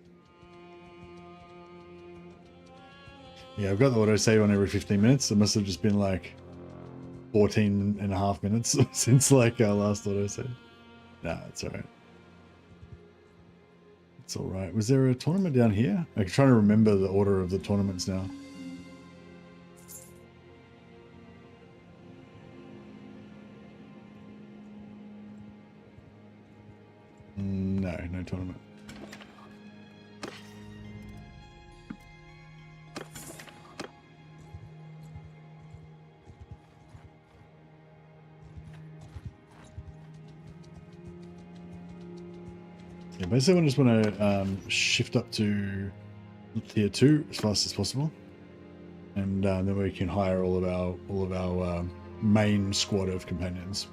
[SPEAKER 1] Yeah, I've got the autosave on every 15 minutes. It must have just been like 14.5 minutes since like our last autosave. Nah, it's alright. It's alright. Was there a tournament down here? I'm trying to remember the order of the tournaments now. No, no tournament. Yeah, basically I just want to shift up to tier 2 as fast as possible, and then we can hire all of our main squad of companions.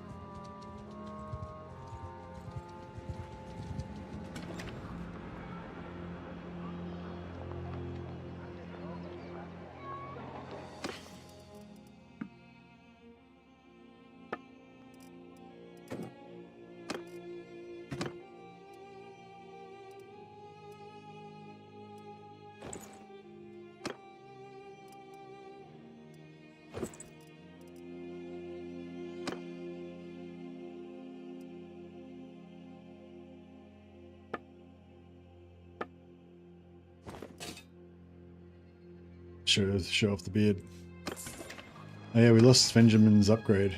[SPEAKER 1] Show off the beard. Oh yeah, we lost Benjamin's upgrade.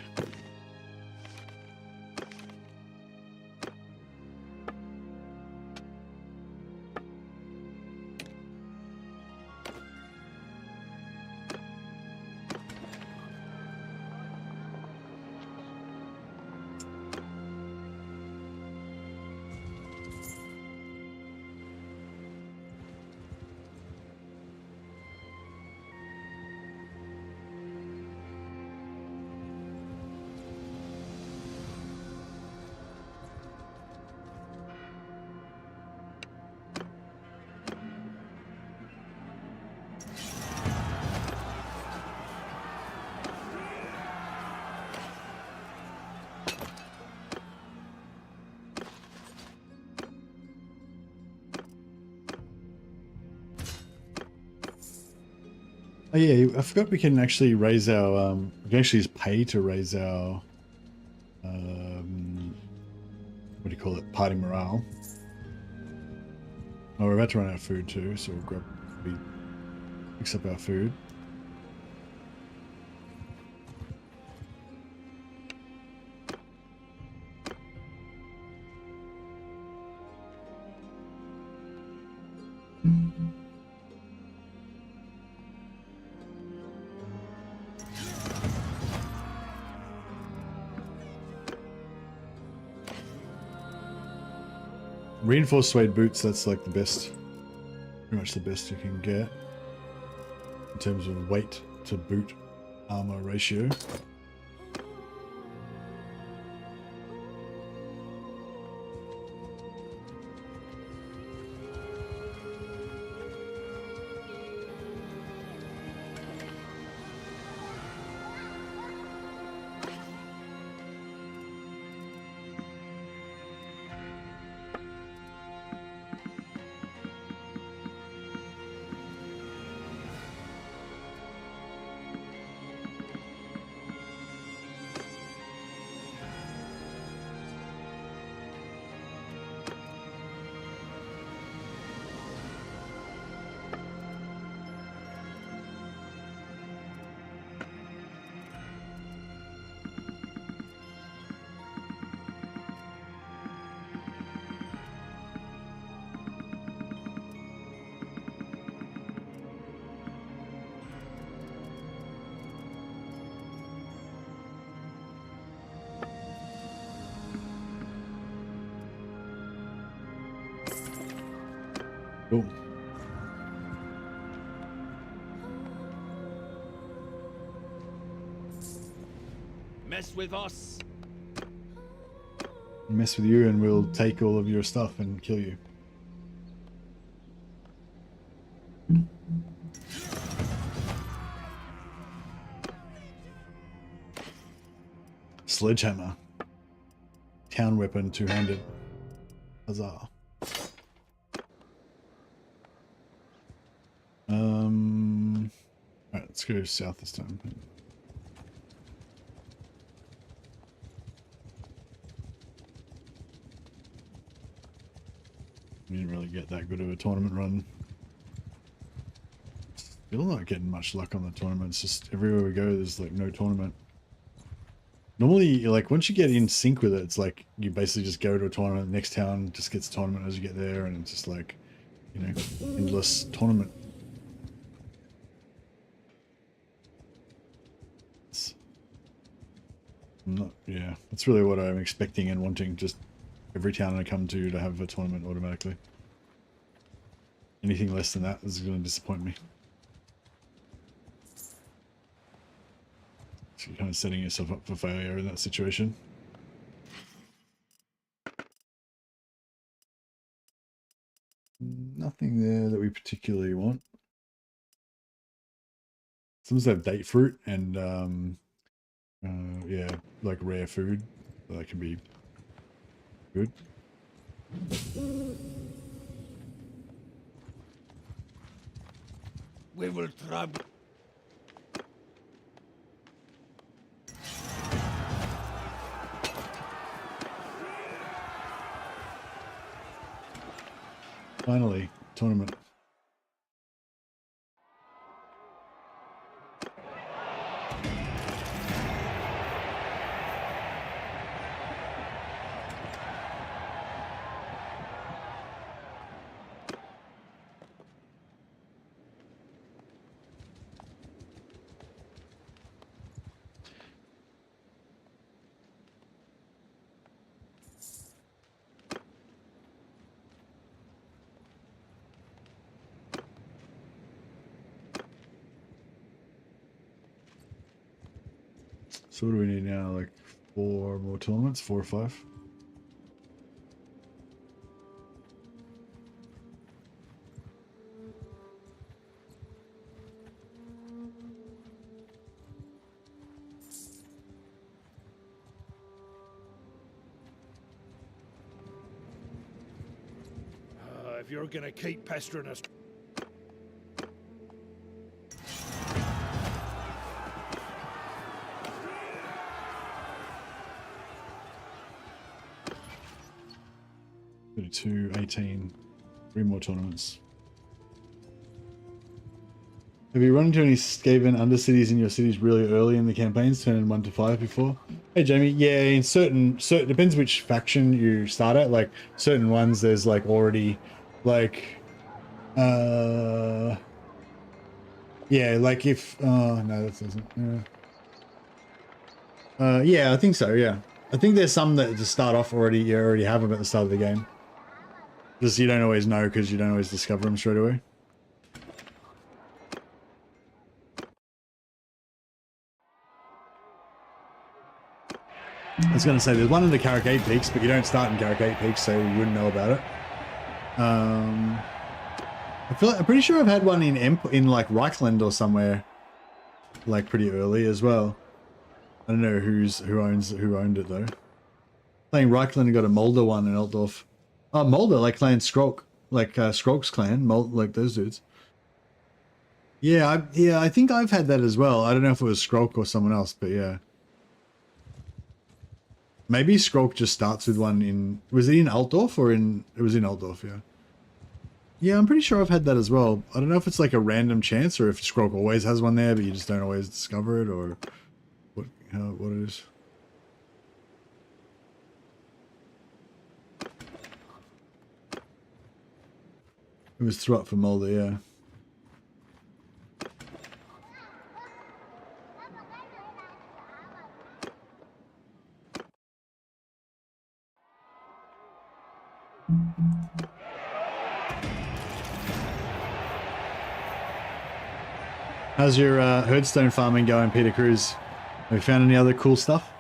[SPEAKER 1] Oh yeah, I forgot we can actually raise our, we can actually just pay to raise our, what do you call it, party morale. Oh, we're about to run out of food too, so we fix up our food. Reinforced suede boots, that's like the best, pretty much the best you can get in terms of weight to boot armor ratio. Cool.
[SPEAKER 4] Mess with us.
[SPEAKER 1] Mess with you and we'll take all of your stuff and kill you. Sledgehammer. Town weapon, two-handed. Huzzah. Alright, let's go south this time. We didn't really get that good of a tournament run. Still not getting much luck on the tournament. It's just everywhere we go, there's like no tournament. Normally, like once you get in sync with it, it's like you basically just go to a tournament. Next town just gets a tournament as you get there, and it's just like, you know, endless tournament. Yeah, that's really what I'm expecting and wanting. Just every town I come to have a tournament automatically. Anything less than that is going to disappoint me. So you're kind of setting yourself up for failure in that situation. Nothing there that we particularly want. Some have date fruit and yeah, like rare food. That can be good.
[SPEAKER 2] We will try.
[SPEAKER 1] Finally, tournament. So what do we need now? Like 4 more tournaments? 4 or 5?
[SPEAKER 2] If you're gonna keep pestering us.
[SPEAKER 1] 32, 18, 3 more tournaments. Have you run into any Skaven undercities in your cities really early in the campaigns, turning 1 to 5 before? Hey Jamie, yeah, in certain depends which faction you start at. Like certain ones, there's like already, like, yeah, like if no, that doesn't. Yeah, I think so. Yeah, I think there's some that to start off already you already have them at the start of the game. Just you don't always know because you don't always discover them straight away. I was going to say, there's one in the Carragate Peaks, but you don't start in Carragate Peaks, so you wouldn't know about it. I'm pretty sure I've had one in like Reichland or somewhere, like pretty early as well. I don't know who owned it though. Playing Reichland, got a Mulder one in Altdorf. Oh, Mulder, like Clan Skrok, like Skrok's clan, like those dudes. Yeah, I think I've had that as well. I don't know if it was Skrok or someone else, but yeah. Maybe Skrok just starts with one in... Was it in Altdorf or in... It was in Altdorf, yeah. Yeah, I'm pretty sure I've had that as well. I don't know if it's like a random chance or if Skrok always has one there, but you just don't always discover it or what it is. It was through up for Mulder, yeah. How's your herdstone farming going, Peter Cruz? Have you found any other cool stuff?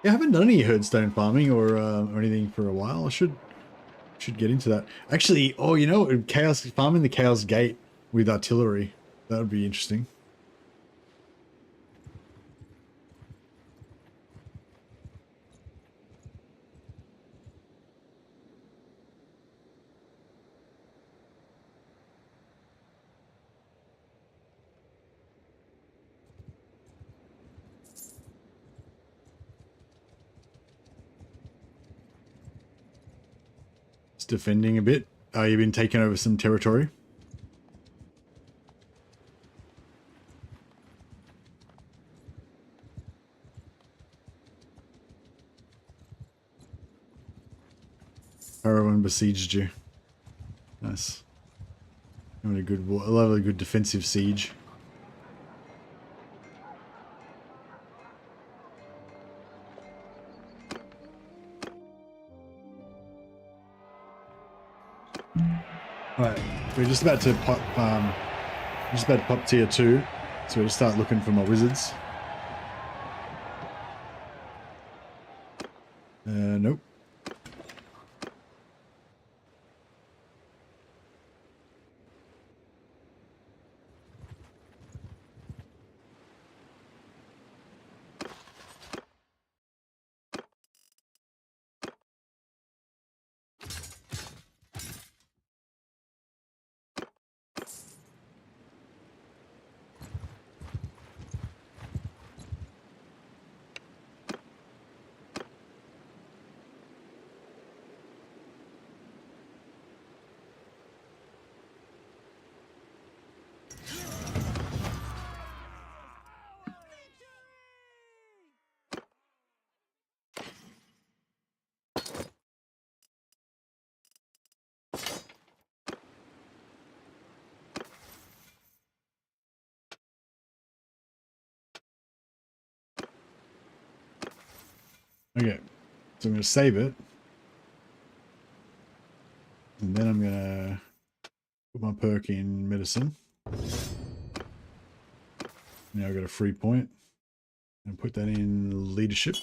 [SPEAKER 1] Yeah, I haven't done any herdstone farming or anything for a while. I should get into that. Actually, oh, you know, farming the Chaos Gate with artillery. That would be interesting. Defending a bit. You've been taking over some territory. Everyone besieged you. Nice. Having a good, I love a good defensive siege. Right, we're just about to pop. Tier 2, so we'll just start looking for my wizards. Nope. Okay, so I'm going to save it. And then I'm going to put my perk in medicine. Now I've got a free point. And put that in leadership.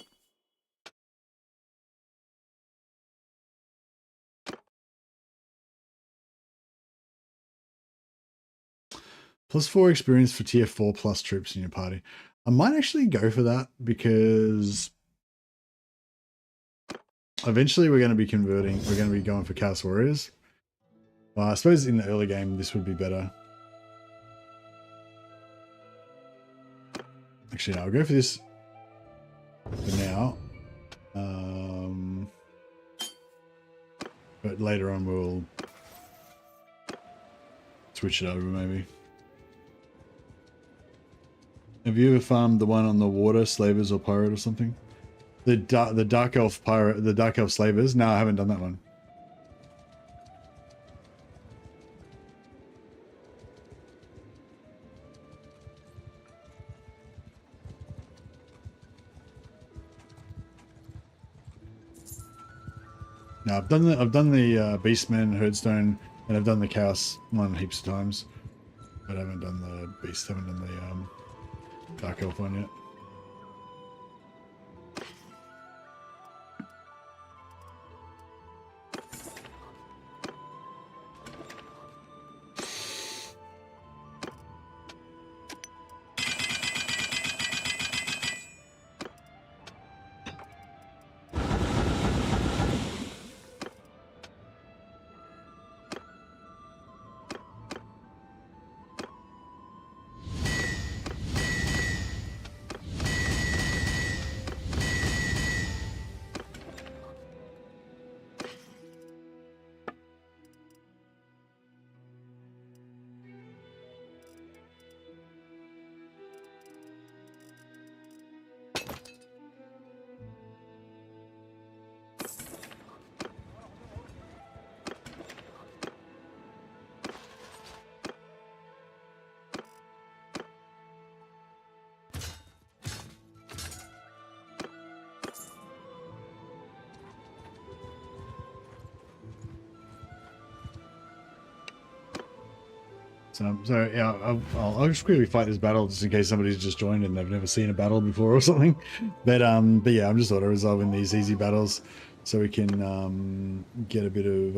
[SPEAKER 1] +4 experience for tier 4 plus troops in your party. I might actually go for that because eventually we're going to be converting. We're going to be going for Chaos Warriors. Well, I suppose in the early game this would be better. Actually, no, I'll go for this for now. But later on we'll switch it over maybe. Have you ever farmed the one on the water, slavers or pirate or something? The dark elf pirate, the dark elf slavers? No, I haven't done that one. No, I've done the Beastman, Herdstone, and I've done the Chaos one heaps of times, but I haven't done the Beast. Haven't done the Dark Elf one yet. So yeah, I'll just quickly fight this battle just in case somebody's just joined and they've never seen a battle before or something. But yeah, I'm just auto resolving these easy battles so we can get a bit of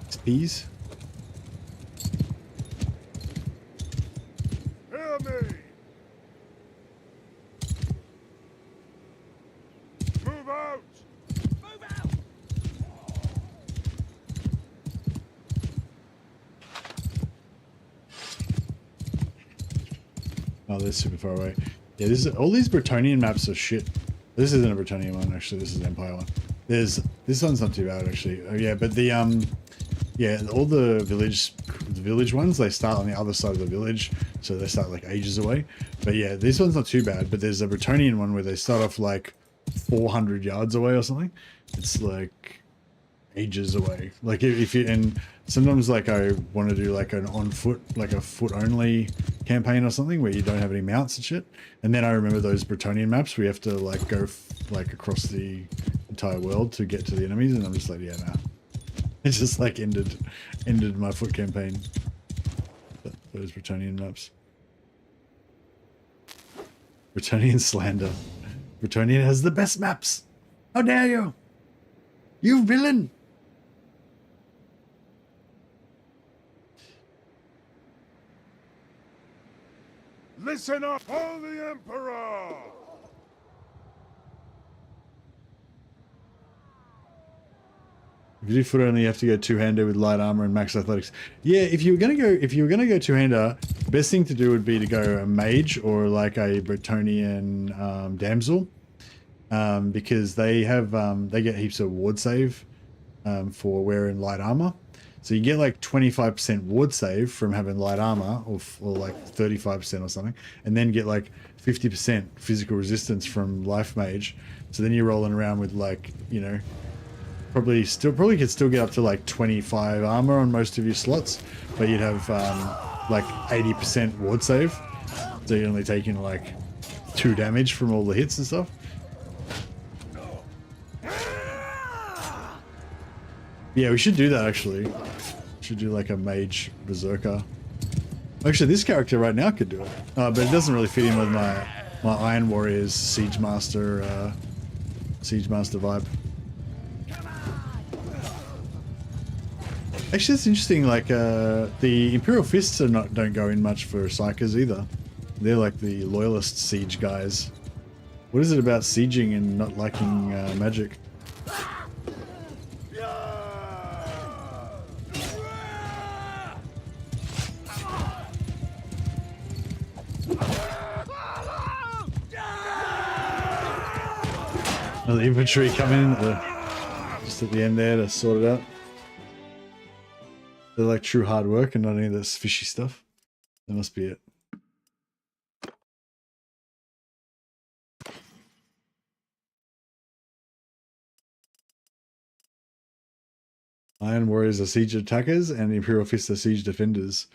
[SPEAKER 1] XPs.
[SPEAKER 2] Hear me! Move out!
[SPEAKER 4] Move out!
[SPEAKER 1] Oh, they're super far away. Yeah, this is all these Bretonian maps are shit. This isn't a Bretonian one actually. This is an Empire one. This one's not too bad actually. Oh yeah, but the yeah, all the village ones, they start on the other side of the village, so they start like ages away. But yeah, this one's not too bad. But there's a Bretonian one where they start off like 400 yards away or something. It's like ages away. Like if you, and sometimes like I want to do like an on foot, like a foot only campaign or something where you don't have any mounts and shit. And then I remember those Bretonian maps where you have to like go like across the entire world to get to the enemies, and I'm just like, yeah, nah. It just like ended my foot campaign. Those Bretonian maps. Bretonian slander. Bretonian has the best maps. How dare you? You villain!
[SPEAKER 2] Listen up, all the Emperor!
[SPEAKER 1] If you do foot only, you have to go two-hander with light armor and max athletics. Yeah, if you were gonna go two-hander, the best thing to do would be to go a mage or like a Bretonian damsel, because they have they get heaps of ward save for wearing light armor. So you get like 25% ward save from having light armor, or like 35% or something, and then get like 50% physical resistance from life mage. So then you're rolling around with like, you know, probably could still get up to like 25 armor on most of your slots, but you'd have like 80% ward save. So you're only taking like 2 damage from all the hits and stuff. Yeah, we should do that actually. Should do like a mage berserker. Actually, this character right now could do it, but it doesn't really fit in with my Iron Warriors Siege Master vibe. Actually, it's interesting. Like the Imperial Fists don't go in much for Psychers either. They're like the loyalist siege guys. What is it about sieging and not liking magic? Oh, the infantry come in just at the end there to sort it out. They're like true hard work and not any of this fishy stuff. That must be it. Iron Warriors are siege attackers and Imperial Fists are siege defenders.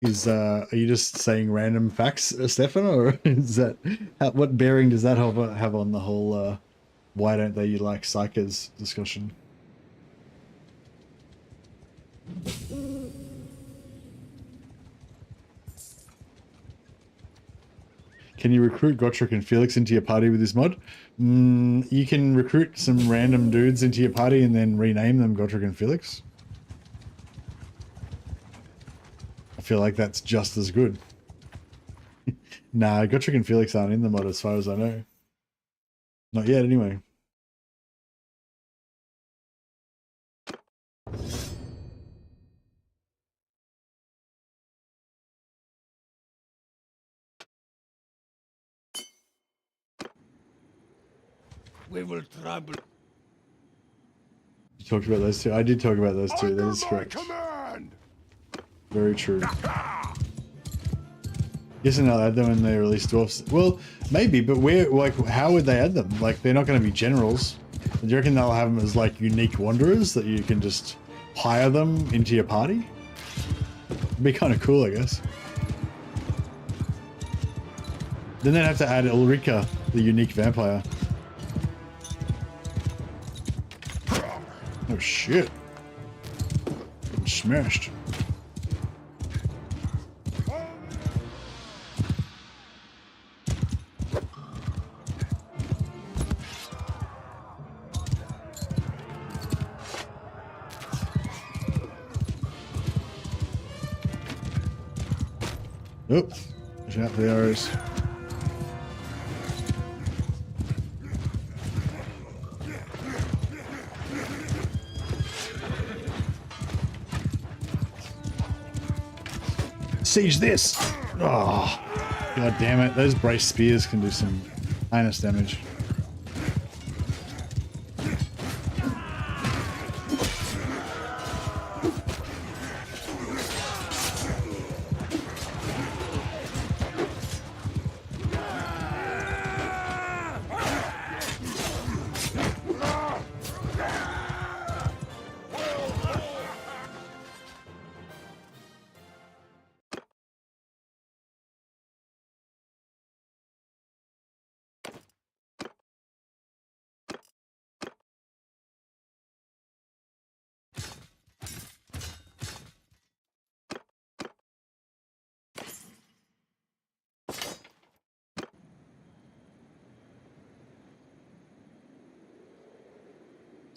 [SPEAKER 1] Are you just saying random facts, Stefan, or is that what bearing does that have on the whole why don't they like psychers discussion? Can you recruit Gotrek and Felix into your party with this mod? You can recruit some random dudes into your party and then rename them Gotrek and Felix. I feel like that's just as good. Nah, Gotrek and Felix aren't in the mod as far as I know. Not yet, anyway.
[SPEAKER 2] We will trouble.
[SPEAKER 1] You talked about those two. I did talk about those two. That is correct.
[SPEAKER 2] Command.
[SPEAKER 1] Very true. Guessing they'll add them when they release dwarfs. Well, maybe, but where? Like, how would they add them? Like, they're not going to be generals. Do you reckon they'll have them as like unique wanderers that you can just hire them into your party? It'd be kind of cool, I guess. Then they'd have to add Ulrika, the unique vampire. Oh shit. I'm smashed. Oop. Watch out for the arrows. Siege this! Oh, god damn it. Those brace spears can do some heinous damage.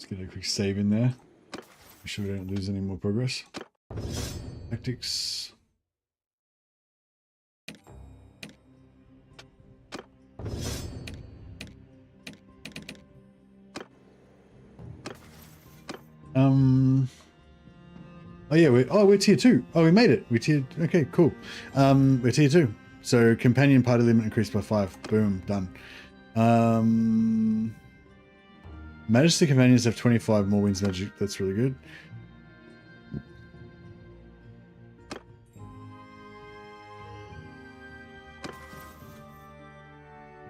[SPEAKER 1] Get a quick save in there. Make sure we don't lose any more progress. Tactics. Oh yeah, we're tier 2. Oh, we made it. Okay, cool. We're tier 2. So companion party limit increased by 5. Boom, done. Magister companions have 25 more wins magic. That's really good.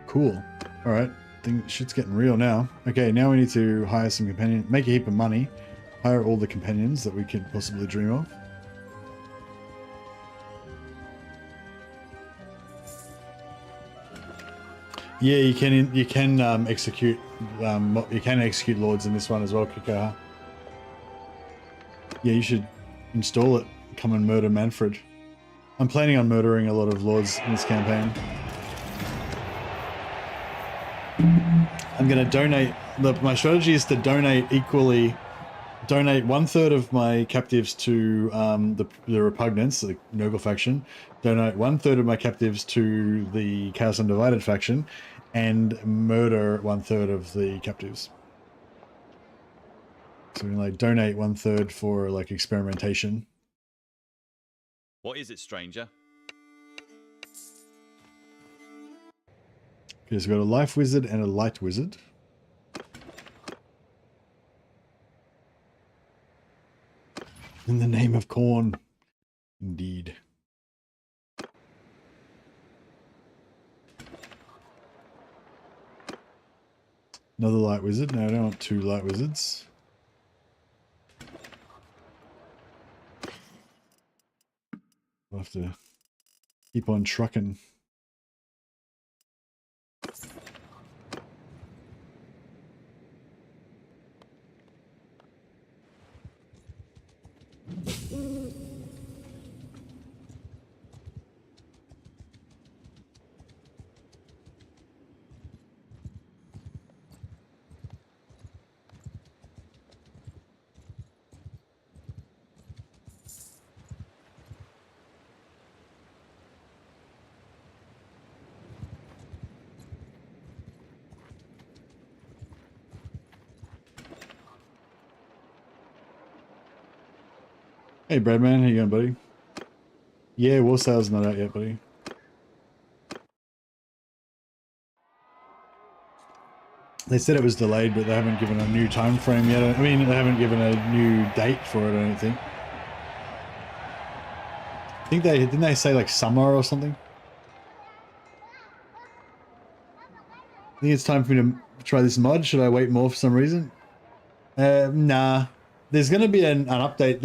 [SPEAKER 1] Cool. All right. Think shit's getting real now. Okay, now we need to hire some companions. Make a heap of money. Hire all the companions that we could possibly dream of. Yeah, you can execute lords in this one as well, Kika. Yeah, you should install it. Come and murder Manfred. I'm planning on murdering a lot of lords in this campaign. I'm going to donate. My strategy is to donate equally. Donate 1/3 of my captives to the Repugnants, the Noble faction. Donate 1/3 of my captives to the Chaos Undivided faction, and murder 1/3 of the captives. So we can like donate 1/3 for like experimentation.
[SPEAKER 4] What is it, stranger?
[SPEAKER 1] Okay, so we've got a life wizard and a light wizard. In the name of corn. Indeed. Another light wizard. No, I don't want 2 light wizards. I'll have to keep on trucking. Hey, Bradman, how you going, buddy? Yeah, War Sale's not out yet, buddy. They said it was delayed, but they haven't given a new time frame yet. I mean, they haven't given a new date for it, I don't think. I think didn't they say like summer or something? I think it's time for me to try this mod. Should I wait more for some reason? Nah. There's going to be an update.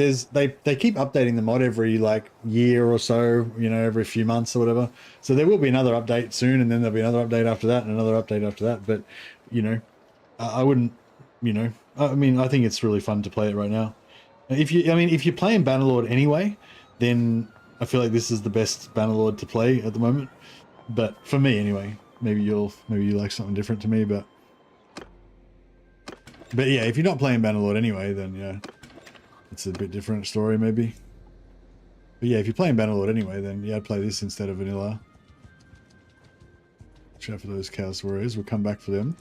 [SPEAKER 1] They keep updating the mod every like year or so, you know, every few months or whatever. So there will be another update soon, and then there'll be another update after that, and another update after that. But, you know, I wouldn't, you know, I mean, I think it's really fun to play it right now. If you're playing Bannerlord anyway, then I feel like this is the best Bannerlord to play at the moment. But for me anyway, maybe you like something different to me, but yeah, if you're not playing Bannerlord anyway, then yeah, it's a bit different story maybe. But yeah, if you're playing Bannerlord anyway, then yeah, I'd play this instead of vanilla. Watch out for those Chaos Warriors. We'll come back for them.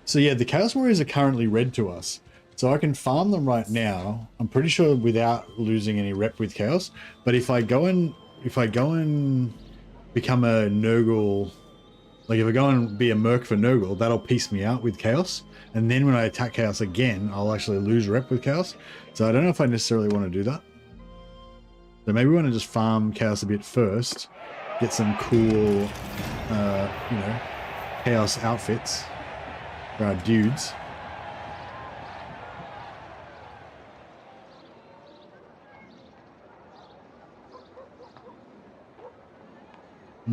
[SPEAKER 1] So yeah, the Chaos Warriors are currently red to us. So I can farm them right now, I'm pretty sure without losing any rep with Chaos. But if I go and become a Nurgle, like if I go and be a merc for Nurgle, that'll piece me out with Chaos. And then when I attack Chaos again, I'll actually lose rep with Chaos. So I don't know if I necessarily want to do that. So maybe we want to just farm Chaos a bit first, get some cool, you know, Chaos outfits for our dudes.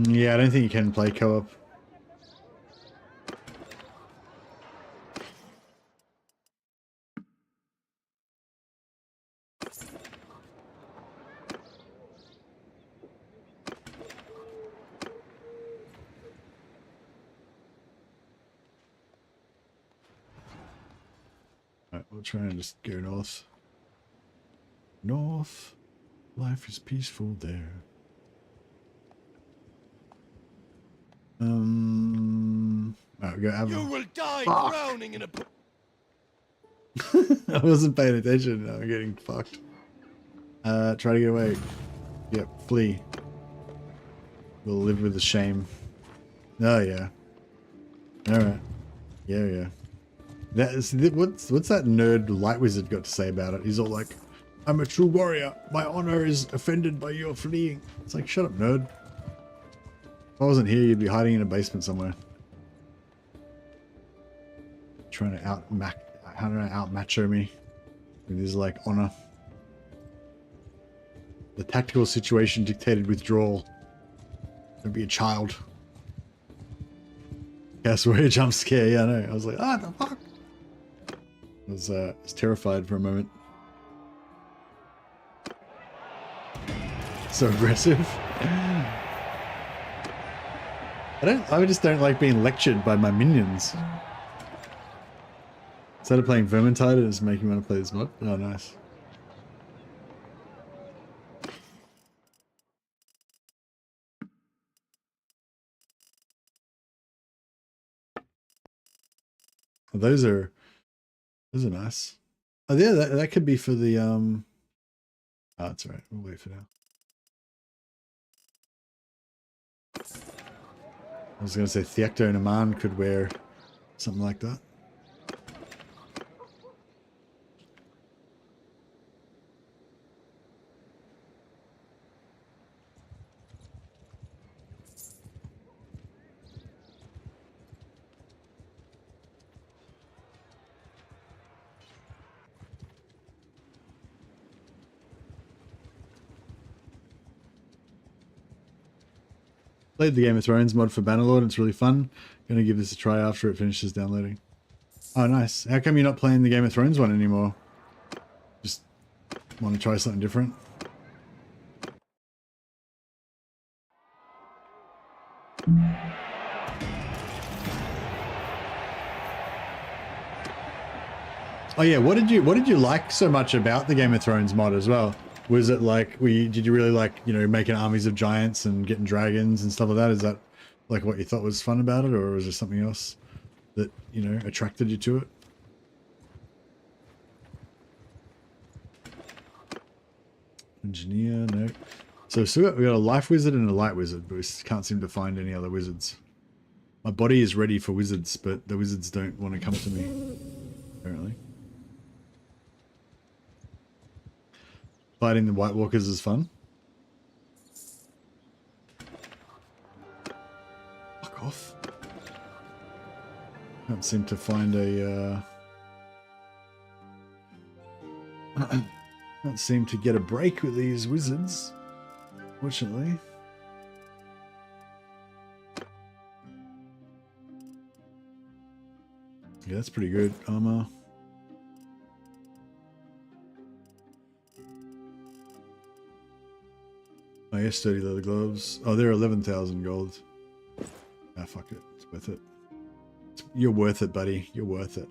[SPEAKER 1] Yeah, I don't think you can play co-op. Alright, we'll try and just go north. North. Life is peaceful there. Alright, we go Avalon.
[SPEAKER 2] You will die drowning in a...
[SPEAKER 1] I wasn't paying attention. I'm getting fucked. Try to get away. Yep, flee. We'll live with the shame. Oh yeah. Alright. Yeah. What's that nerd light wizard got to say about it? He's all like, I'm a true warrior. My honor is offended by your fleeing. It's like, shut up, nerd. If I wasn't here, you'd be hiding in a basement somewhere. Trying to outmacho me with his like honor. The tactical situation dictated withdrawal. Don't be a child. Chaos Warrior jump scare, yeah I know. I was like, ah, the fuck? I was terrified for a moment. So aggressive. I just don't like being lectured by my minions. Instead of playing Vermintide, it's making me want to play this mod. Oh, nice. Oh, those are nice. Oh yeah, that could be for the oh, that's alright. We'll wait for now. I was gonna say Theacto Naman could wear something like that. Played the Game of Thrones mod for Bannerlord. It's really fun. Gonna give this a try after it finishes downloading. Oh, nice. How come you're not playing the Game of Thrones one anymore? Just want to try something different? Oh yeah, what did you like so much about the Game of Thrones mod as well? Was it like, did you really like, you know, making armies of giants and getting dragons and stuff like that? Is that like what you thought was fun about it, or was there something else that, you know, attracted you to it? Engineer, no. So we got a life wizard and a light wizard, but we can't seem to find any other wizards. My body is ready for wizards, but the wizards don't want to come to me, apparently. Fighting the White Walkers is fun. Fuck off. Can't seem to find a... Can't seem to get a break with these wizards, fortunately. Yeah, that's pretty good. Armor. Oh, yeah, sturdy leather gloves. Oh, they're 11,000 gold. Ah, fuck it. It's worth it. You're worth it, buddy. You're worth it.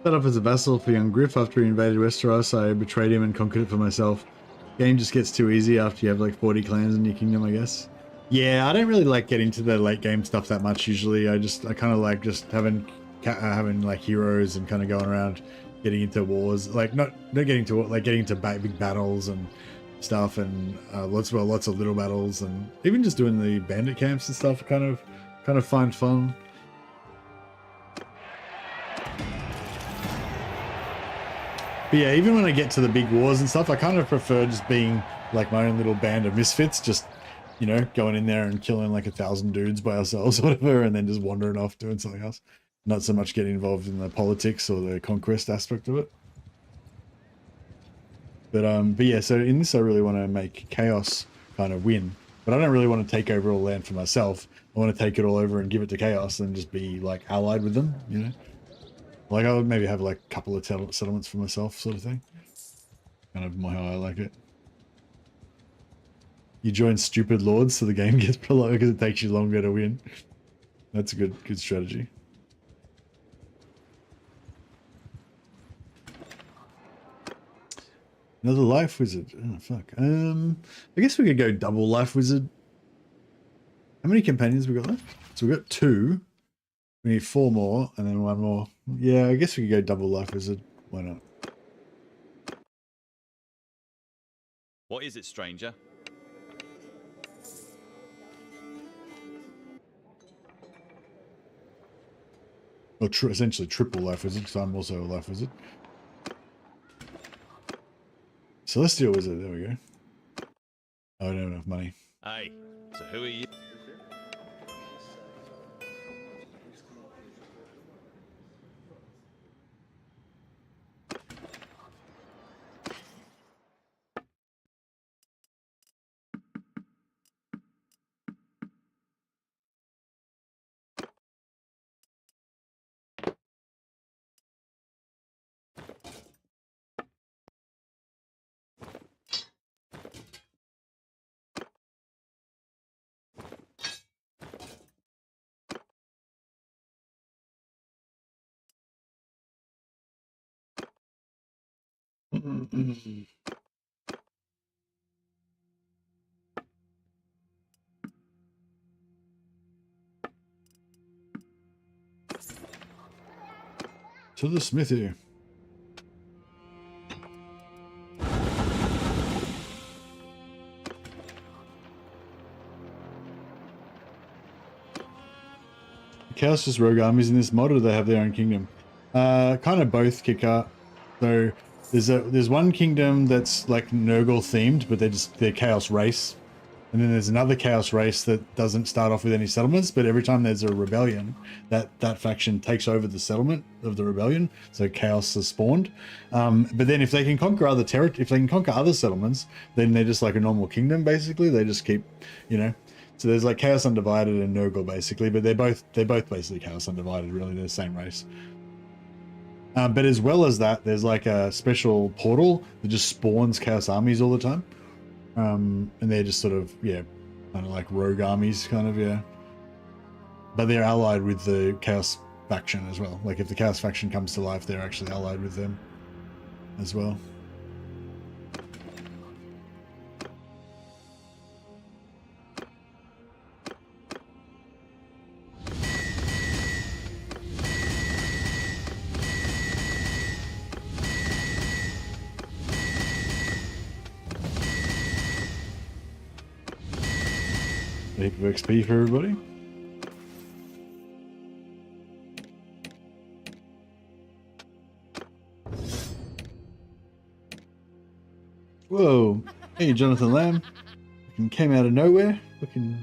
[SPEAKER 1] Set up as a vassal for young Griff after he invaded Westeros. I betrayed him and conquered it for myself. Game just gets too easy after you have like 40 clans in your kingdom, I guess. Yeah, I don't really like getting to the late game stuff that much usually. I kind of like just having like heroes and kind of going around getting into wars. Like not getting to like getting to big battles and stuff, and lots of little battles, and even just doing the bandit camps and stuff. Kind of find fun. But yeah, even when I get to the big wars and stuff, I kind of prefer just being like my own little band of misfits, just, you know, going in there and killing like 1,000 dudes by ourselves or whatever, and then just wandering off doing something else. Not so much getting involved in the politics or the conquest aspect of it. But yeah, so in this I really want to make Chaos kind of win. But I don't really want to take over all land for myself. I want to take it all over and give it to Chaos and just be like allied with them, you know? Like I would maybe have like a couple of settlements for myself, sort of thing. Kind of how I like it. You join stupid lords so the game gets prolonged because it takes you longer to win. That's a good strategy. Another life wizard. Oh fuck. I guess we could go double life wizard. How many companions we got left? So we got 2. We need 4 more and then 1 more. Yeah, I guess we could go double life wizard. Why not?
[SPEAKER 4] What is it, stranger?
[SPEAKER 1] Or essentially triple life wizard, because I'm also a life wizard. Celestial wizard, there we go. Oh, I don't have enough money.
[SPEAKER 4] Hey, so who are you?
[SPEAKER 1] To the smithy. Chaos just rogue armies in this mod, or do they have their own kingdom? Kind of both, Kicker. So there's one kingdom that's like Nurgle themed, but they're Chaos race. And then there's another Chaos race that doesn't start off with any settlements, but every time there's a rebellion, that faction takes over the settlement of the rebellion. So Chaos is spawned. But then if they can conquer other if they can conquer other settlements, then they're just like a normal kingdom, basically. They just keep, you know. So there's like Chaos Undivided and Nurgle, basically, but they're both basically Chaos Undivided, really. They're the same race. But as well as that, there's like a special portal that just spawns Chaos armies all the time. And they're just sort of, yeah, kind of like rogue armies, kind of, yeah. But they're allied with the Chaos faction as well. Like if the Chaos faction comes to life, they're actually allied with them as well. Heap of XP for everybody. Whoa! Hey, Jonathan Lamb. Fucking came out of nowhere. Fucking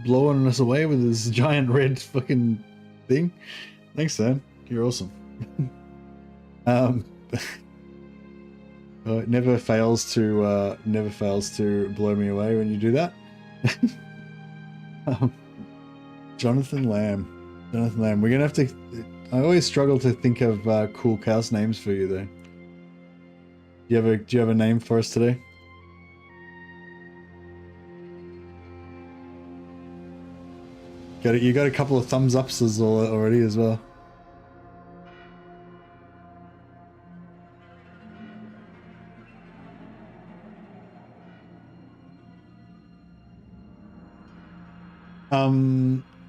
[SPEAKER 1] blowing us away with this giant red fucking thing. Thanks, Sam. You're awesome. It never fails to blow me away when you do that. Jonathan Lamb. We're gonna have to. I always struggle to think of cool Chaos names for you, though. Do you have a name for us today? You got a couple of thumbs ups already as well.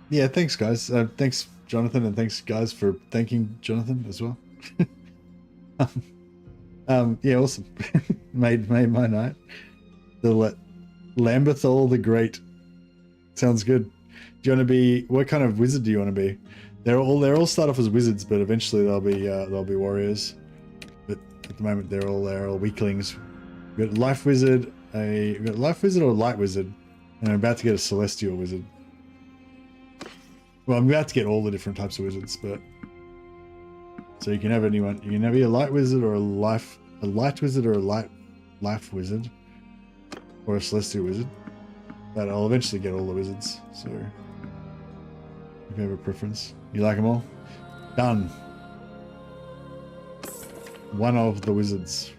[SPEAKER 1] Yeah, thanks guys. Thanks Jonathan, and thanks guys for thanking Jonathan as well. Yeah, awesome. made my night. The Lambethal the Great. Sounds good. Do you want to be, what kind of wizard do you want to be? They're all start off as wizards, but eventually they'll be warriors. But at the moment they're all weaklings. We've got life wizard, we've got life wizard or light wizard, and I'm about to get a celestial wizard. Well, I'm about to get all the different types of wizards, but so you can have anyone. You can have a light wizard or a light wizard or a life wizard, or a celestial wizard. But I'll eventually get all the wizards. So if you have a preference, you like them all. Done. One of the wizards.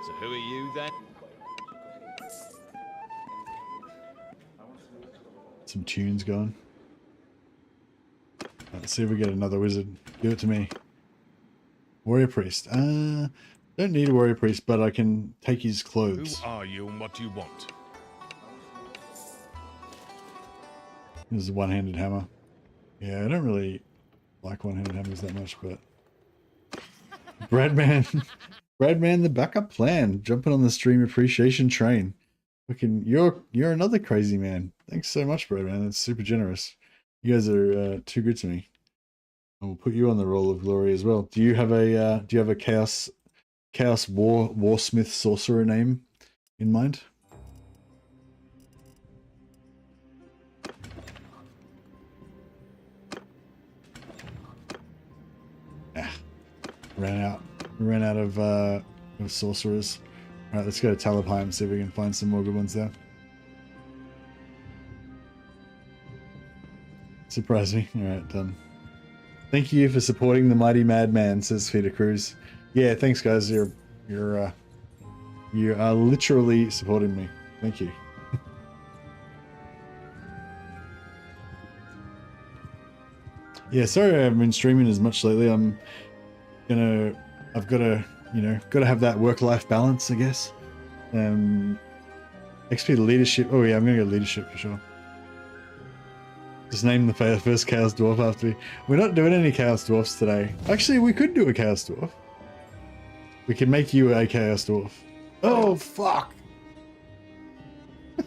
[SPEAKER 4] So who are you then?
[SPEAKER 1] Some tunes going. Let's see if we get another wizard. Give it to me. Warrior priest. Don't need a warrior priest, but I can take his clothes.
[SPEAKER 2] Who are you and what do you want?
[SPEAKER 1] This is a one-handed hammer. Yeah, I don't really like one-handed hammers that much, but Bradman. Bradman, the backup plan. Jumping on the stream appreciation train. Fucking, you're another crazy man. Thanks so much, Bradman. That's super generous. You guys are too good to me. I will put you on the roll of glory as well. Do you have a chaos warsmith sorcerer name in mind? Ran out of sorcerers. Alright, let's go to Talabheim and see if we can find some more good ones there. Surprise me. Alright, done. Thank you for supporting the mighty madman, says Peter Cruz. Yeah, thanks guys. You are literally supporting me. Thank you. Yeah, sorry I haven't been streaming as much lately. I've got to, got to have that work-life balance, I guess. XP leadership. Oh yeah, I'm gonna go leadership for sure. Just name the first Chaos Dwarf after me. We're not doing any Chaos Dwarfs today. Actually, we could do a Chaos Dwarf. We could make you a Chaos Dwarf. Oh, fuck! I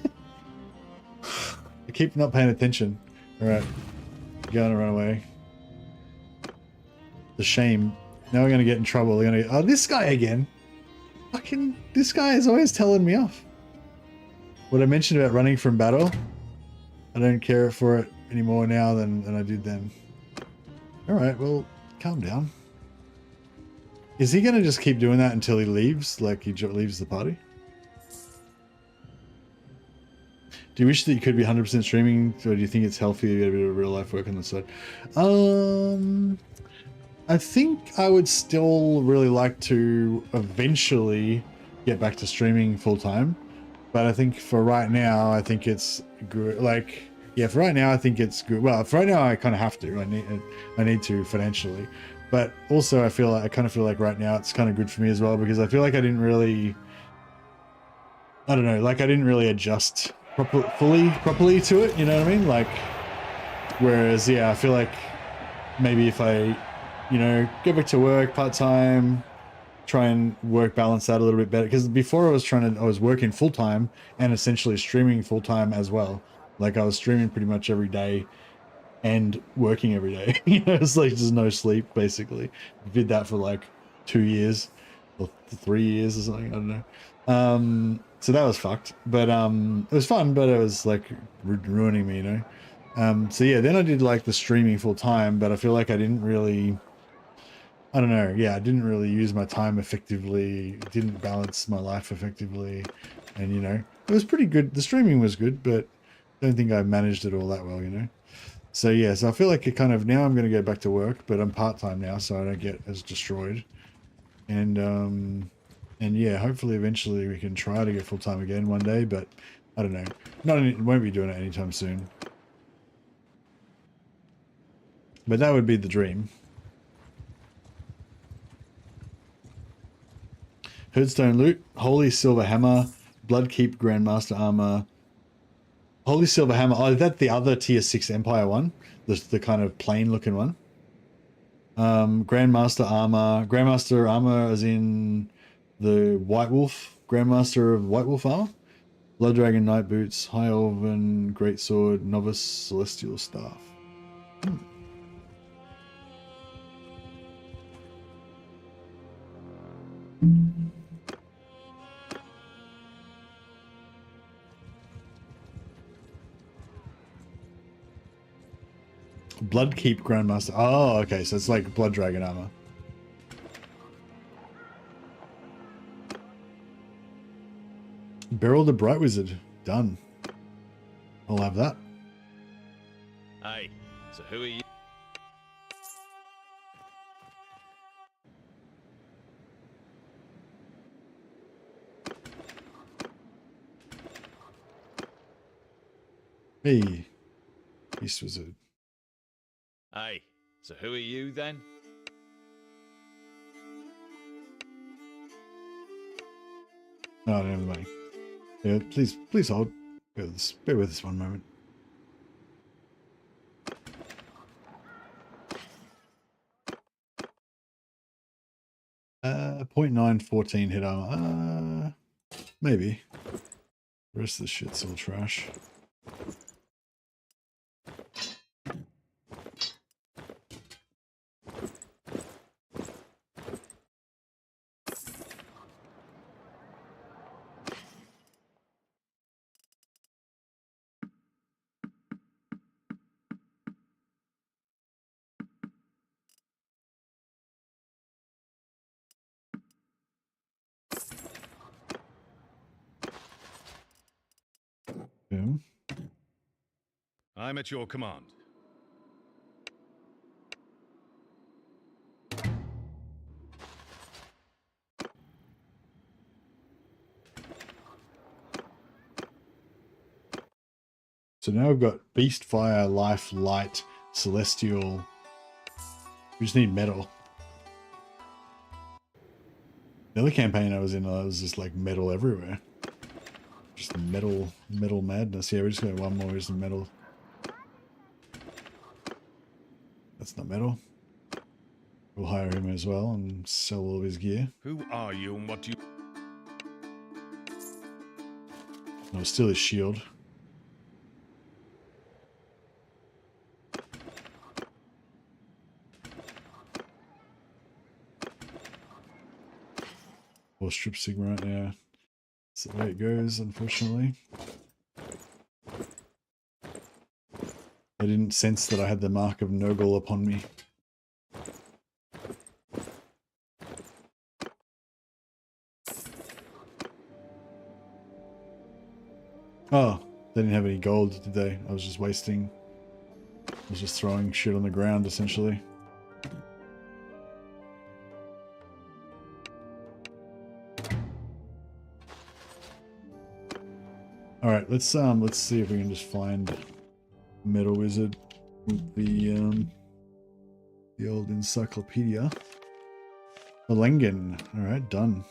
[SPEAKER 1] keep not paying attention. Alright. Gonna run away. The shame. Now we're gonna get in trouble. We're gonna get... Oh, this guy again! Fucking... This guy is always telling me off. What I mentioned about running from battle, I don't care for it any more now than I did then. Alright, well, calm down. Is he gonna just keep doing that until he leaves? Like he leaves the party? Do you wish that you could be 100% streaming, or do you think it's healthy to get a bit of real life work on the side? I think I would still really like to eventually get back to streaming full time. But I think for right now, I think it's good. Like, yeah, for right now, I think it's good. Well, for right now, I kind of have to. I need to financially. But also, I kind of feel like right now it's kind of good for me as well, because I feel like I didn't really, I don't know, like I didn't really adjust properly to it. You know what I mean? Like, whereas, yeah, I feel like maybe if I, go back to work part-time, try and balance out a little bit better, because before I was working full-time and essentially streaming full-time as well. Like I was streaming pretty much every day and working every day. It's like just no sleep basically. Did that for like 2 years or 3 years or something, I don't know. So that was fucked, but it was fun, but it was like ruining me, so yeah, then I did like the streaming full-time, but I feel like I didn't really, I don't know. Yeah, I didn't really use my time effectively. Didn't balance my life effectively. And, it was pretty good. The streaming was good, but I don't think I managed it all that well, So, yeah, so I feel like now I'm going to go back to work, but I'm part-time now, so I don't get as destroyed. And yeah, hopefully eventually we can try to get full-time again one day, but I don't know. Won't be doing it anytime soon. But that would be the dream. Herdstone loot, Holy Silver Hammer, Bloodkeep Grandmaster Armor, Holy Silver Hammer. Oh, is that the other tier 6 Empire one? The kind of plain looking one. Grandmaster Armor as in the White Wolf, Grandmaster of White Wolf Armor. Blood Dragon Knight Boots, High Elven Greatsword, Novice Celestial Staff. Bloodkeep Grandmaster. Oh, okay, so it's like Blood Dragon armor. Beryl the Bright Wizard. Done. I'll have that.
[SPEAKER 4] Hey, so who are you?
[SPEAKER 1] Hey, Beast Wizard.
[SPEAKER 4] Hey, so who are you then?
[SPEAKER 1] Oh, never mind. Yeah, please hold. Bear with us one moment. 0.914 hit armor. Maybe. The rest of the shit's all trash. Yeah.
[SPEAKER 2] I'm at your command.
[SPEAKER 1] So now we've got Beast Fire, Life, Light, Celestial, We just need metal. The other campaign I was in, I was just like metal everywhere. Just metal madness. Yeah, we just got one more. Is the metal. That's not metal. We'll hire him as well and sell all of his gear.
[SPEAKER 2] Who are you and what do you...
[SPEAKER 1] No, steal his shield. Or strip sigma right now. That's the way it goes, unfortunately. I didn't sense that I had the mark of Nurgle upon me. Oh, they didn't have any gold, did they? I was just wasting... I was just throwing shit on the ground, essentially. Alright, let's see if we can just find Metal Wizard with the old encyclopedia. Malengan. Alright, done.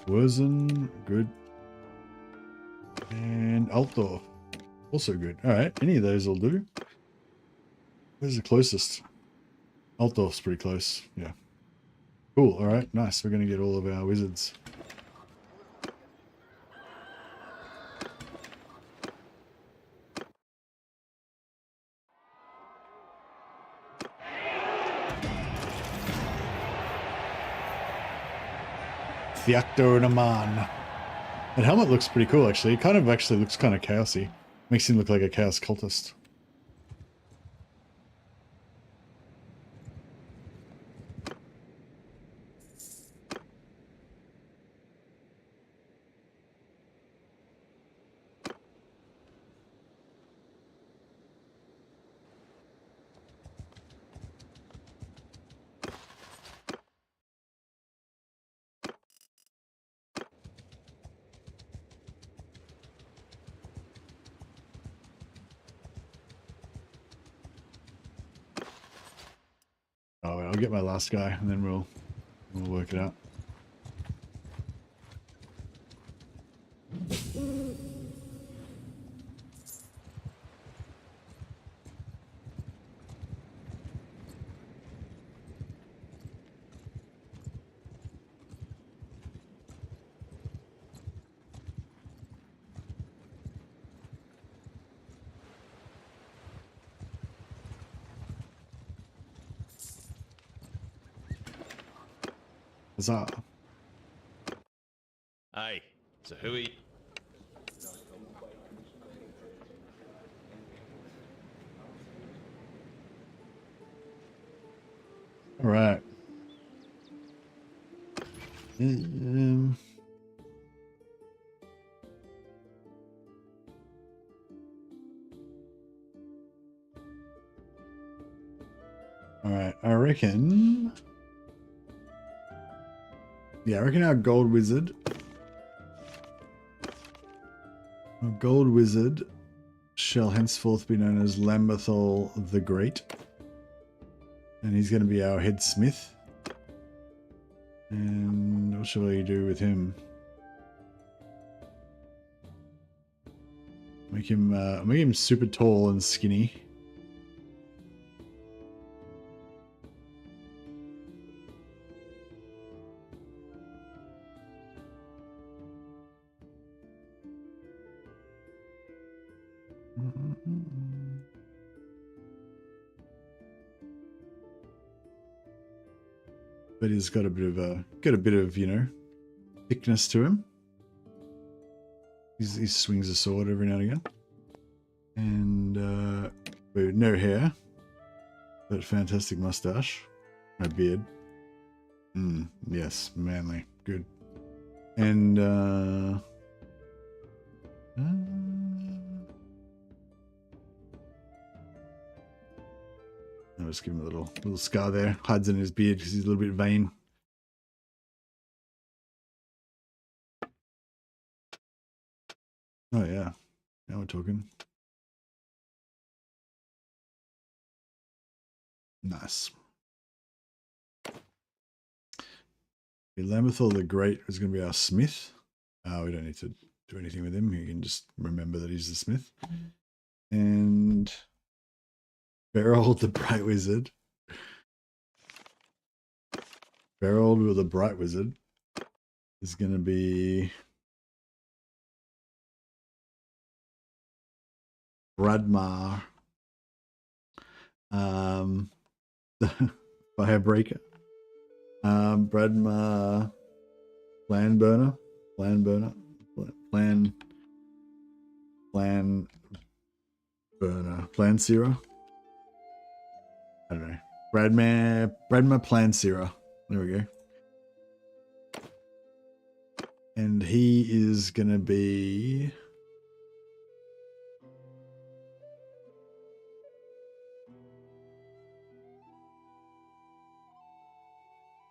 [SPEAKER 1] Wurzen, good. And Altor, also good. Alright, any of those will do. Where's the closest? Altor's pretty close, yeah. Cool, alright, nice. We're going to get all of our wizards. Fiacto Naman. That helmet looks pretty cool, actually. It kind of actually looks kind of chaosy. Makes him look like a chaos cultist. Oh, I'll get my last guy and then we'll work it out. Huzzah.
[SPEAKER 4] Aye, so who are you?
[SPEAKER 1] All right. All right, I reckon... Yeah, I reckon our gold wizard shall henceforth be known as Lamberthal the Great. And he's going to be our head smith. And what shall we do with him? Make him super tall and skinny. But he's got a bit of you know, thickness to him. He swings a sword every now and again. And no hair, but fantastic mustache, no beard. Yes, manly, good. And I'll just give him a little scar there. Hides in his beard because he's a little bit vain. we're talking. Nice. Lambethal the Great is going to be our smith. We don't need to do anything with him. You can just remember that he's the smith. And Berold the Bright Wizard. Berold with the Bright Wizard is going to be Bradmar. The Firebreaker. Bradmar. Plan Burner. Burner. Plan Seerer. I don't know. Bradmar Plan Seerer. There we go. And he is gonna be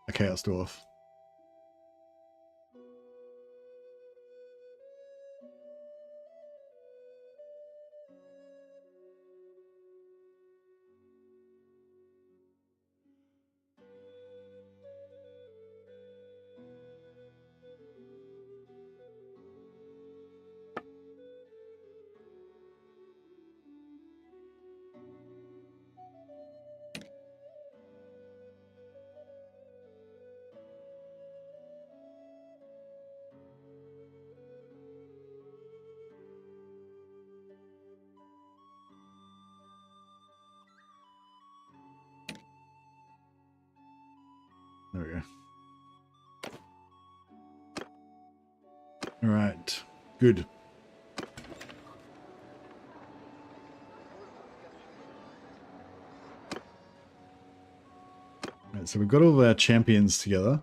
[SPEAKER 1] a Chaos Dwarf. There we go. All right, good. All right, so we've got all of our champions together.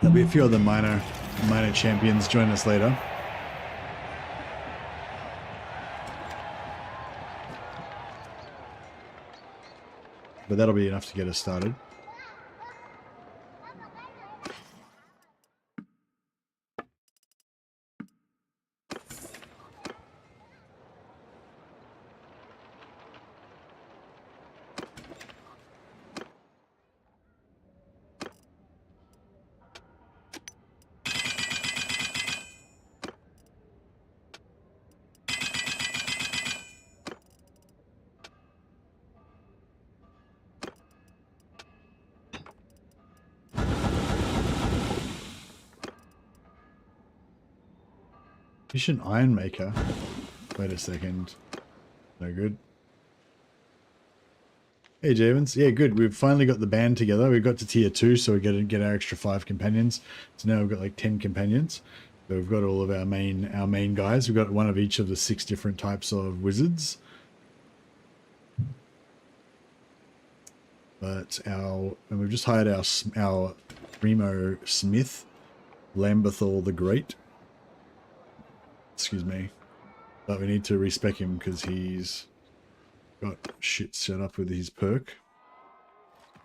[SPEAKER 1] There'll be a few other minor champions join us later. But that'll be enough to get us started. Efficient Iron Maker. Wait a second. No good. Hey Javens. Yeah, good. We've finally got the band together. We got to tier 2, so we get our extra 5 companions. So now we've got like 10 companions. So we've got all of our main guys. We've got one of each of the 6 different types of wizards. But and we've just hired our Primo Smith, Lambethal the Great. Excuse me, but we need to respec him because he's got shit set up with his perk.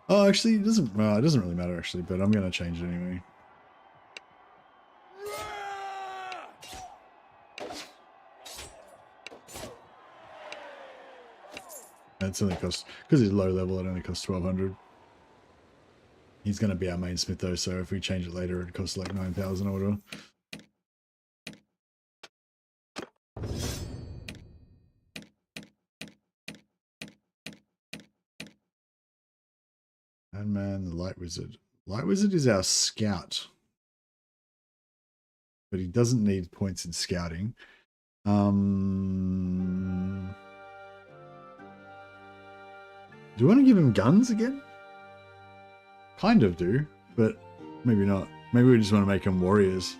[SPEAKER 1] Oh, actually, it doesn't really matter actually, but I'm gonna change it anyway. It's only cost, because he's low level, it only costs 1200. He's gonna be our main smith though, so if we change it later, it costs like 9000 or whatever. Man, the Light Wizard. Light Wizard is our scout. But he doesn't need points in scouting. Do you want to give him guns again? Kind of do, but maybe not. Maybe we just want to make him warriors.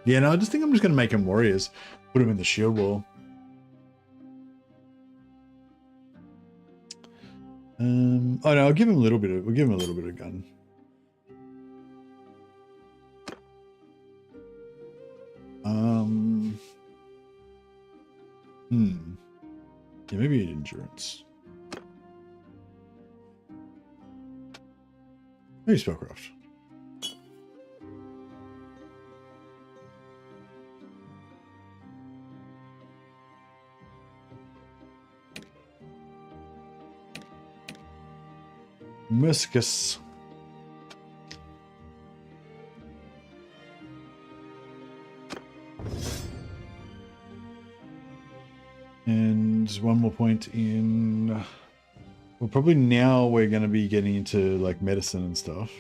[SPEAKER 1] Yeah, no, I just think I'm just going to make him warriors. Put him in the shield wall. Oh no, I'll give him a little bit of, we'll give him a little bit of gun. Yeah, maybe an endurance. Maybe spellcraft. Muscus. And one more point in... Well, probably now we're going to be getting into like medicine and stuff.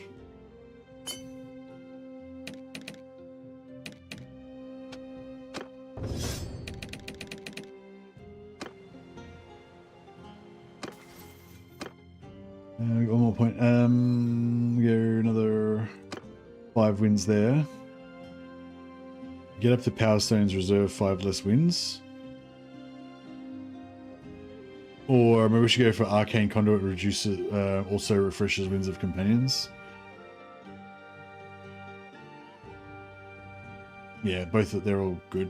[SPEAKER 1] One more point. We go another 5 wins there. Get up to Power Stones, reserve 5 less wins. Or maybe we should go for Arcane Conduit, reduces, also refreshes wins of companions. Yeah, both they're all good.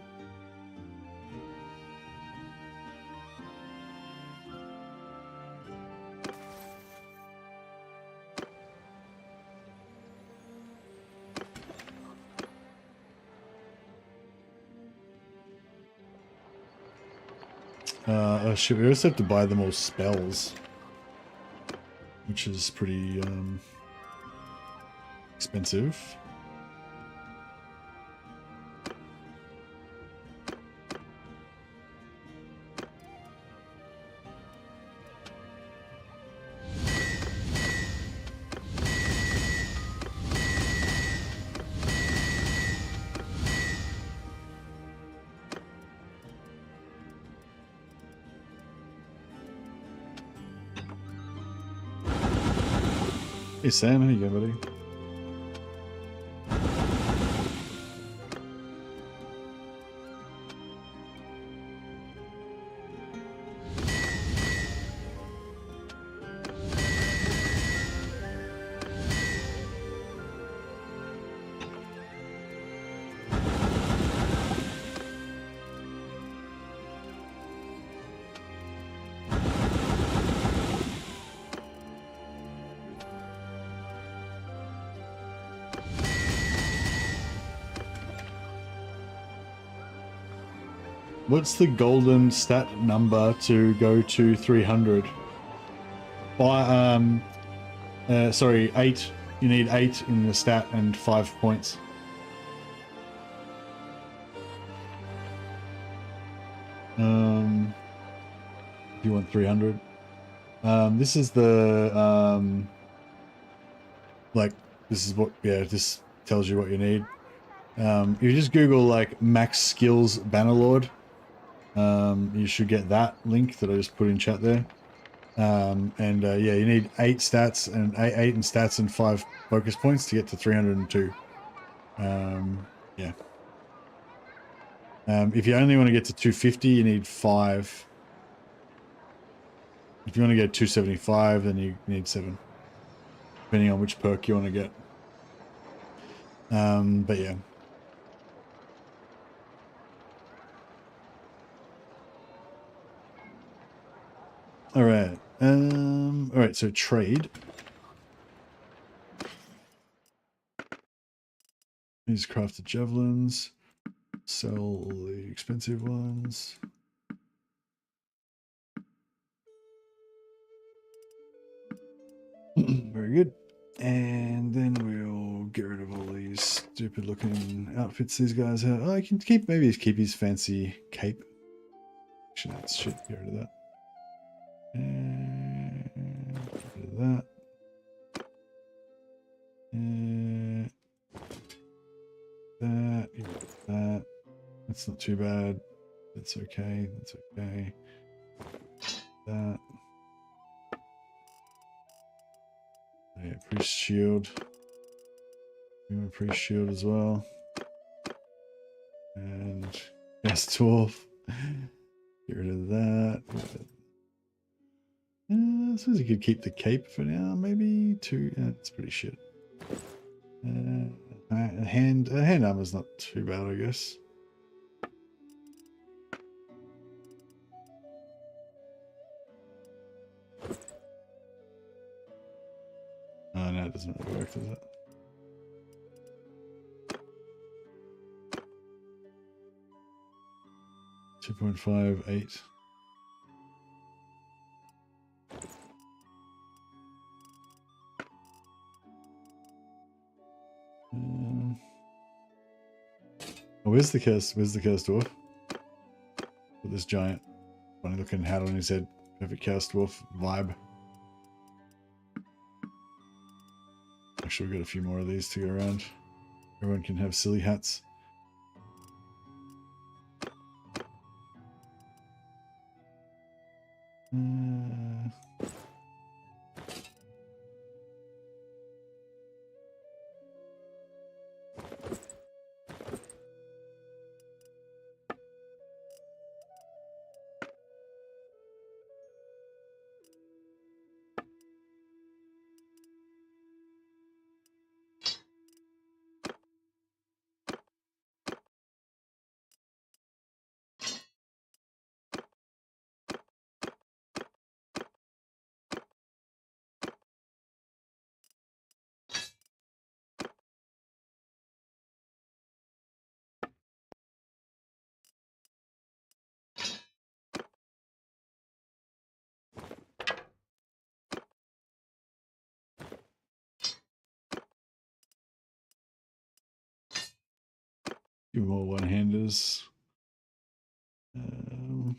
[SPEAKER 1] Oh shit, we also have to buy them all spells, which is pretty expensive. Hey Sam, how you going, buddy? What's the golden stat number to go to 300? Sorry, 8. You need 8 in the stat and 5 points. If you want 300. This is the, like, this is what, yeah, this tells you what you need. If you just Google, like, max skills Bannerlord, you should get that link that I just put in chat there. Yeah, you need 8 stats and 8 in stats and 5 focus points to get to 302. Yeah. If you only want to get to 250, you need 5. If you want to get 275, then you need 7, depending on which perk you want to get. But yeah. All right, so trade. These crafted javelins. Sell all the expensive ones. Very good. And then we'll get rid of all these stupid looking outfits these guys have. Oh, I can keep, maybe keep his fancy cape. Actually, that's shit. Get rid of that. And get rid of that. And that. Get rid of that. That's not too bad. That's okay. That's okay. That. Yeah, priest shield. Human priest shield as well. And yes, 12. Get rid of that. I suppose you could keep the cape for now, maybe 2. Yeah, that's pretty shit. Hand armor's not too bad, I guess. Oh no, it doesn't really work, does it? $2.58. Where's the curse dwarf? With this giant funny looking hat on his head. Perfect chaos dwarf vibe. Actually, we've got a few more of these to go around. Everyone can have silly hats. Few more one-handers. All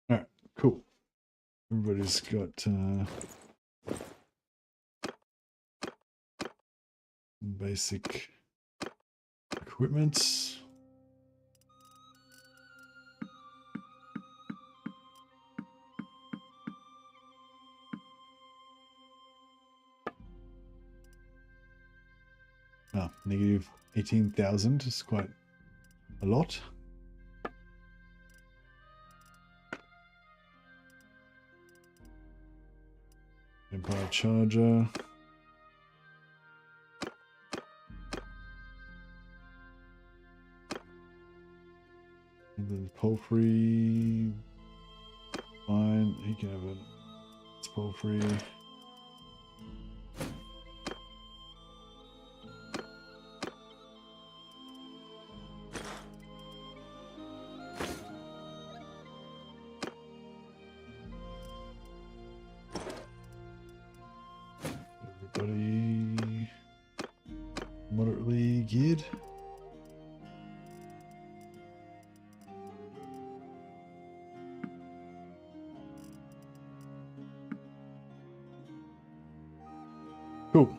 [SPEAKER 1] right, cool. Everybody's got basic equipment. Oh, negative 18,000 is quite a lot. Empire Charger. And then Palfrey. Fine, he can have it. It's Palfrey. Everybody moderately geared. Cool.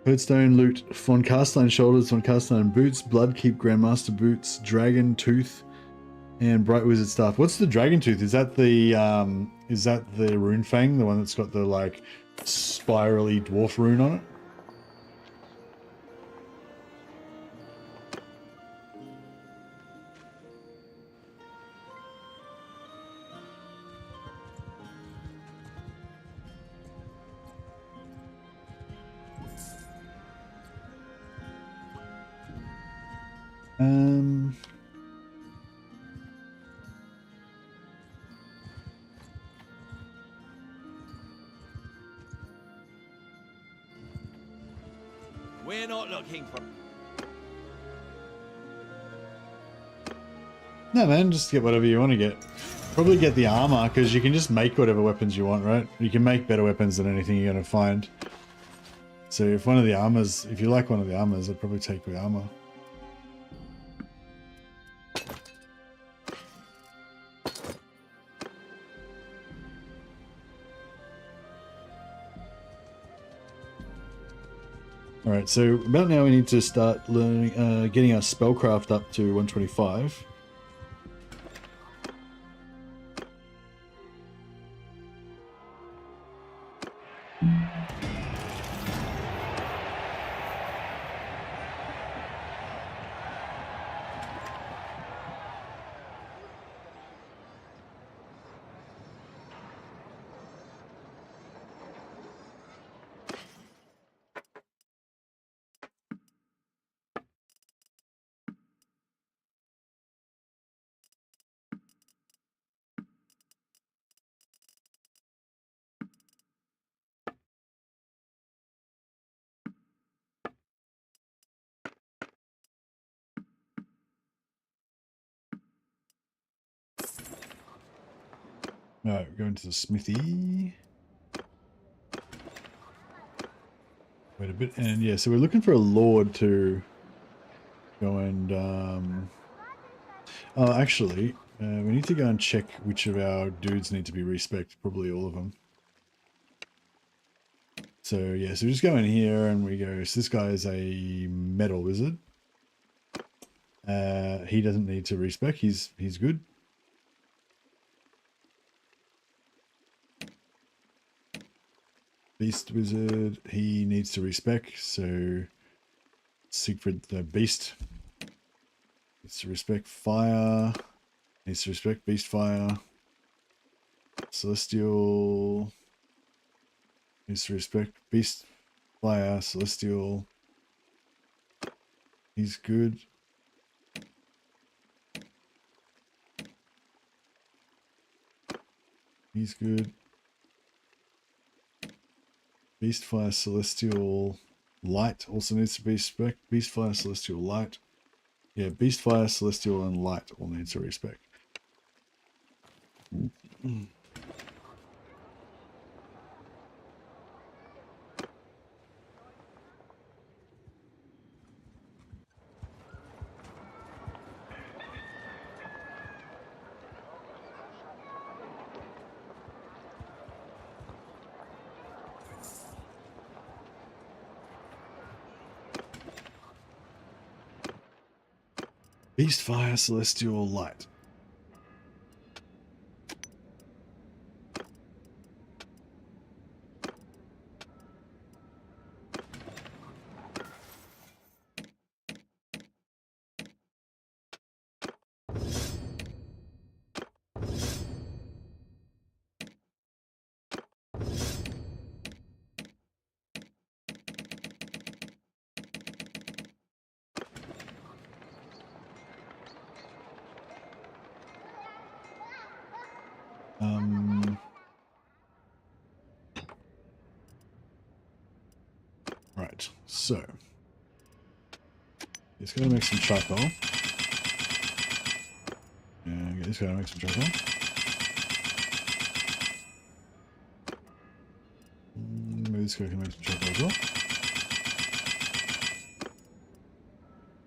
[SPEAKER 1] Birdstone loot von Carstein shoulders, von Carstein boots, Bloodkeep Grandmaster boots, Dragon Tooth, and Bright Wizard staff. What's the Dragon Tooth? Is that the Rune Fang, the one that's got the like spirally dwarf rune on it?
[SPEAKER 4] We're not looking for...
[SPEAKER 1] No, man, just get whatever you want to get. Probably get the armor, because you can just make whatever weapons you want, right? You can make better weapons than anything you're going to find. So if one of the armors, if you like one of the armors, I'd probably take the armor. Alright, so about now we need to start learning, getting our spellcraft up to 125. No, going to the smithy. Wait a bit, and yeah, so we're looking for a lord to go and oh, actually, we need to go and check which of our dudes need to be respected. Probably all of them. So yeah, so we just go in here and we go, so this guy is a metal wizard. He doesn't need to respec, he's good. Beast wizard, he needs to respec, so Siegfried the beast needs to respect. Fire needs to respect, beast fire. Celestial needs to respect, beast fire, celestial. He's good. He's good. Beast fire, celestial, light also needs to be respect. Beast fire, celestial, light. Yeah, beast fire, celestial, and light all need to respect. Beast fire, celestial, light. Right, so it's gonna make some charcoal. And it's gonna make some charcoal. Maybe this guy can make some charcoal as well.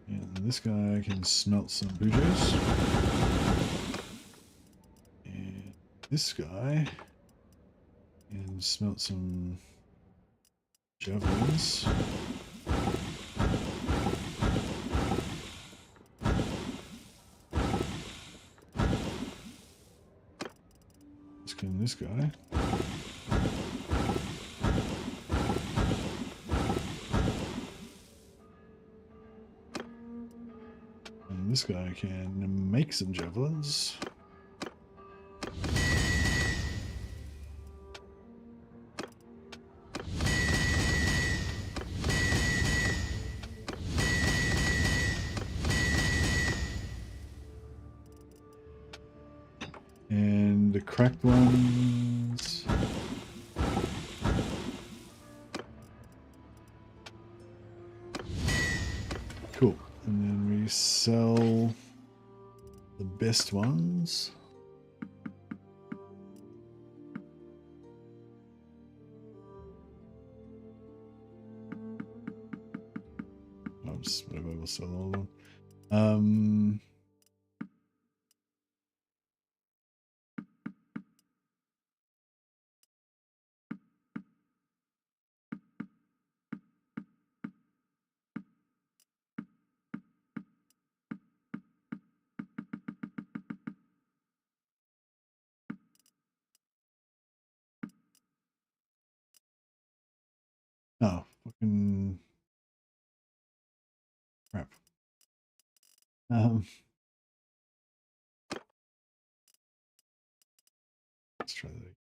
[SPEAKER 1] And this guy can smelt some bougies. And this guy can smelt some javelins. Let's get this guy. And this guy can make some javelins. And the cracked ones. Cool. And then we sell the best ones. I'll just, whatever, we'll sell all of them. Oh, fucking crap. Let's try that.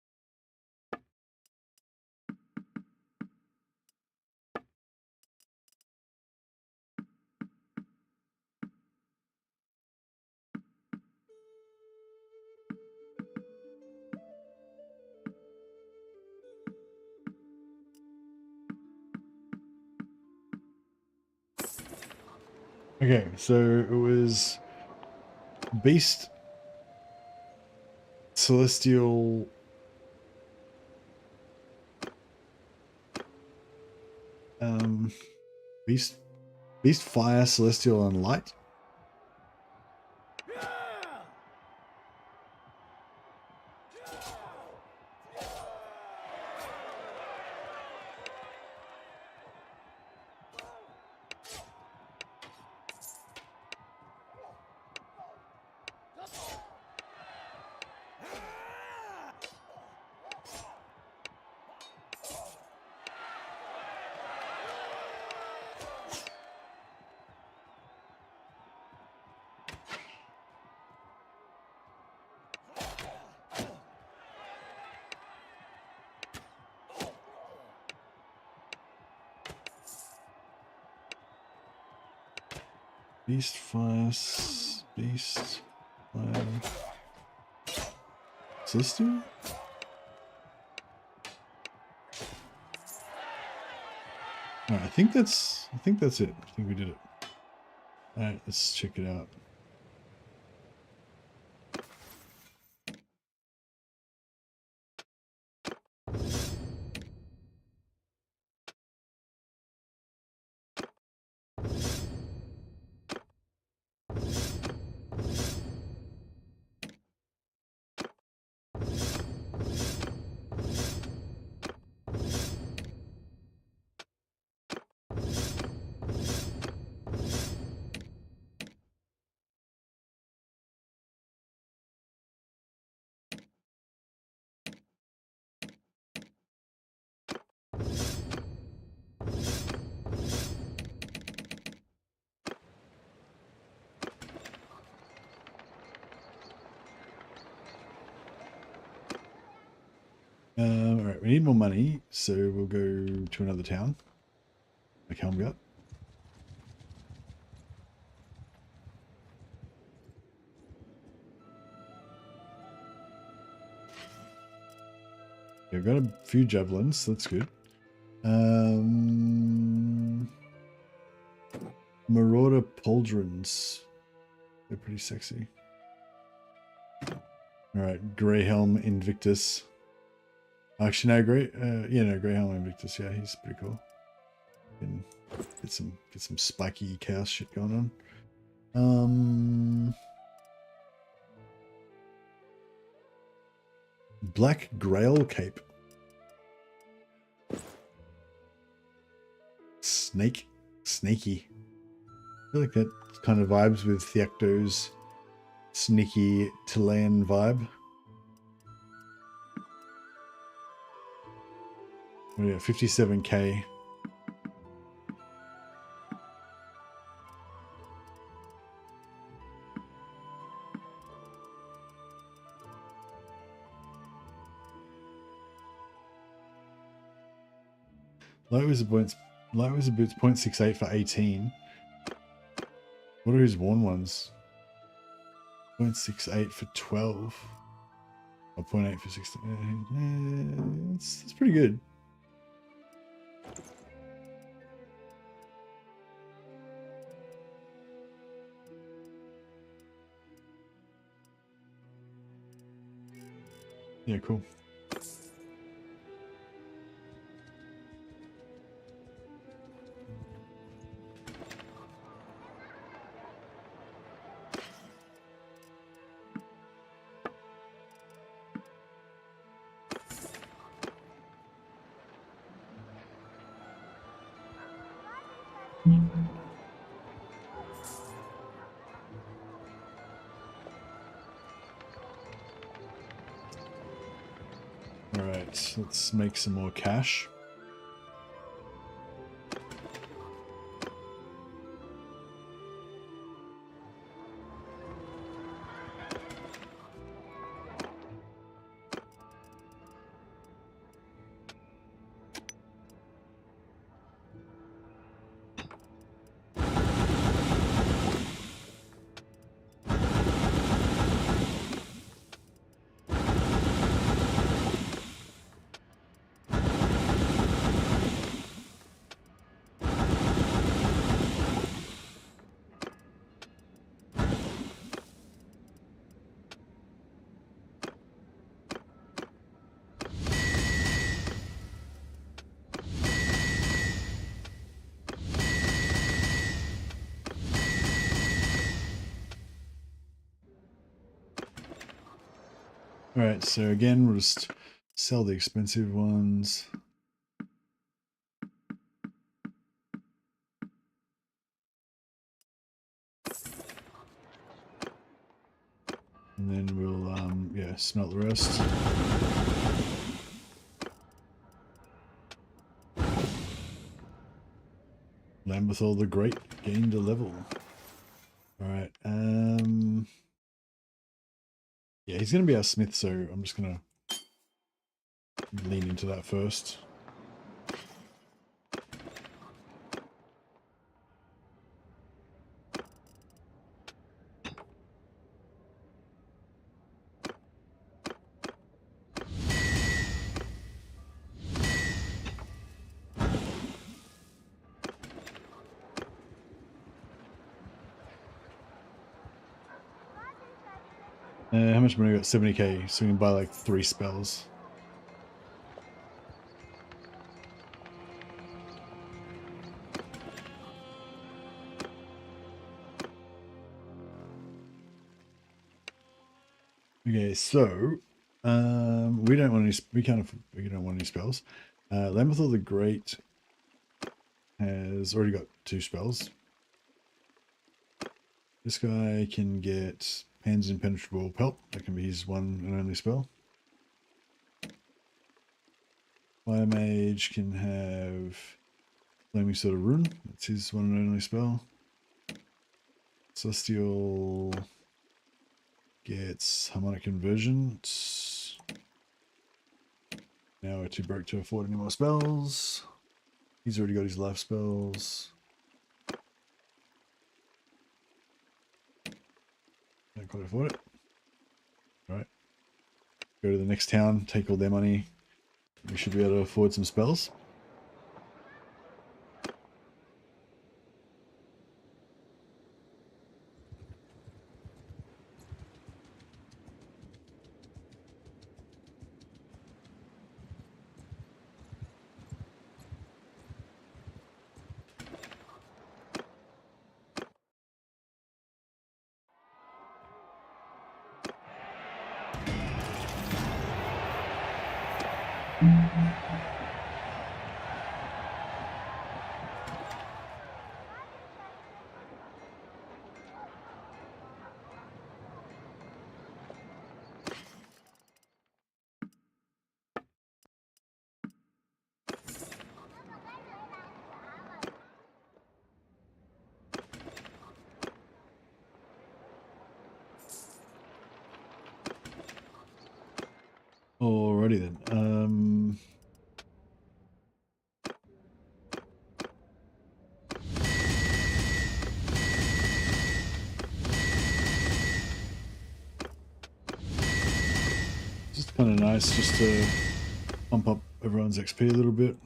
[SPEAKER 1] Okay, so it was beast Celestial. Beast, Fire, Celestial, and Light. Beast, Fire, Beast, Fire, Celestial? Alright, I think that's it. I think we did it. Alright, let's check it out. Alright, we need more money, so we'll go to another town, like Helmgut. Yeah, we've got a few javelins, so that's good. Marauder Pauldrons. They're pretty sexy. Alright, Greyhelm Invictus. Actually, no, Greyhelm Invictus. Yeah, he's pretty cool. Can get some spiky chaos shit going on. Black Grail Cape. Snaky. I feel like that kind of vibes with Theacto's sneaky Chilean vibe. Oh yeah, 57k. Light Wizard Boots 0.68 for 18. What are his worn ones? 0.68 for 12. Or 0.8 for 16. That's pretty good. Yeah, cool. Alright, let's make some more cash. All right, so again, we'll just sell the expensive ones. And then we'll, yeah, smelt the rest. Lambethal the Great gained a level. All right, yeah, he's going to be our smith, so I'm just going to lean into that first. How much money? I got 70k, so we can buy like 3 spells. Okay, so we don't want any. We don't want any spells. Lambethal the Great has already got 2 spells. This guy can get Hands Impenetrable Pelt. That can be his one and only spell. Fire Mage can have Flaming Sword of Rune. That's his one and only spell. Celestial gets Harmonic Conversion. Now we're too broke to afford any more spells. He's already got his life spells. Don't quite afford it. Alright. Go to the next town, take all their money. We should be able to afford some spells. Alrighty then. Just kind of nice just to pump up everyone's XP a little bit.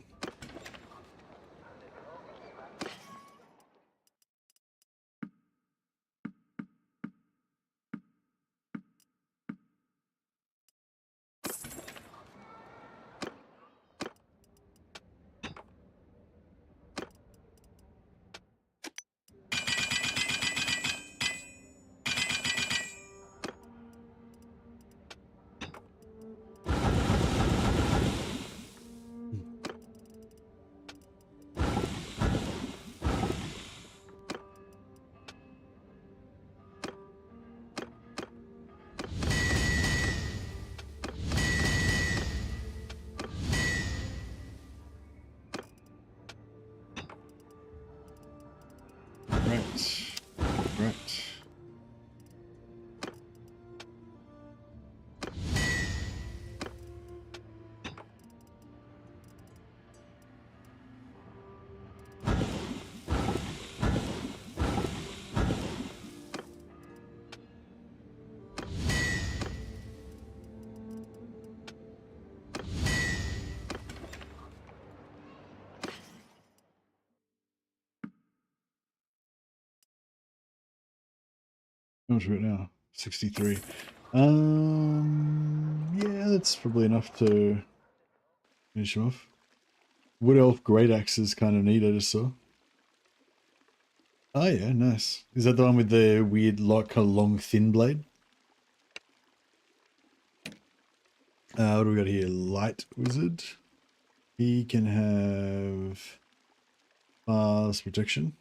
[SPEAKER 1] Right. Right. How much of it now? 63. Yeah, that's probably enough to finish him off. Wood Elf Great Axe is kind of neat, I just saw. Oh yeah, nice. Is that the one with the weird, like, kind of long, thin blade? What do we got here? Light Wizard. He can have fast protection.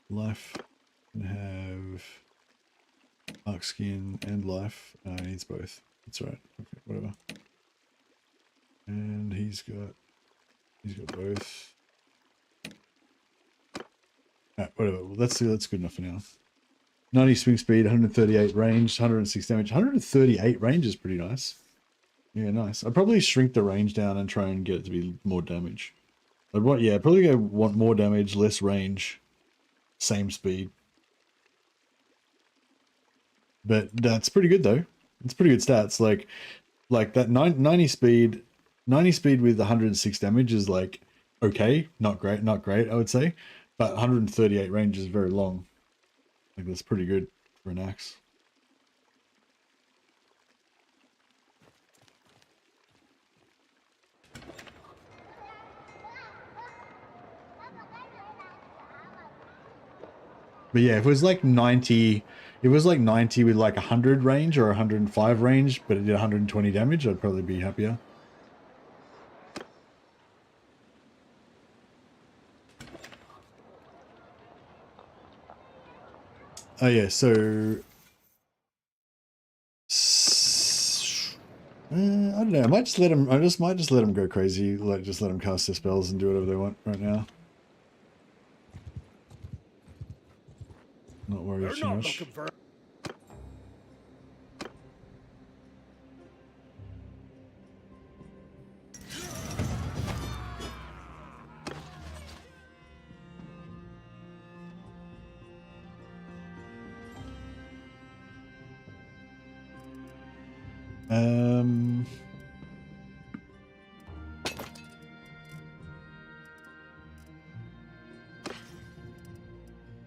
[SPEAKER 1] Life can have dark skin and life. He needs both. That's right. Okay, whatever. And he's got both. Alright, whatever. Well, that's good enough for now. 90 swing speed, 138 range, 106 damage. 138 range is pretty nice. Yeah, nice. I'd probably shrink the range down and try and get it to be more damage. I'd probably want more damage, less range, same speed. But that's pretty good though. It's pretty good stats. Like that 90 speed with 106 damage is like okay, not great, I would say. But 138 range is very long. Like that's pretty good for an axe. But yeah, if it was like 90, with like 100 range or 105 range, but it did 120 damage, I'd probably be happier. Oh yeah, so I don't know. I might just let them. I might just let them go crazy. Just let them cast their spells and do whatever they want right now. Not worried too much.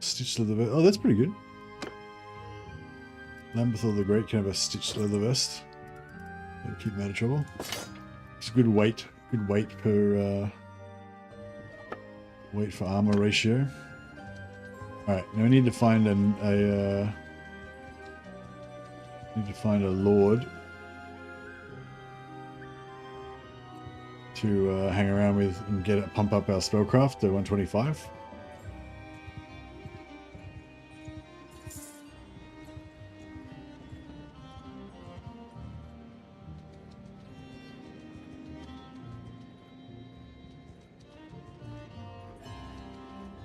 [SPEAKER 1] Stitched leather vest. Oh, that's pretty good. Lambethal the Great can have a stitched leather vest. That'll keep him out of trouble. It's a good weight per weight for armor ratio. All right, now we need to find a lord to hang around with and pump up our spellcraft to 125.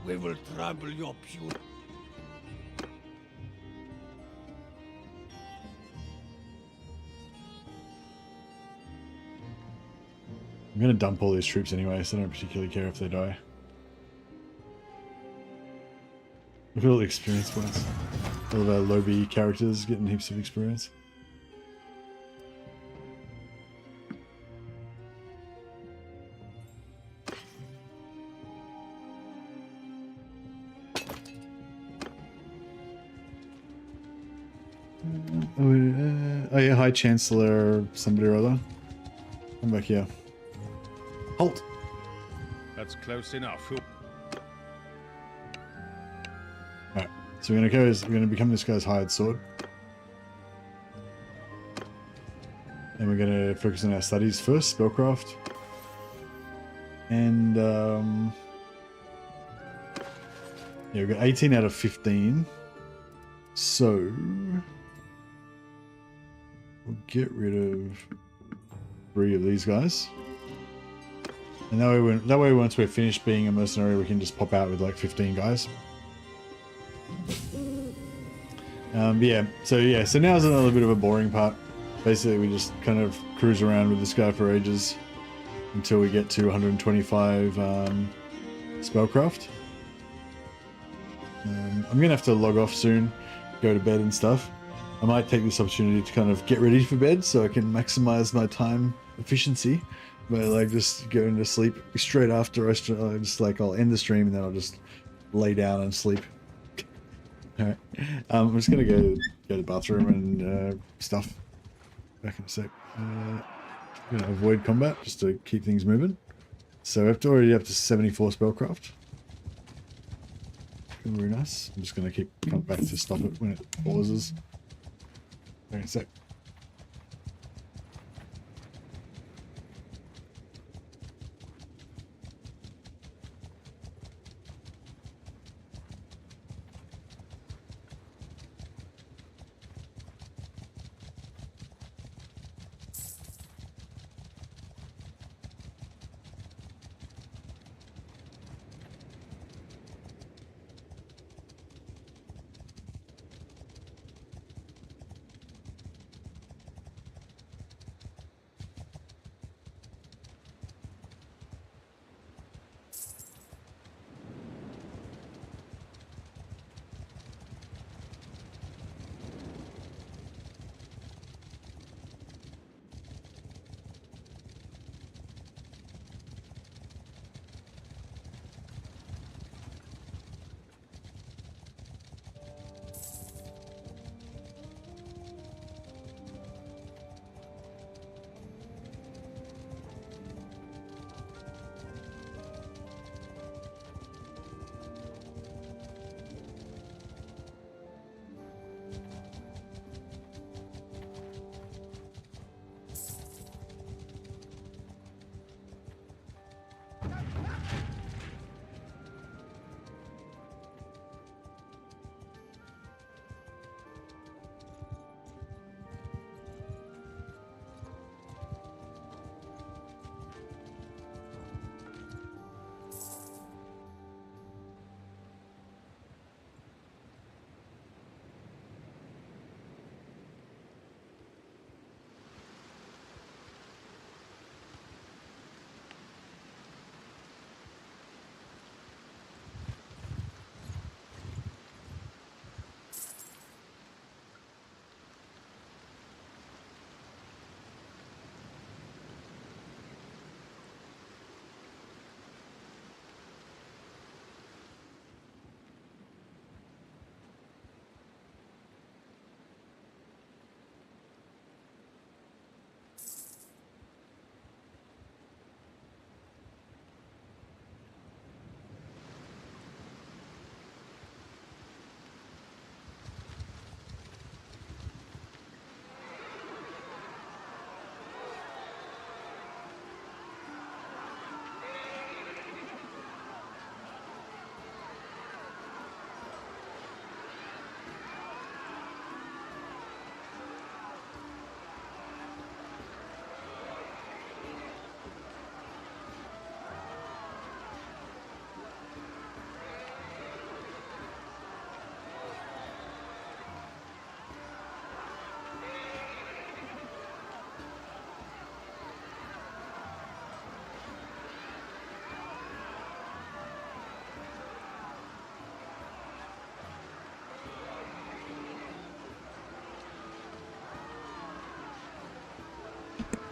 [SPEAKER 2] We will trample your pure.
[SPEAKER 1] I'm going to dump all these troops anyway, so I don't particularly care if they die. Look at all the experience points. All of our lobby characters getting heaps of experience. Oh yeah, High Chancellor, somebody or other. Come back here. Halt!
[SPEAKER 2] That's close enough.
[SPEAKER 1] Alright, so we're gonna become this guy's hired sword. And we're gonna focus on our studies first, spellcraft. And yeah, we've got 18 out of 15. So we'll get rid of 3 of these guys. And that way once we're finished being a mercenary, we can just pop out with like 15 guys. So now's another bit of a boring part. Basically, we just kind of cruise around with this guy for ages until we get to 125 spellcraft. I'm gonna have to log off soon, go to bed and stuff. I might take this opportunity to kind of get ready for bed so I can maximize my time efficiency by like just going to sleep straight after I'll end the stream and then I'll just lay down and sleep. Alright, I'm just gonna go to the bathroom and stuff. Back in a sec. I'm gonna avoid combat just to keep things moving. So we're already up to 74 spellcraft. Very nice. I'm just gonna keep coming back to stop it when it pauses. Back in a sec.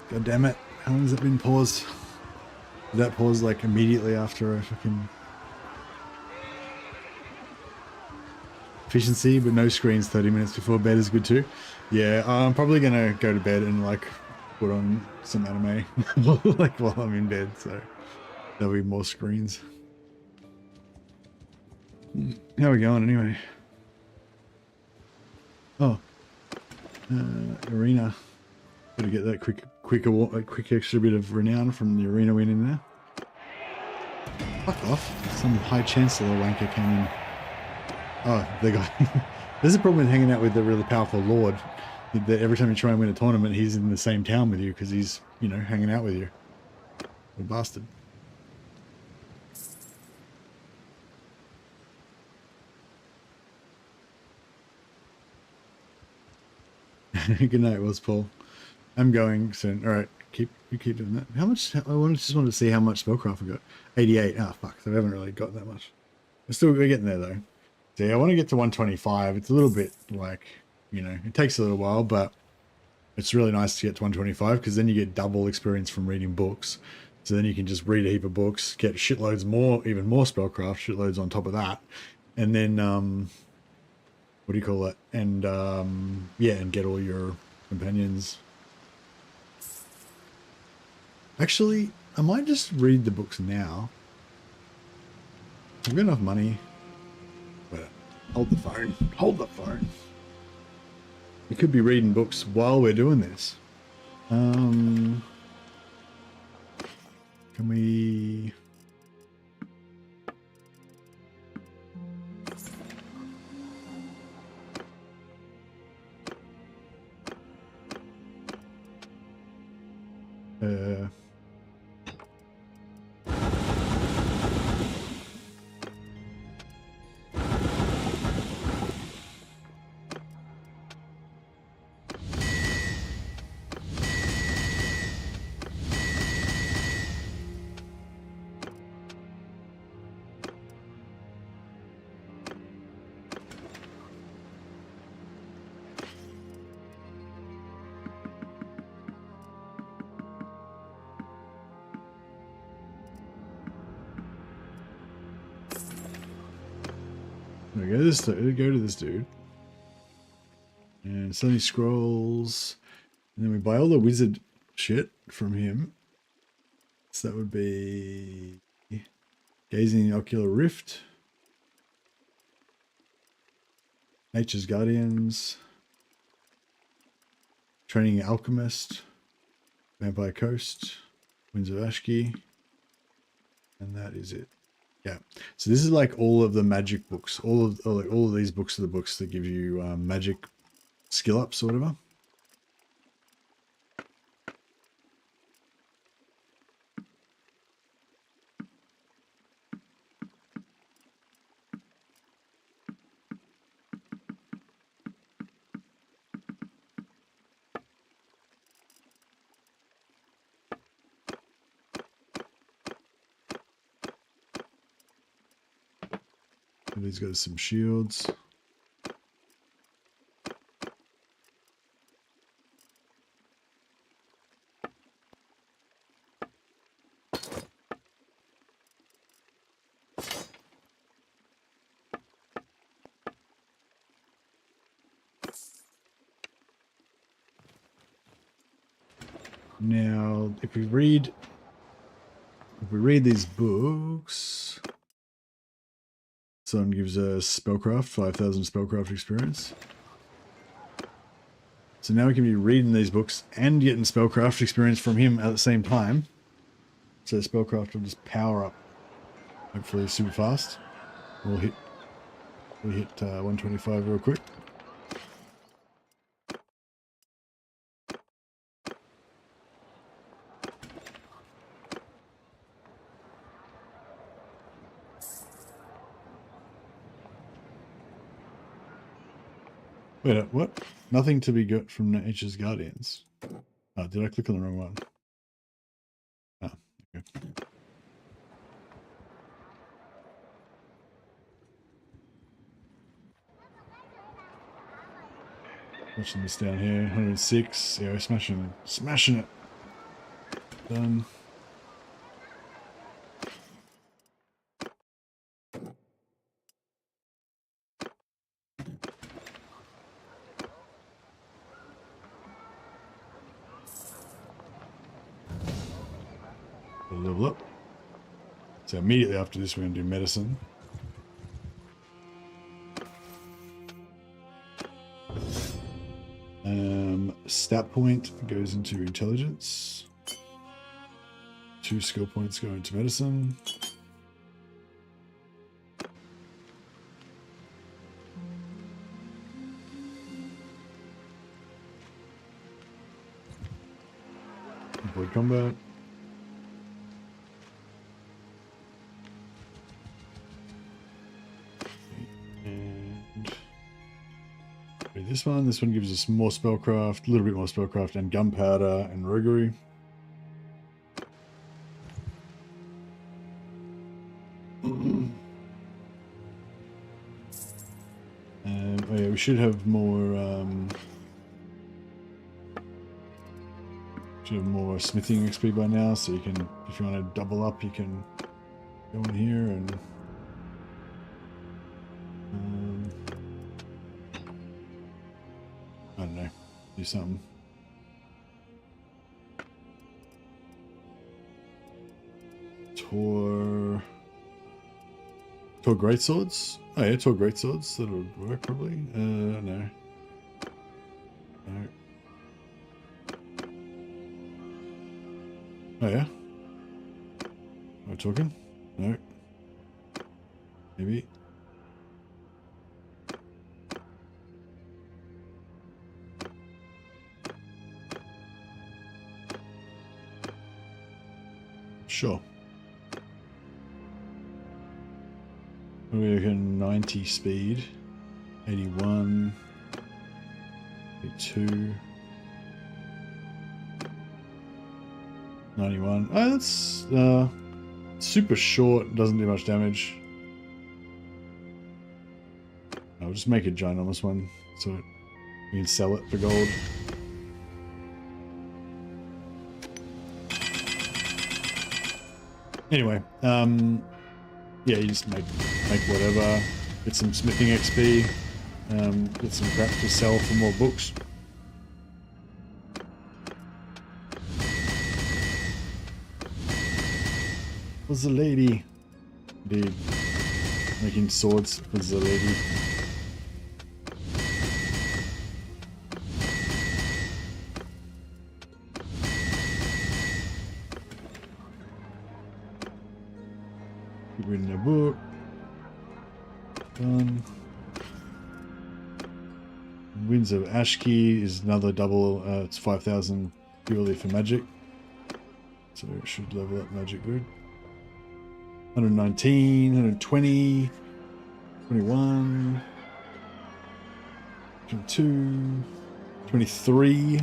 [SPEAKER 1] God damn it. How long has it been paused? Did that pause like immediately after I fucking... Efficiency, but no screens 30 minutes before bed is good too. Yeah, I'm probably gonna go to bed and like put on some anime like while I'm in bed, so there'll be more screens. How are we going anyway? Oh, arena. Gotta get that quick extra bit of renown from the arena win in there. Fuck off! Some high chancellor wanker came in. Oh, they got. There's a problem with hanging out with the really powerful lord. That every time you try and win a tournament, he's in the same town with you because he's, you know, hanging out with you. What a bastard. Good night, Wells Paul. I'm going soon. All right, keep doing that. How much? I just wanted to see how much spellcraft we got. 88. Ah, fuck. So we haven't really got that much. We're getting there though. See, I want to get to 125. It's a little bit like, you know, it takes a little while, but it's really nice to get to 125 because then you get double experience from reading books. So then you can just read a heap of books, get shitloads more, even more spellcraft, shitloads on top of that, and then what do you call it? And yeah, and get all your companions. Actually, I might just read the books now. I've got enough money. But hold the phone. Hold the phone. We could be reading books while we're doing this. Can we... go to this dude. And suddenly scrolls. And then we buy all the wizard shit from him. So that would be Gazing Ocular Rift. Nature's Guardians. Training Alchemist. Vampire Coast. Winds of Ashki. And that is it. Yeah, so this is like all of the magic books. All of these books are the books that give you magic skill ups or whatever. He's got some shields. Now, if we read these books, someone gives us spellcraft, 5,000 spellcraft experience. So now we can be reading these books and getting spellcraft experience from him at the same time. So spellcraft will just power up, hopefully super fast. We'll hit 125 real quick. Wait, what? Nothing to be got from Nature's Guardians. Oh, did I click on the wrong one? Oh, okay. Watching this down here, 106. Yeah, we're smashing it. Done. Level up. So immediately after this, we're going to do medicine. Stat point goes into intelligence. 2 skill points go into medicine. Avoid combat. This one gives us more spellcraft, a little bit more spellcraft, and gunpowder and roguery. Oh yeah, we should have more. Should have more smithing XP by now, so you can, if you want to double up, you can go in here and. I don't know, do something. Tor greatswords? Oh yeah, Tor greatswords. That would work probably. No. No. Oh yeah. Am I talking? No. Maybe. Sure. We're looking 90 speed, 81, 82, 91. Oh, that's super short, doesn't do much damage. I'll just make a ginormous one so we can sell it for gold. Anyway, yeah, you just make whatever, get some smithing XP, get some crap to sell for more books. Was the lady? Dude, making swords was the lady. Reading a book. Done. Winds of Ashki is another double. It's 5,000 purely for magic. So it should level up magic good. 119, 120, 21, 22, 23.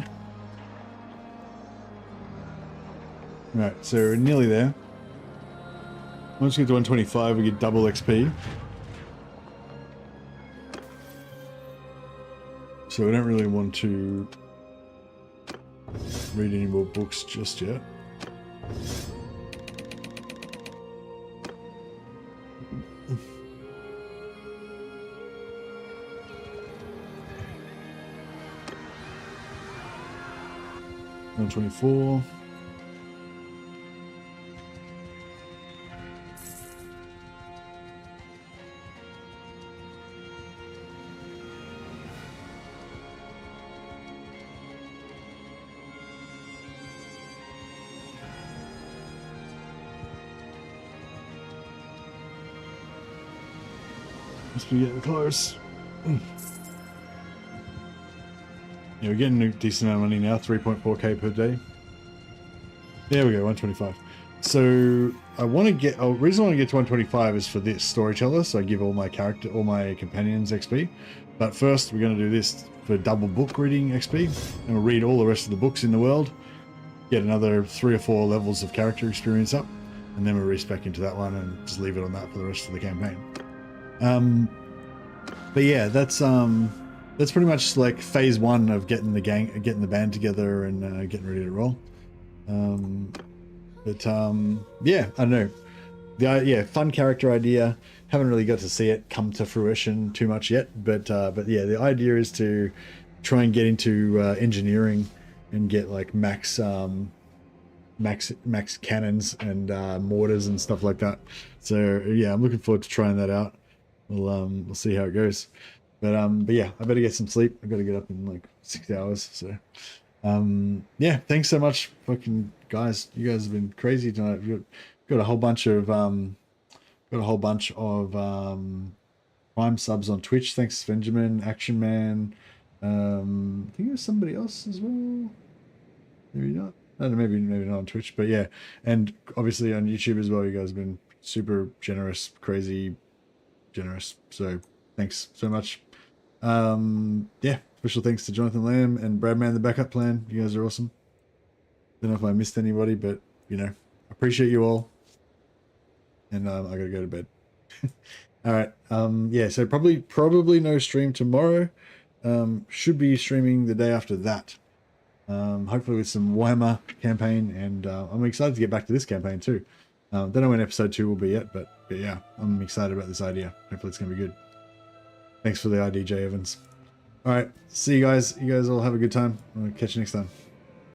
[SPEAKER 1] Alright, so we're nearly there. Once we get to 125, we get double XP. So we don't really want to read any more books just yet. $124. Must be getting close. Yeah, we're getting a decent amount of money now, 3.4k per day. There we go, 125. So I want to get, the reason I want to get to 125 is for this storyteller, so I give all my companions XP. But first we're going to do this for double book reading XP, and we'll read all the rest of the books in the world, get another 3 or 4 levels of character experience up, and then we'll respec into that one and just leave it on that for the rest of the campaign. But yeah, that's pretty much like phase 1 of getting the band together and getting ready to roll. But yeah, I don't know. Yeah, fun character idea. Haven't really got to see it come to fruition too much yet, but yeah, the idea is to try and get into engineering and get like max cannons and mortars and stuff like that. So yeah, I'm looking forward to trying that out. We'll see how it goes. But yeah, I better get some sleep. I got to get up in like 6 hours. So yeah, thanks so much, fucking guys. You guys have been crazy tonight. You've got a whole bunch of Prime subs on Twitch. Thanks, Benjamin, Action Man. I think there's somebody else as well. Maybe not. I don't know, maybe not on Twitch, but yeah, and obviously on YouTube as well. You guys have been super generous, crazy generous. So thanks so much. Yeah, special thanks to Jonathan Lamb and Bradman, the backup plan. You guys are awesome. Don't know if I missed anybody, but you know, appreciate you all. And I gotta go to bed. All right. Yeah, so probably no stream tomorrow. Should be streaming the day after that. Hopefully with some Warhammer campaign, and I'm excited to get back to this campaign too. Don't know when episode 2 will be yet, but yeah, I'm excited about this idea. Hopefully it's gonna be good. Thanks for the ID, Jay Evans. All right, see you guys. You guys all have a good time. I'll catch you next time.